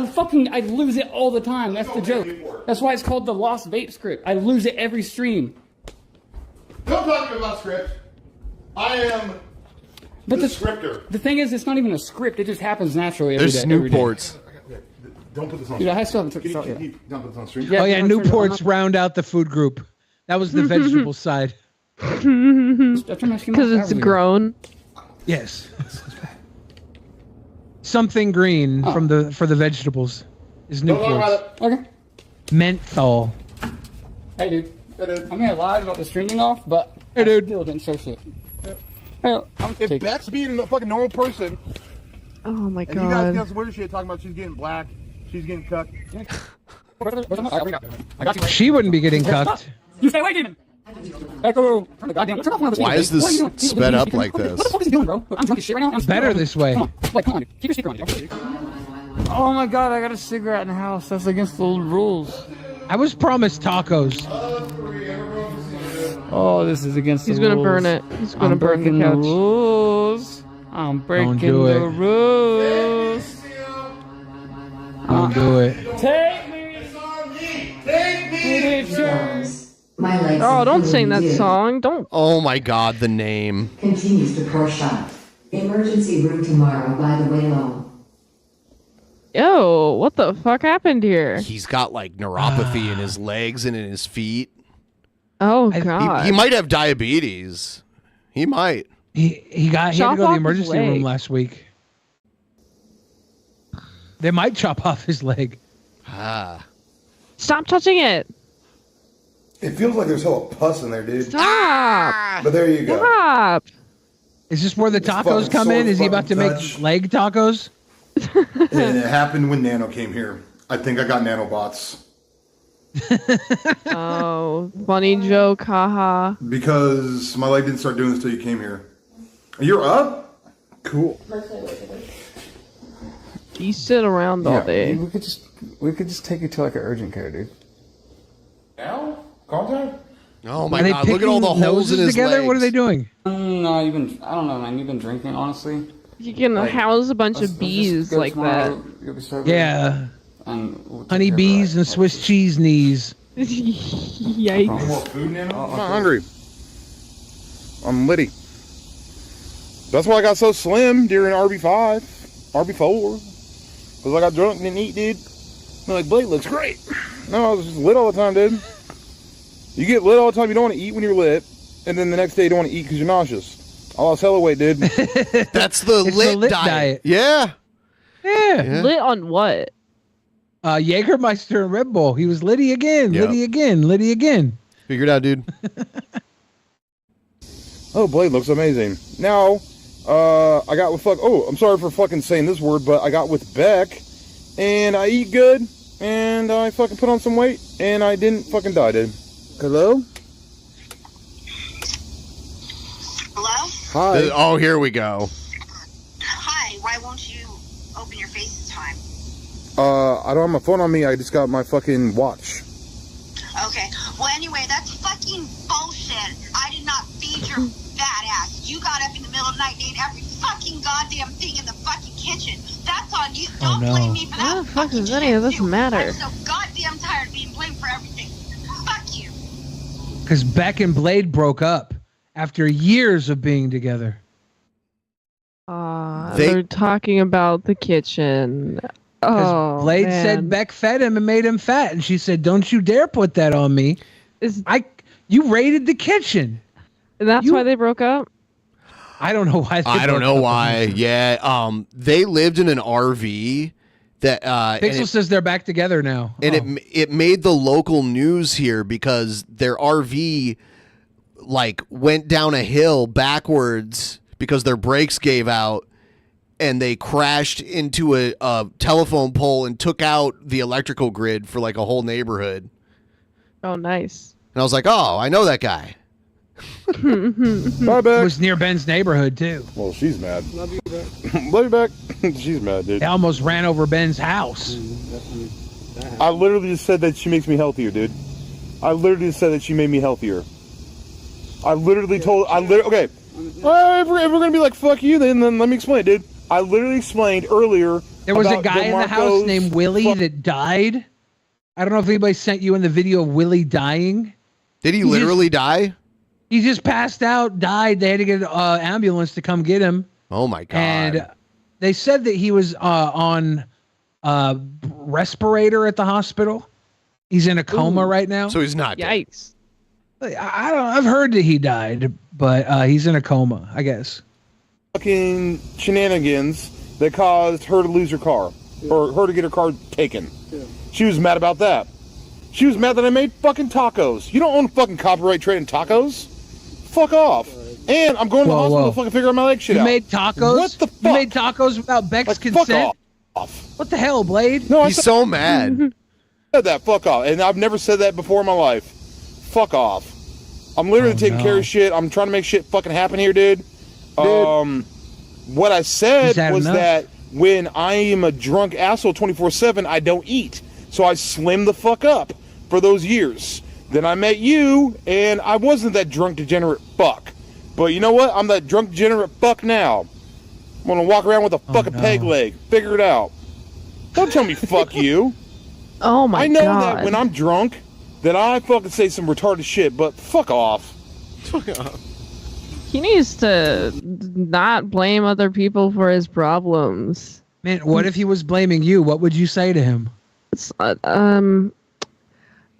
lose it all the time. That's the joke. That's why it's called the Lost Vape Script. I lose it every stream. Don't talk to me about script. I am the scripter. The thing is, it's not even a script. It just happens naturally every There's day. every day. Newports. Don't put this on. Dude, I still haven't took this out yet. Don't put this on stream. Oh yeah, Newports round out the food group. That was the vegetable side. Because it's grown. Yes. Something green for the vegetables is Don't talk Newports. about it. Okay. Menthol. Hey, dude. I mean, I lied about the streaming off, but hey, dude. I still didn't show shit. Hey, If that's being a fucking normal person, Oh my and you guys god. got some weird shit talking about she's getting black, she's getting cucked. She wouldn't be getting cucked. You stay away, demon. Echo. Goddamn. Turn off one of those Why is things. What are you this doing? sped up like this? What the fuck is he doing, bro? I'm drunk as shit right now. I'm Better this way. Come on, dude. Keep your speaker on, dude. Oh my god, I got a cigarette in the house. That's against the rules. I was promised tacos. Oh, this is against the He's rules. gonna burn it. He's gonna I'm burn the breaking couch. rules. I'm breaking do the it. rules. Don't do it. Take me. Take me. My legs Oh, don't are sing that feeling song. Don't. Oh my god, the name. Continues to pour shot. Emergency room tomorrow by the way low. Yo, what the fuck happened here? He's got like neuropathy in his legs and in his feet. Oh I- god. He might have diabetes. He might. He had to Chop go to off the his emergency room leg. last week. They might chop off his leg. Ah. Stop touching it. It feels like there's hella pus in there, dude. Stop. But there you go. Stop. Is this where the It's tacos fucking come in? so Is he about to fucking make touch. leg tacos? And it happened when Nano came here. I think I got nanobots. Oh, funny joke, haha. Because my leg didn't start doing this till you came here. You're up? Cool. You sit around all day. We could just take you to like an urgent care, dude. Contact? Oh my Are they god! Look at all the picking holes in noses his together? legs. What are they doing? No, I don't know, man. You've been drinking, honestly. You can house a bunch of bees like that. Yeah. And we'll take Honey care of bees and Swiss cheese knees. Yikes. I'm not hungry. I'm litty. That's why I got so slim during RB4. Because I got drunk and didn't eat, dude. I'm like, Blake looks great. No, I was just lit all the time, dude. You get lit all the time, you don't want to eat when you're lit. And then the next day you don't want to eat because you're nauseous. I lost hella weight, dude. That's the lit diet. Yeah. Yeah. Lit on what? Jägermeister and Red Bull. He was Liddy again. Yep. Liddy again. Liddy again. Figured out, dude. Oh, Blade looks amazing. Now, I got with I'm sorry for fucking saying this word, but I got with Beck, and I eat good, and I fucking put on some weight, and I didn't fucking die, dude. Hello? Hello? Hi. Oh, here we go. Hi, why won't you open your FaceTime? I don't have my phone on me. I just got my fucking watch. Okay. Well, anyway, that's fucking bullshit. I did not feed your fat ass. You got up in the middle of the night and ate every fucking goddamn thing in the fucking kitchen. That's on you. Don't blame me for that. What the fuck does any of this matter? I'm so goddamn tired of being blamed for everything. Fuck you. Because Beck and Blade broke up after years of being together. They're talking about the kitchen. Oh, Blade man. said Beck fed him and made him fat, and she said, "Don't you dare put that on me." You raided the kitchen. And that's why they broke up? I don't know why. I don't know why. Yeah. They lived in an RV that Pixel says they're back together now. And it made the local news here because their RV like went down a hill backwards because their brakes gave out, and they crashed into a telephone pole and took out the electrical grid for like a whole neighborhood. Oh, nice. And I was like, oh, I know that guy. Bye, Beck. It was near Ben's neighborhood too. Well, she's mad. Love you, Beck. Love you, Beck. She's mad, dude. They almost ran over Ben's house. I literally just said that she makes me healthier, dude. I literally just said that she made me healthier. I literally told... Okay. Well, if we're going to be like, fuck you, then let me explain, dude. I literally explained earlier... There was a about guy in the house named Willie that died. I don't know if anybody sent you in the video of Willie dying. Did he literally die? He just passed out, died. They had to get an ambulance to come get him. Oh, my God. And they said that he was on respirator at the hospital. He's in a coma right now. So he's not dead. Yikes. I don't. I've heard that he died, but he's in a coma, I guess. Fucking shenanigans that caused her to lose her car. Or her to get her car taken. Yeah. She was mad about that. She was mad that I made fucking tacos. You don't own fucking copyright trade in tacos? Fuck off. And I'm going to the hospital to fucking figure out my leg shit You out. made tacos? What the fuck? You made tacos without Beck's consent? Fuck off. What the hell, Blade? No, He's so mad. Said that. Fuck off. And I've never said that before in my life. Fuck off. I'm literally taking care of shit. I'm trying to make shit fucking happen here, dude. What I said was that when I am a drunk asshole 24/7, I don't eat. So I slimmed the fuck up for those years. Then I met you, and I wasn't that drunk degenerate fuck. But you know what? I'm that drunk degenerate fuck now. I'm gonna walk around with a fucking peg leg. Figure it out. Don't tell me fuck you. Oh my god. I know that when I'm drunk, that I fucking say some retarded shit, but fuck off. Fuck off. He needs to not blame other people for his problems. Man, what if he was blaming you? What would you say to him? I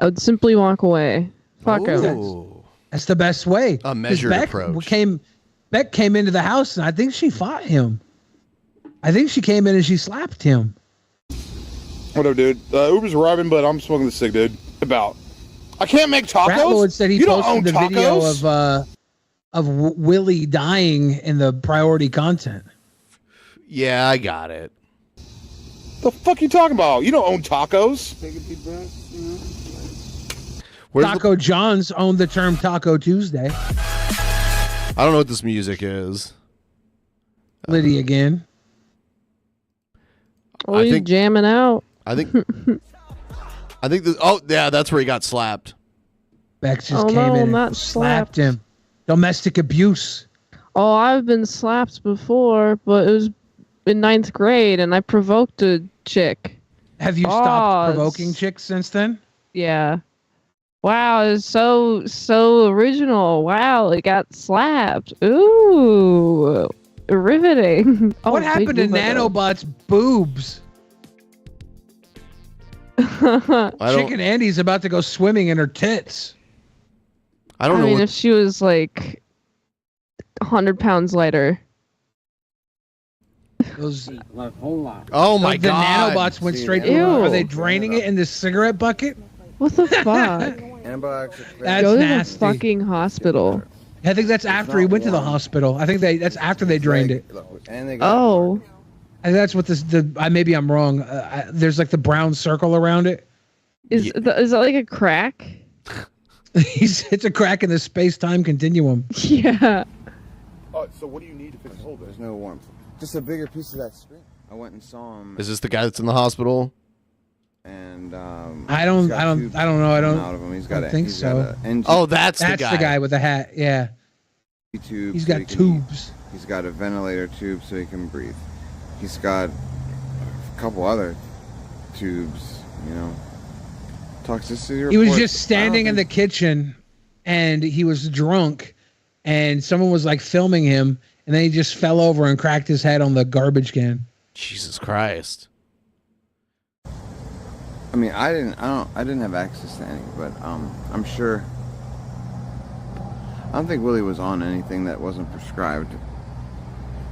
would simply walk away. Fuck him. That's the best way. A measured approach. Beck came into the house, and I think she fought him. I think she came in and she slapped him. Whatever, dude. Uber's arriving, but I'm smoking the cig, dude. I can't make tacos? Ratlord said he You don't own posted the tacos? video of Willie dying in the priority content. Yeah, I got it. The fuck you talking about? You don't own tacos. Taco John's owned the term Taco Tuesday. I don't know what this music is. Liddy again. Oh, he's jamming out. I think this. Oh, yeah, that's where he got slapped. Bex just came in and slapped him. Domestic abuse. Oh, I've been slapped before, but it was in 9th grade, and I provoked a chick. Have you stopped provoking chicks since then? Yeah. Wow, it's so original. Wow, it got slapped. Ooh, riveting. What happened to Nanobot's boobs? Chicken Andy's about to go swimming in her tits. I don't know. I mean, if she was like 100 pounds lighter. Those, oh my the god! nanobots went straight. Ew. Are they draining it in the cigarette bucket? What the fuck? That's Go to nasty. the fucking hospital. I think that's after he went to the hospital. I think that's after they drained it. Oh. I think that's what maybe I'm wrong. There's like the brown circle around it. Is that like a crack? It's a crack in the space-time continuum. Yeah. Oh, so what do you need to fix the hole? There's no warmth. Just a bigger piece of that screen. I went and saw him. Is this the guy that's in the hospital? And I don't know. I don't out of him. He's got think so. That's the guy. the guy with the hat. Yeah. He's got tubes. He's got a ventilator tube so he can breathe. He's got a couple other tubes, you know. Toxicity He was report. just standing in the kitchen, and he was drunk, and someone was like filming him, and then he just fell over and cracked his head on the garbage can. Jesus Christ. I mean, I didn't have access to any, but I'm sure. I don't think Willie was on anything that wasn't prescribed.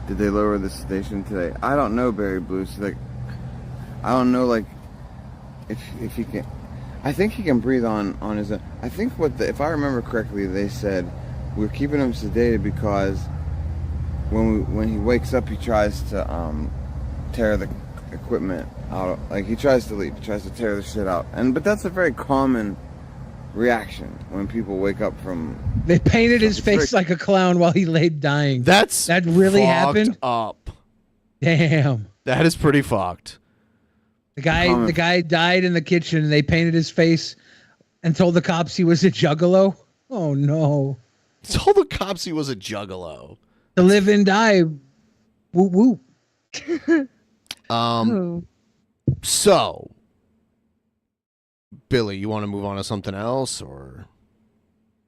Did they lower the sedation today? I don't know, Barry Blue. So like, I don't know, like, if he can. I think he can breathe on his own. I think if I remember correctly, they said we're keeping him sedated because when he wakes up, he tries to tear the equipment out. Like he tries to leave, he tries to tear the shit out. But that's a very common reaction when people wake up from. They painted his face like a clown while he laid dying. That really fucked happened. Up. Damn. That is pretty fucked. The guy died in the kitchen, and they painted his face and told the cops he was a juggalo. Oh no! Told the cops he was a juggalo. To live and die. Whoop whoop. So, Billy, you want to move on to something else, or?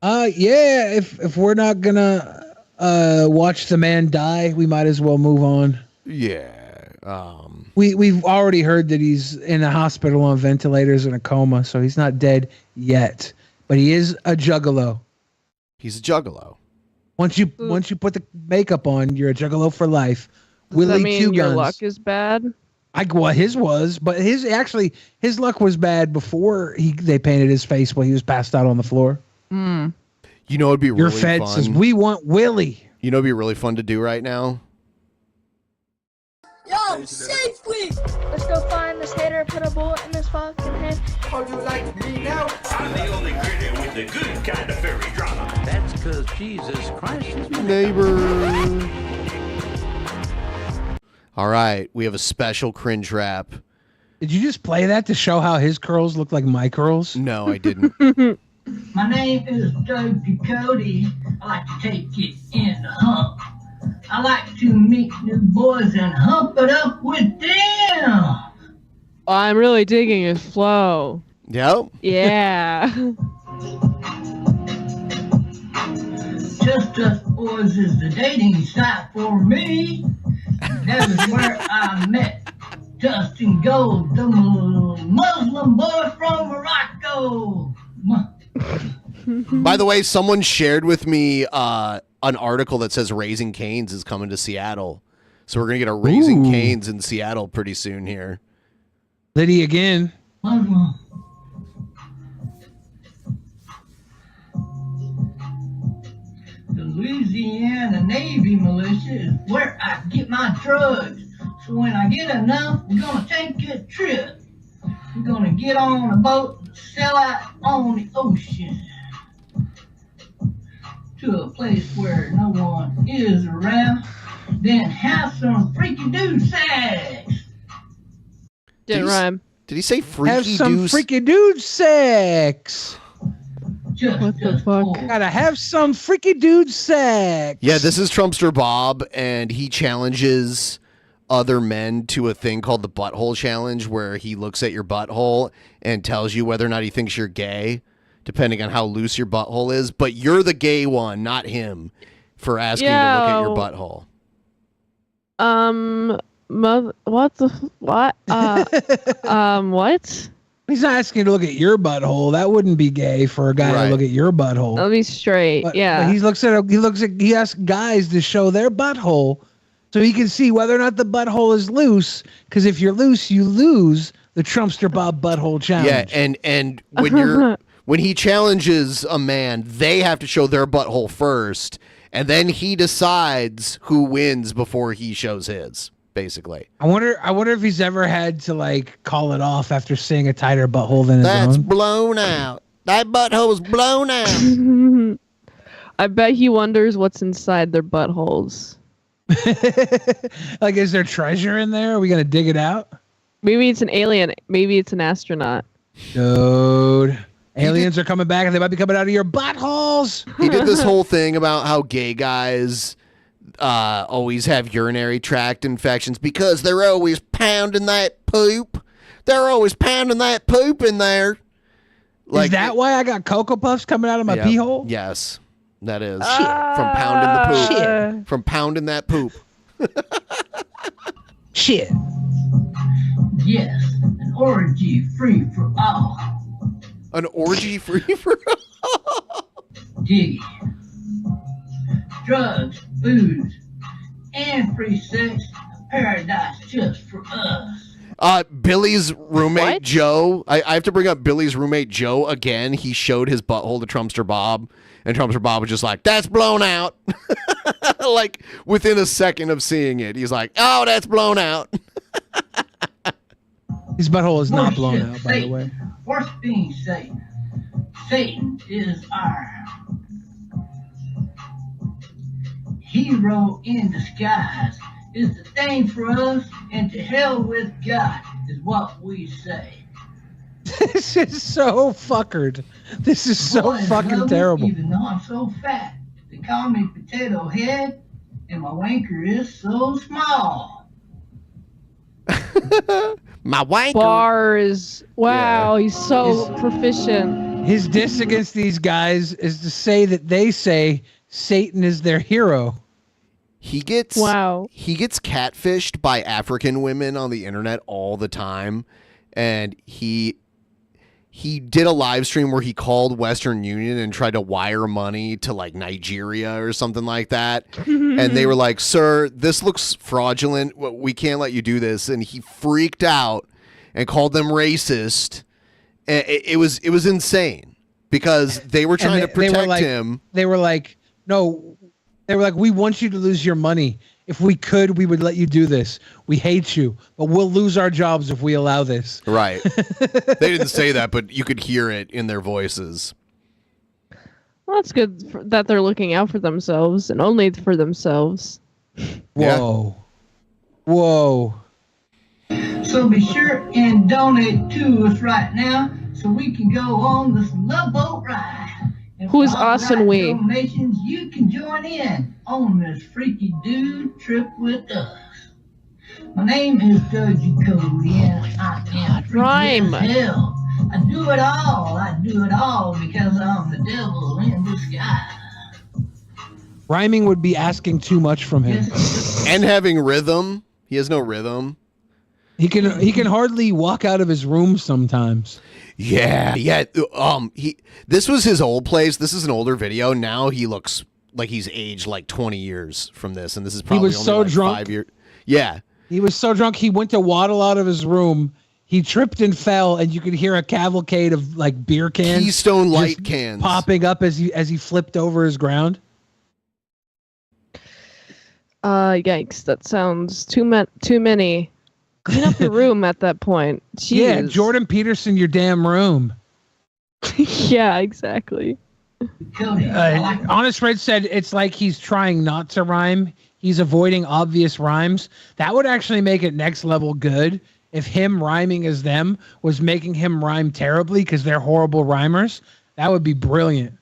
Yeah. If we're not gonna watch the man die, we might as well move on. Yeah. We've already heard that he's in a hospital on ventilators in a coma, so he's not dead yet. But he is a juggalo. He's a juggalo. Once you put the makeup on, you're a juggalo for life. Does that mean your luck is bad? Well, his was, but his luck was bad before they painted his face while he was passed out on the floor. Mm. You know, it'd be really your Fed fun. says we want Willie. You know, it'd be really fun to do right now. Yo, safely! Let's go find this hater and put a bullet in his fucking head. Oh, you like me now? I'm the only critter with the good kind of furry drama. That's because Jesus Christ is my neighbor. All right, we have a special cringe rap. Did you just play that to show how his curls look like my curls? No, I didn't. My name is Doug Cody. I like to take it in the hump. I like to meet new boys and hump it up with them. I'm really digging his flow. Yep. Yeah. Just Us Boys is the dating site for me. That is where I met Dustin Gold, the Muslim boy from Morocco. By the way, someone shared with me an article that says Raising Cane's is coming to Seattle. So we're going to get a Raising Cane's in Seattle pretty soon here. Liddy again. Muslim. The Louisiana Navy militia is where I get my drugs. So when I get enough, we're going to take a trip. We're going to get on a boat and sail out on the ocean to a place where no one is around, then have some freaky dude sex. Didn't rhyme. Did he say freaky Have some dudes? freaky dude sex. Just the fuck? Gotta have some freaky dude sex. Yeah, this is Trumpster Bob, and he challenges other men to a thing called the butthole challenge, where he looks at your butthole and tells you whether or not he thinks you're gay, depending on how loose your butthole is. But you're the gay one, not him, for asking to look at your butthole. What? What? He's not asking you to look at your butthole. That wouldn't be gay for a guy to look at your butthole. That'll be straight. But Yeah. he asks guys to show their butthole so he can see whether or not the butthole is loose. Because if you're loose, you lose the Trumpster Bob butthole challenge. Yeah, and when he challenges a man, they have to show their butthole first, and then he decides who wins before he shows his. Basically, I wonder if he's ever had to like call it off after seeing a tighter butthole than his that's own. blown out. That butthole was blown out. I bet he wonders what's inside their buttholes. Like, is there treasure in there? Are we gonna dig it out? Maybe it's an alien. Maybe it's an astronaut. Dude, aliens are coming back and they might be coming out of your buttholes. He did this whole thing about how gay guys always have urinary tract infections because they're always pounding that poop. They're always pounding that poop in there. Is that why I got Cocoa Puffs coming out of my pee hole? Yes, that is. From pounding the poop. Shit. From pounding that poop. Shit. Yes, an orgy free for all. An orgy free for all? Dig. Drugs, booze, and free sex. A paradise just for us. Billy's roommate Joe. I have to bring up Billy's roommate Joe again. He showed his butthole to Trumpster Bob, and Trumpster Bob was just like, "That's blown out." Like within a second of seeing it, he's like, "Oh, that's blown out." His butthole is not blown out, by the way. Worst being Satan. Satan is our hero in disguise. Is the thing for us, and to hell with God is what we say. This is so fuckered. This is so Boys fucking love me terrible. Even though I'm so fat, they call me Potato Head, and my wanker is so small. My wanker. Bars. Wow, he's so proficient. His diss against these guys is to say that they say Satan is their hero. He gets catfished by African women on the internet all the time, and he did a live stream where he called Western Union and tried to wire money to like Nigeria or something like that, and they were like, "Sir, this looks fraudulent. We can't let you do this." And he freaked out and called them racist. And it was insane because they were trying to protect him. They were like, no. They were like, we want you to lose your money. If we could, we would let you do this. We hate you, but we'll lose our jobs if we allow this. Right. They didn't say that, but you could hear it in their voices. Well, that's good that they're looking out for themselves and only for themselves. Whoa. Whoa. So be sure and donate to us right now so we can go on this love boat ride. And Who's for us and we? donations, you can join in on this freaky dude trip with us. My name is Doji Cody, and I am freaky Rhyme. as hell. I do it all. I do it all because I'm the devil in disguise. Rhyming would be asking too much from him. And having rhythm. He has no rhythm. He can hardly walk out of his room sometimes. Yeah. This was his old place. This is an older video. Now he looks like he's aged like 20 years from this, and this is probably was only so like drunk. 5 years. Yeah. He was so drunk he went to waddle out of his room. He tripped and fell, and you could hear a cavalcade of like beer cans, Keystone Light just cans popping up as he flipped over his ground. Yikes! That sounds too many. Clean up the room at that point. Jeez. Yeah, Jordan Peterson, your damn room. Yeah, exactly. Honest Fred said it's like he's trying not to rhyme. He's avoiding obvious rhymes. That would actually make it next level good if him rhyming as them was making him rhyme terribly because they're horrible rhymers. That would be brilliant.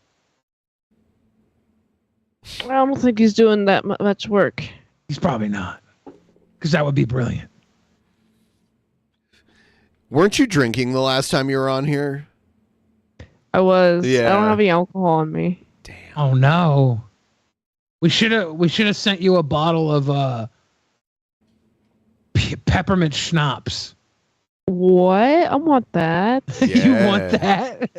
I don't think he's doing that much work. He's probably not, because that would be brilliant. Weren't you drinking the last time you were on here? I was. Yeah. I don't have any alcohol on me. Oh no. We should have sent you a bottle of peppermint schnapps. What? I want that. You want that?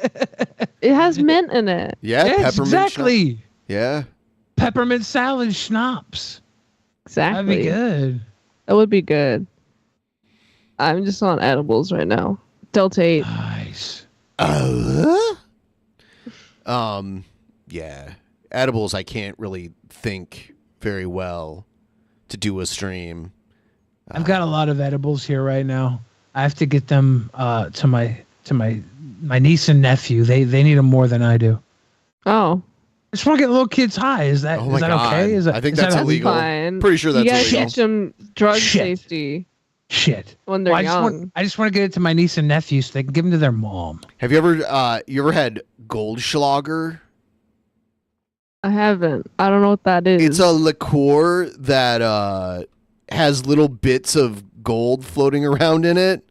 It has mint in it. Yeah, Yes, peppermint exactly. schnapps. Yeah. Peppermint salad schnapps. Exactly. That'd be good. That would be good. I'm just on edibles right now. Delta 8. Nice. Yeah. Edibles, I can't really think very well to do a stream. I've got a lot of edibles here right now. I have to get them to my niece and nephew. They need them more than I do. Oh. I just want to get little kids high. Is that Oh my is that God. okay? Is that, I think is that that's illegal. Fine. Pretty sure that's you gotta illegal. teach them drug Shit. safety Shit. when they're young. I just want to get it to my niece and nephew so they can give them to their mom. Have you ever had Goldschlager? I haven't. I don't know what that is. It's a liqueur that has little bits of gold floating around in it.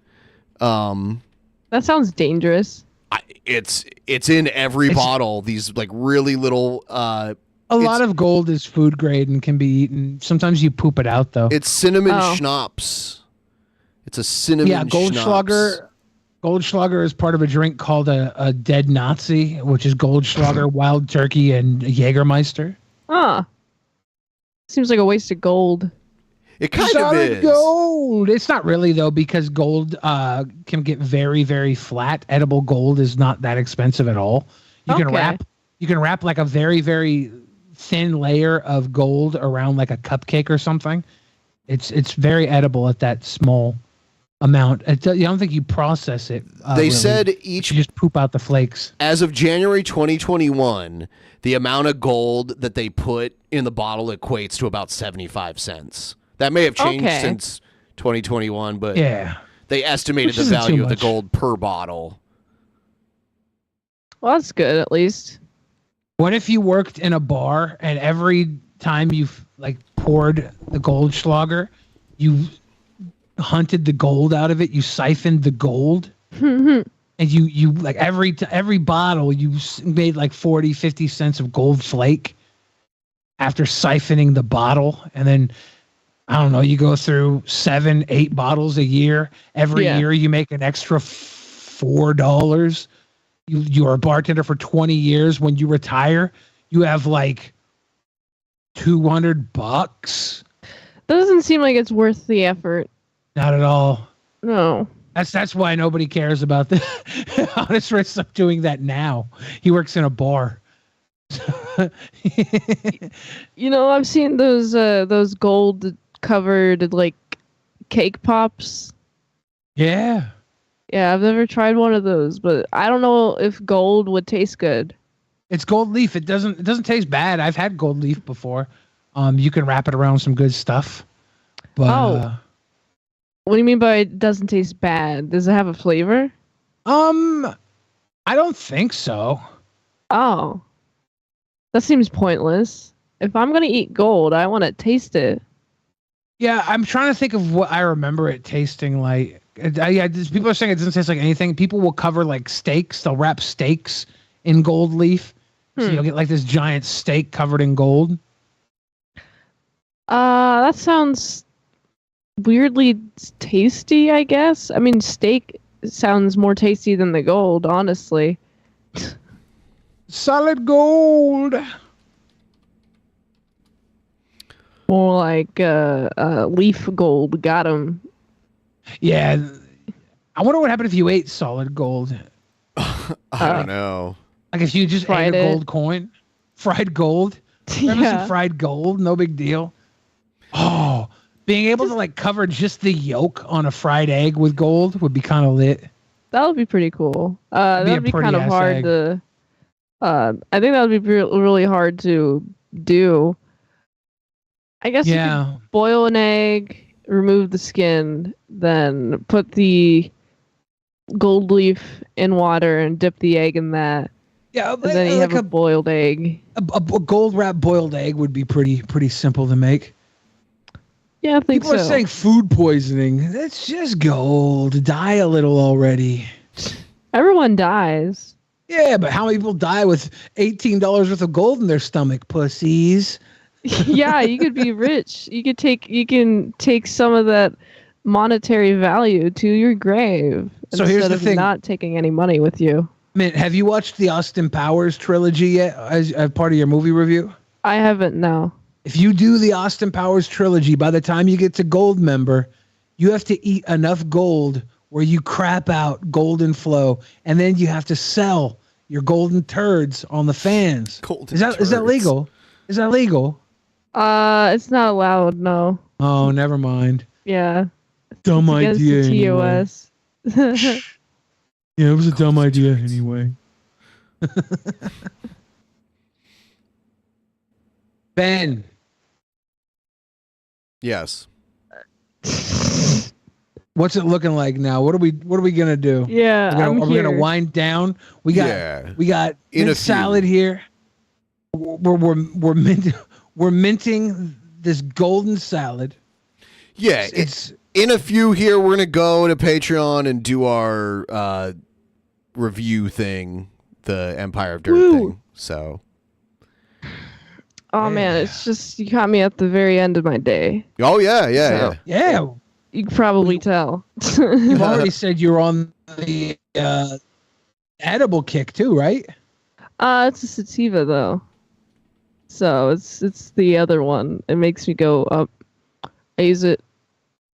That sounds dangerous. It's in every bottle. These like really little. A lot of gold is food grade and can be eaten. Sometimes you poop it out though. It's cinnamon schnapps. It's a cinnamon. Yeah, Goldschlager. Goldschlager is part of a drink called a dead Nazi, which is Goldschlager, Wild Turkey, and Jägermeister. Seems like a waste of gold. It kind Solid of is. gold. It's not really though, because gold can get very, very flat. Edible gold is not that expensive at all. You can wrap like a very, very thin layer of gold around like a cupcake or something. It's very edible at that small amount. I don't think you process it. They really. said You just poop out the flakes. As of January 2021, the amount of gold that they put in the bottle equates to about 75 cents. That may have changed since 2021, but yeah, they estimated Which the isn't value too of the much. gold per bottle. Well, that's good at least. What if you worked in a bar and every time you like poured the Goldschlager, you hunted the gold out of it, you siphoned the gold, and you like every bottle you made like 40, 50 cents of gold flake after siphoning the bottle, and then I don't know, you go through 7, 8 bottles a year. Every year you make an extra $4. You're a bartender for 20 years. When you retire, you have like $200. Doesn't seem like it's worth the effort. Not at all. No. That's why nobody cares about the Honest Red Stuff doing that now. He works in a bar. You know, I've seen those gold covered like cake pops. Yeah. Yeah, I've never tried one of those, but I don't know if gold would taste good. It's gold leaf. It doesn't taste bad. I've had gold leaf before. You can wrap it around some good stuff. But what do you mean by it doesn't taste bad? Does it have a flavor? I don't think so. Oh. That seems pointless. If I'm gonna eat gold, I want to taste it. Yeah, I'm trying to think of what I remember it tasting like. Yeah, people are saying it doesn't taste like anything. People will cover like steaks. They'll wrap steaks in gold leaf. So you'll get like this giant steak covered in gold. That sounds weirdly tasty, I guess. I mean, steak sounds more tasty than the gold, honestly. Solid gold. More like leaf gold. Got him. Yeah. I wonder what happened if you ate solid gold. I don't know. Like if you just ate a gold coin, fried gold. Remember some fried gold? No big deal. Oh, being able to like cover just the yolk on a fried egg with gold would be kind of lit. That would be pretty cool. That would be kind of pretty-ass hard egg. to. I think that would be really hard to do. I guess you could boil an egg, remove the skin, then put the gold leaf in water and dip the egg in that. Yeah, and then you like have a boiled egg. A gold wrapped boiled egg would be pretty simple to make. Yeah, I think People so. are saying food poisoning. It's just gold. Die a little already. Everyone dies. Yeah, but how many people die with $18 worth of gold in their stomach? Pussies. Yeah, you could be rich. You can take some of that monetary value to your grave So here's instead the of thing. not taking any money with you. Mint, have you watched the Austin Powers trilogy yet as part of your movie review? I haven't, no. If you do the Austin Powers trilogy, by the time you get to gold member, you have to eat enough gold where you crap out golden flow, and then you have to sell your golden turds on the fans. Is that legal? Is that legal? It's not allowed, no. Oh, never mind. Yeah. Dumb It's against idea. the Anyway. TOS. Yeah, it was a dumb idea anyway. Ben. Yes. What's it looking like now? What are we gonna do? Yeah, are we gonna here. wind down? We got In a mint salad here. We're minting this golden salad. Yeah, it's in a few here. We're gonna go to Patreon and do our review thing, the Empire of Dirt thing. So, Oh man, it's just you caught me at the very end of my day. oh yeah. So- Yeah. You can probably tell. You've already said you're on the edible kick too, right? It's a sativa though. So it's the other one. It makes me go up. I use it.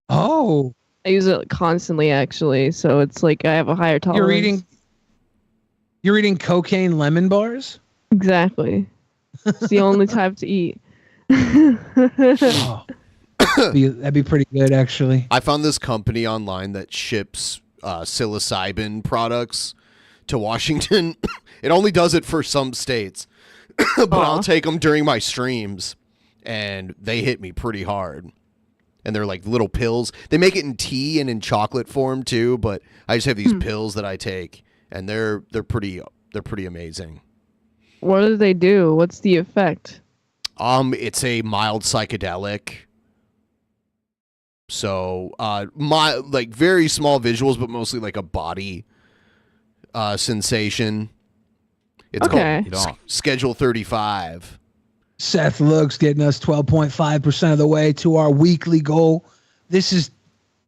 Oh. I use it constantly actually. So it's like I have a higher tolerance. You're eating cocaine lemon bars? Exactly. It's the only type to eat. That'd be pretty good, actually. I found this company online that ships psilocybin products to Washington. It only does it for some states, but I'll take them during my streams, and they hit me pretty hard. And they're like little pills. They make it in tea and in chocolate form too, but I just have these pills that I take, and they're pretty amazing. What do they do? What's the effect? It's a mild psychedelic. So, like very small visuals, but mostly like a body sensation. It's called Schedule 35. Seth looks getting us 12.5% of the way to our weekly goal. This is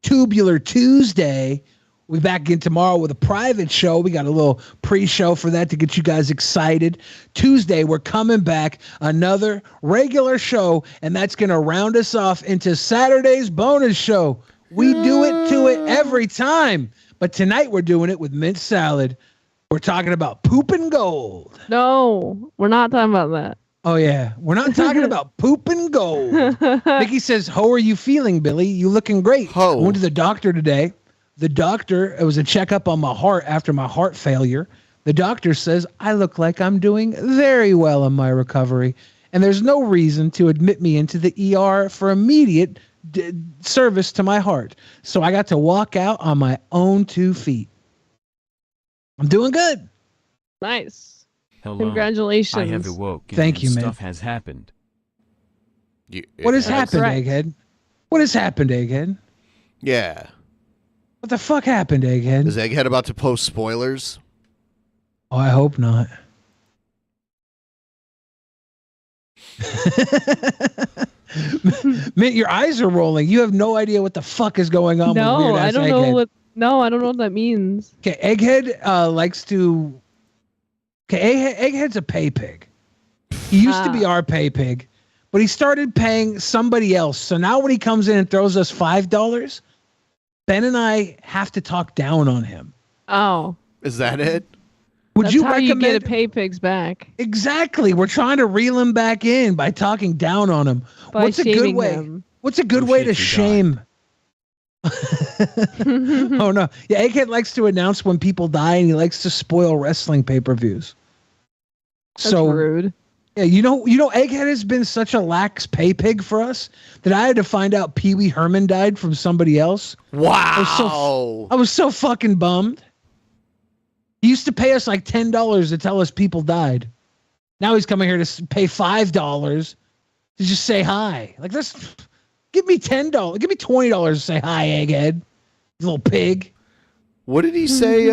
Tubular Tuesday. We'll be back again tomorrow with a private show. We got a little pre-show for that to get you guys excited. Tuesday, we're coming back, another regular show, and that's going to round us off into Saturday's bonus show. We do it to it every time. But tonight, we're doing it with mint salad. We're talking about poop and gold. No, we're not talking about that. Oh, yeah. We're not talking about poop and gold. Mickey says, how are you feeling, Billy? You looking great. I went to the doctor today. The doctor, it was a checkup on my heart after my heart failure. The doctor says, I look like I'm doing very well in my recovery. And there's no reason to admit me into the ER for immediate service to my heart. So I got to walk out on my own 2 feet. I'm doing good. Nice. Hello. Congratulations. I have awoken. Thank you, and man. Stuff has happened. What has happened, Egghead? What has happened, Egghead? Yeah. What the fuck happened, Egghead? Is Egghead about to post spoilers? Oh, I hope not. Mint, your eyes are rolling. You have no idea what the fuck is going on with No, weird I ass don't Egghead. know what. No, I don't know what that means. Okay, Egghead likes to. Okay, Egghead's a pay pig. He used to be our pay pig, but he started paying somebody else. So now when he comes in and throws us $5, Ben and I have to talk down on him. Oh. Is that it? Would That's you how recommend? you get a pay pigs back? Exactly. We're trying to reel him back in by talking down on him. By What's a good shaming way? them. What's a good way to shame? Oh no! Yeah, Egghead likes to announce when people die, and he likes to spoil wrestling pay-per-views. That's rude. Yeah, you know, Egghead has been such a lax pay pig for us that I had to find out Pee Wee Herman died from somebody else. Wow! I was so fucking bummed. He used to pay us like $10 to tell us people died. Now he's coming here to pay $5 to just say hi. Like, this, give me $10. Give me $20 to say hi, egghead. You little pig. What did he say?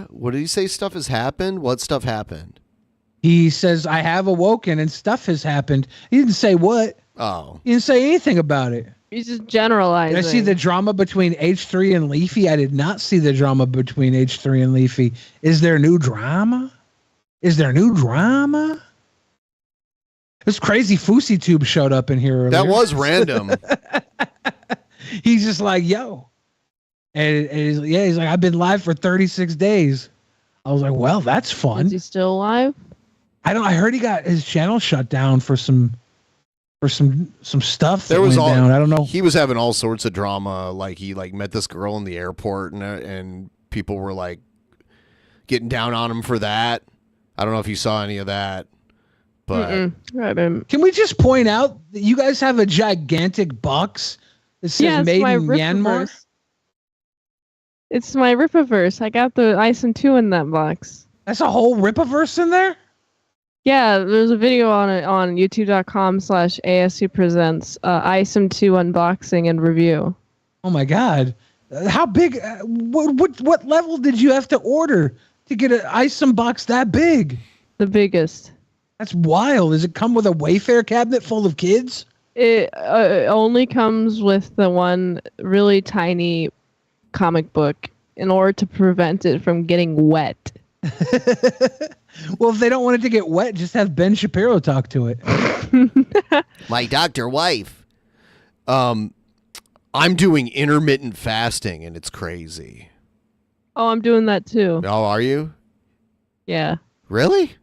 What did he say? Stuff has happened? What stuff happened? He says, I have awoken and stuff has happened. He didn't say what. Oh. He didn't say anything about it. He's just generalizing. Did I see the drama between H3 and Leafy? I did not see the drama between H3 and Leafy. Is there new drama? Is there new drama? This crazy Fousey tube showed up in here earlier. That was random. He's just like, yo. And he's like, I've been live for 36 days. I was like, well, that's fun. Is he still alive? I heard he got his channel shut down for some stuff. There was down. I don't know. He was having all sorts of drama. Like he met this girl in the airport, and people were like getting down on him for that. I don't know if you saw any of that, but can we just point out that you guys have a gigantic box that says "Made in Myanmar"? It's my Ripaverse. I got the ISIM 2 in that box. That's a whole Ripaverse in there? Yeah, there's a video on it on youtube.com/ASU presents ISIM 2 unboxing and review. Oh my god. How big what level did you have to order to get an ISIM box that big? The biggest. That's wild. Does it come with a Wayfair cabinet full of kids? It only comes with the one really tiny comic book in order to prevent it from getting wet. Well, if they don't want it to get wet, just have Ben Shapiro talk to it. My doctor wife. I'm doing intermittent fasting, and it's crazy. Oh, I'm doing that too. Oh, are you? Yeah. Really?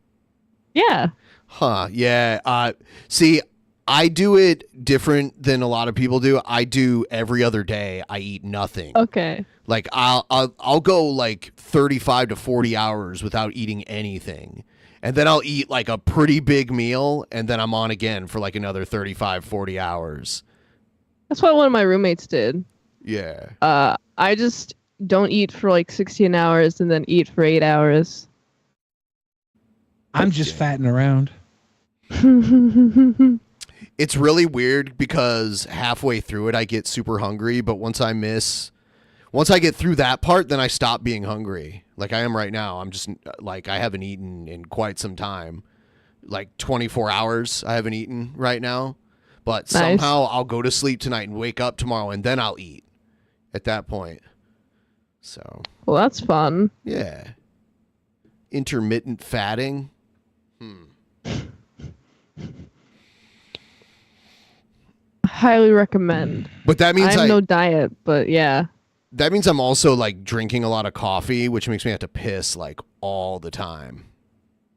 Yeah. Huh. Yeah. See, I do it different than a lot of people do. I do every other day. I eat nothing. Okay. Like I'll go like 35 to 40 hours without eating anything. And then I'll eat like a pretty big meal, and then I'm on again for like another 35, 40 hours. That's what one of my roommates did. Yeah. I just don't eat for like 16 hours and then eat for 8 hours. I'm just fatting around. It's really weird because halfway through it I get super hungry, but once I get through that part, then I stop being hungry. Like I am right now. I'm just like, I haven't eaten in quite some time. Like 24 hours I haven't eaten right now. But somehow I'll go to sleep tonight and wake up tomorrow, and then I'll eat at that point. So. Well, that's fun. Yeah. Intermittent fatting. Highly recommend. But that means I have no diet, but yeah. That means I'm also like drinking a lot of coffee, which makes me have to piss like all the time.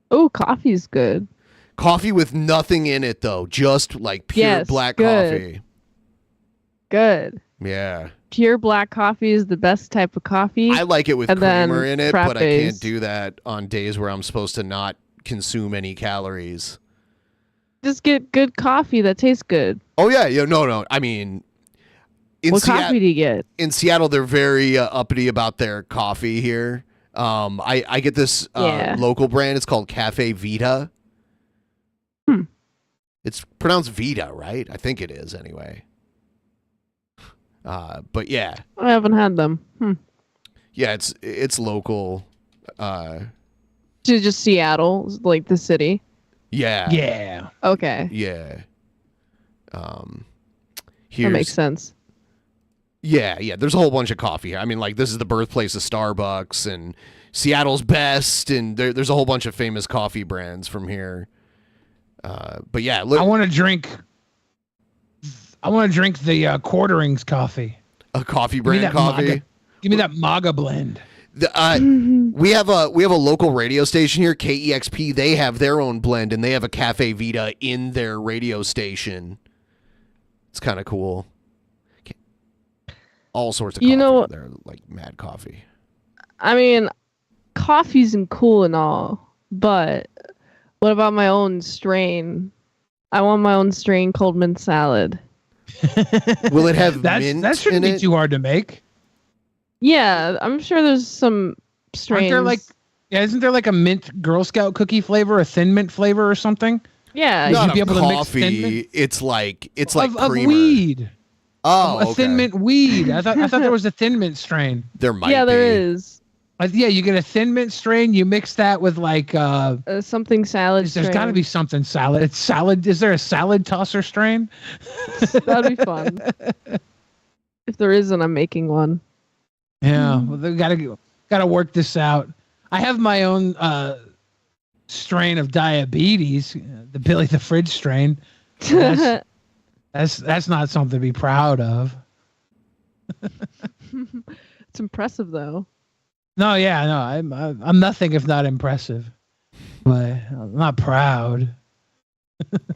Oh, coffee's good. Coffee with nothing in it though, just like pure black coffee. Good. Yeah. Pure black coffee is the best type of coffee. I like it with and creamer in it, but I frappes. can't do that on days where I'm supposed to not consume any calories. Just get good coffee that tastes good. Oh yeah, no. I mean, what coffee do you get? In Seattle, they're very uppity about their coffee here. I get this local brand. It's called Cafe Vita. It's pronounced Vita, right? I think it is anyway. But yeah. I haven't had them. Yeah, it's local. To just Seattle, like the city. Yeah. Yeah. Okay. Yeah. That makes sense. Yeah. There's a whole bunch of coffee here. I mean, like, this is the birthplace of Starbucks and Seattle's Best, and there's a whole bunch of famous coffee brands from here. But yeah, look, I want to drink the Quarterings coffee. A coffee brand coffee. Give me that MAGA blend. We have a local radio station here, KEXP. They have their own blend, and they have a Cafe Vita in their radio station. It's kind of cool. All sorts of coffee in there, like mad coffee. I mean, coffee's cool and all, but what about my own strain? I want my own strain cold mint salad. Will it have mint? That shouldn't be too hard to make. Yeah, I'm sure there's some strains. Aren't there like Yeah, isn't there like a mint Girl Scout cookie flavor, a thin mint flavor or something? Yeah, Not you'd be of able to mix thin coffee. mint? It's like of creamer. weed. Oh, a thin okay. mint weed. I thought there was a thin mint strain. There might Yeah, be. there is. Yeah, you get a thin mint strain. You mix that with like something salad. There's got to be something salad. It's salad. Is there a salad tosser strain? That'd be fun. If there isn't, I'm making one. Yeah, well, they gotta work this out. I have my own strain of diabetes, the Billy the Fridge strain. That's not something to be proud of. It's impressive though. No, yeah, no, I'm nothing if not impressive, but I'm not proud.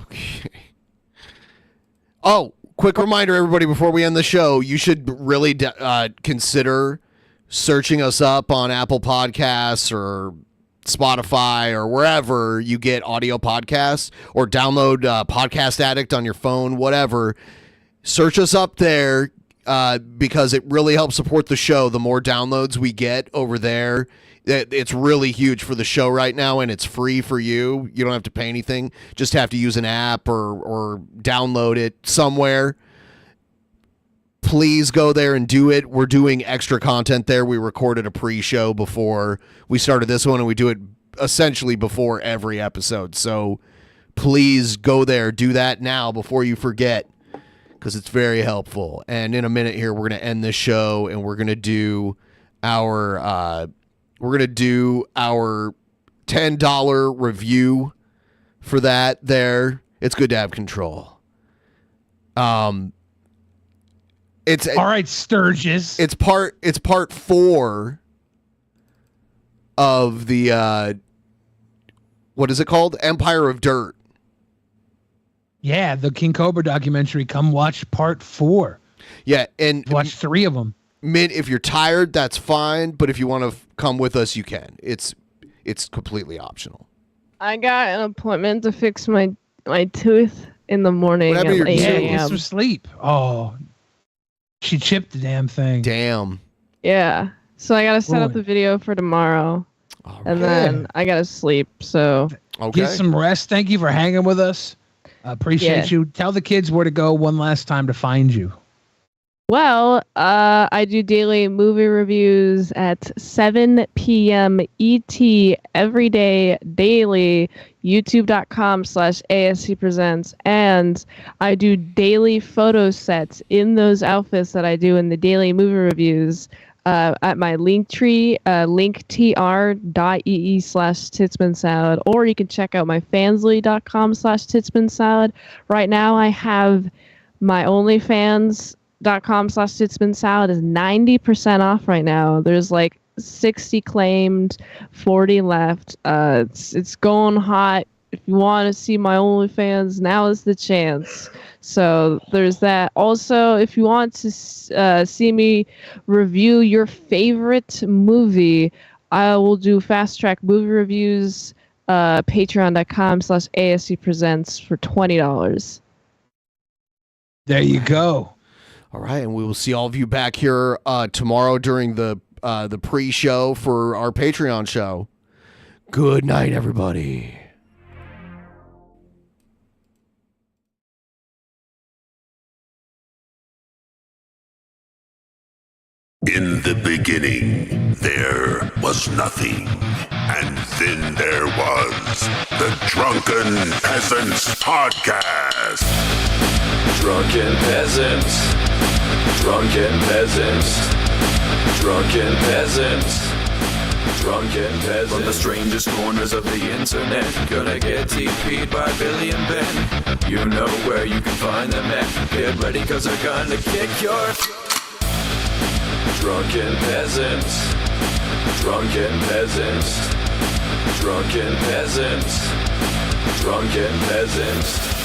Okay. Oh, quick reminder, everybody, before we end the show, you should really consider searching us up on Apple Podcasts or Spotify or wherever you get audio podcasts, or download Podcast Addict on your phone, whatever. Search us up there because it really helps support the show. The more downloads we get over there, it's really huge for the show right now, and it's free for you. You don't have to pay anything. Just have to use an app or download it somewhere. Please go there and do it. We're doing extra content there. We recorded a pre-show before we started this one, and we do it essentially before every episode. So please go there. Do that now before you forget, because it's very helpful. And in a minute here, we're going to end this show, and we're going to do our $10 review for that there. It's good to have control. It's all right, Sturgis. It's part 4 of the what is it called? Empire of Dirt. Yeah, the King Cobra documentary. Come watch part 4. Yeah, and watch 3 of them. If you're tired, that's fine. But if you want to come with us, you can. It's completely optional. I got an appointment to fix my tooth in the morning at 8 a.m. Get some sleep. Oh, she chipped the damn thing. Damn. Yeah. So I gotta set up the video for tomorrow, and then I gotta sleep. So Get some rest. Thank you for hanging with us. Appreciate you. Tell the kids where to go one last time to find you. Well, I do daily movie reviews at 7 p.m. ET every day, daily, youtube.com/ASC Presents. And I do daily photo sets in those outfits that I do in the daily movie reviews at my Linktree, linktr.ee/Titsmansalad, or you can check out my fansly.com/Titsmansalad. Right now I have my OnlyFans.com/Titsmansalad is 90% off right now. There's like 60 claimed, 40 left. It's going hot. If you want to see my OnlyFans, now is the chance. So there's that. Also, if you want to see me review your favorite movie, I will do fast track movie reviews. Patreon.com/ASC Presents for $20. There you go. All right, and we will see all of you back here tomorrow during the pre-show for our Patreon show. Good night, everybody. In the beginning, there was nothing. And then there was the Drunken Peasants Podcast. Drunken Peasants. Drunken Peasants. Drunken Peasants. Drunken Peasants. From the strangest corners of the internet, gonna get TP'd by Billy and Ben. You know where you can find them at. Get ready, cause they're gonna kick your... Drunken Peasants. Drunken Peasants. Drunken Peasants. Drunken Peasants.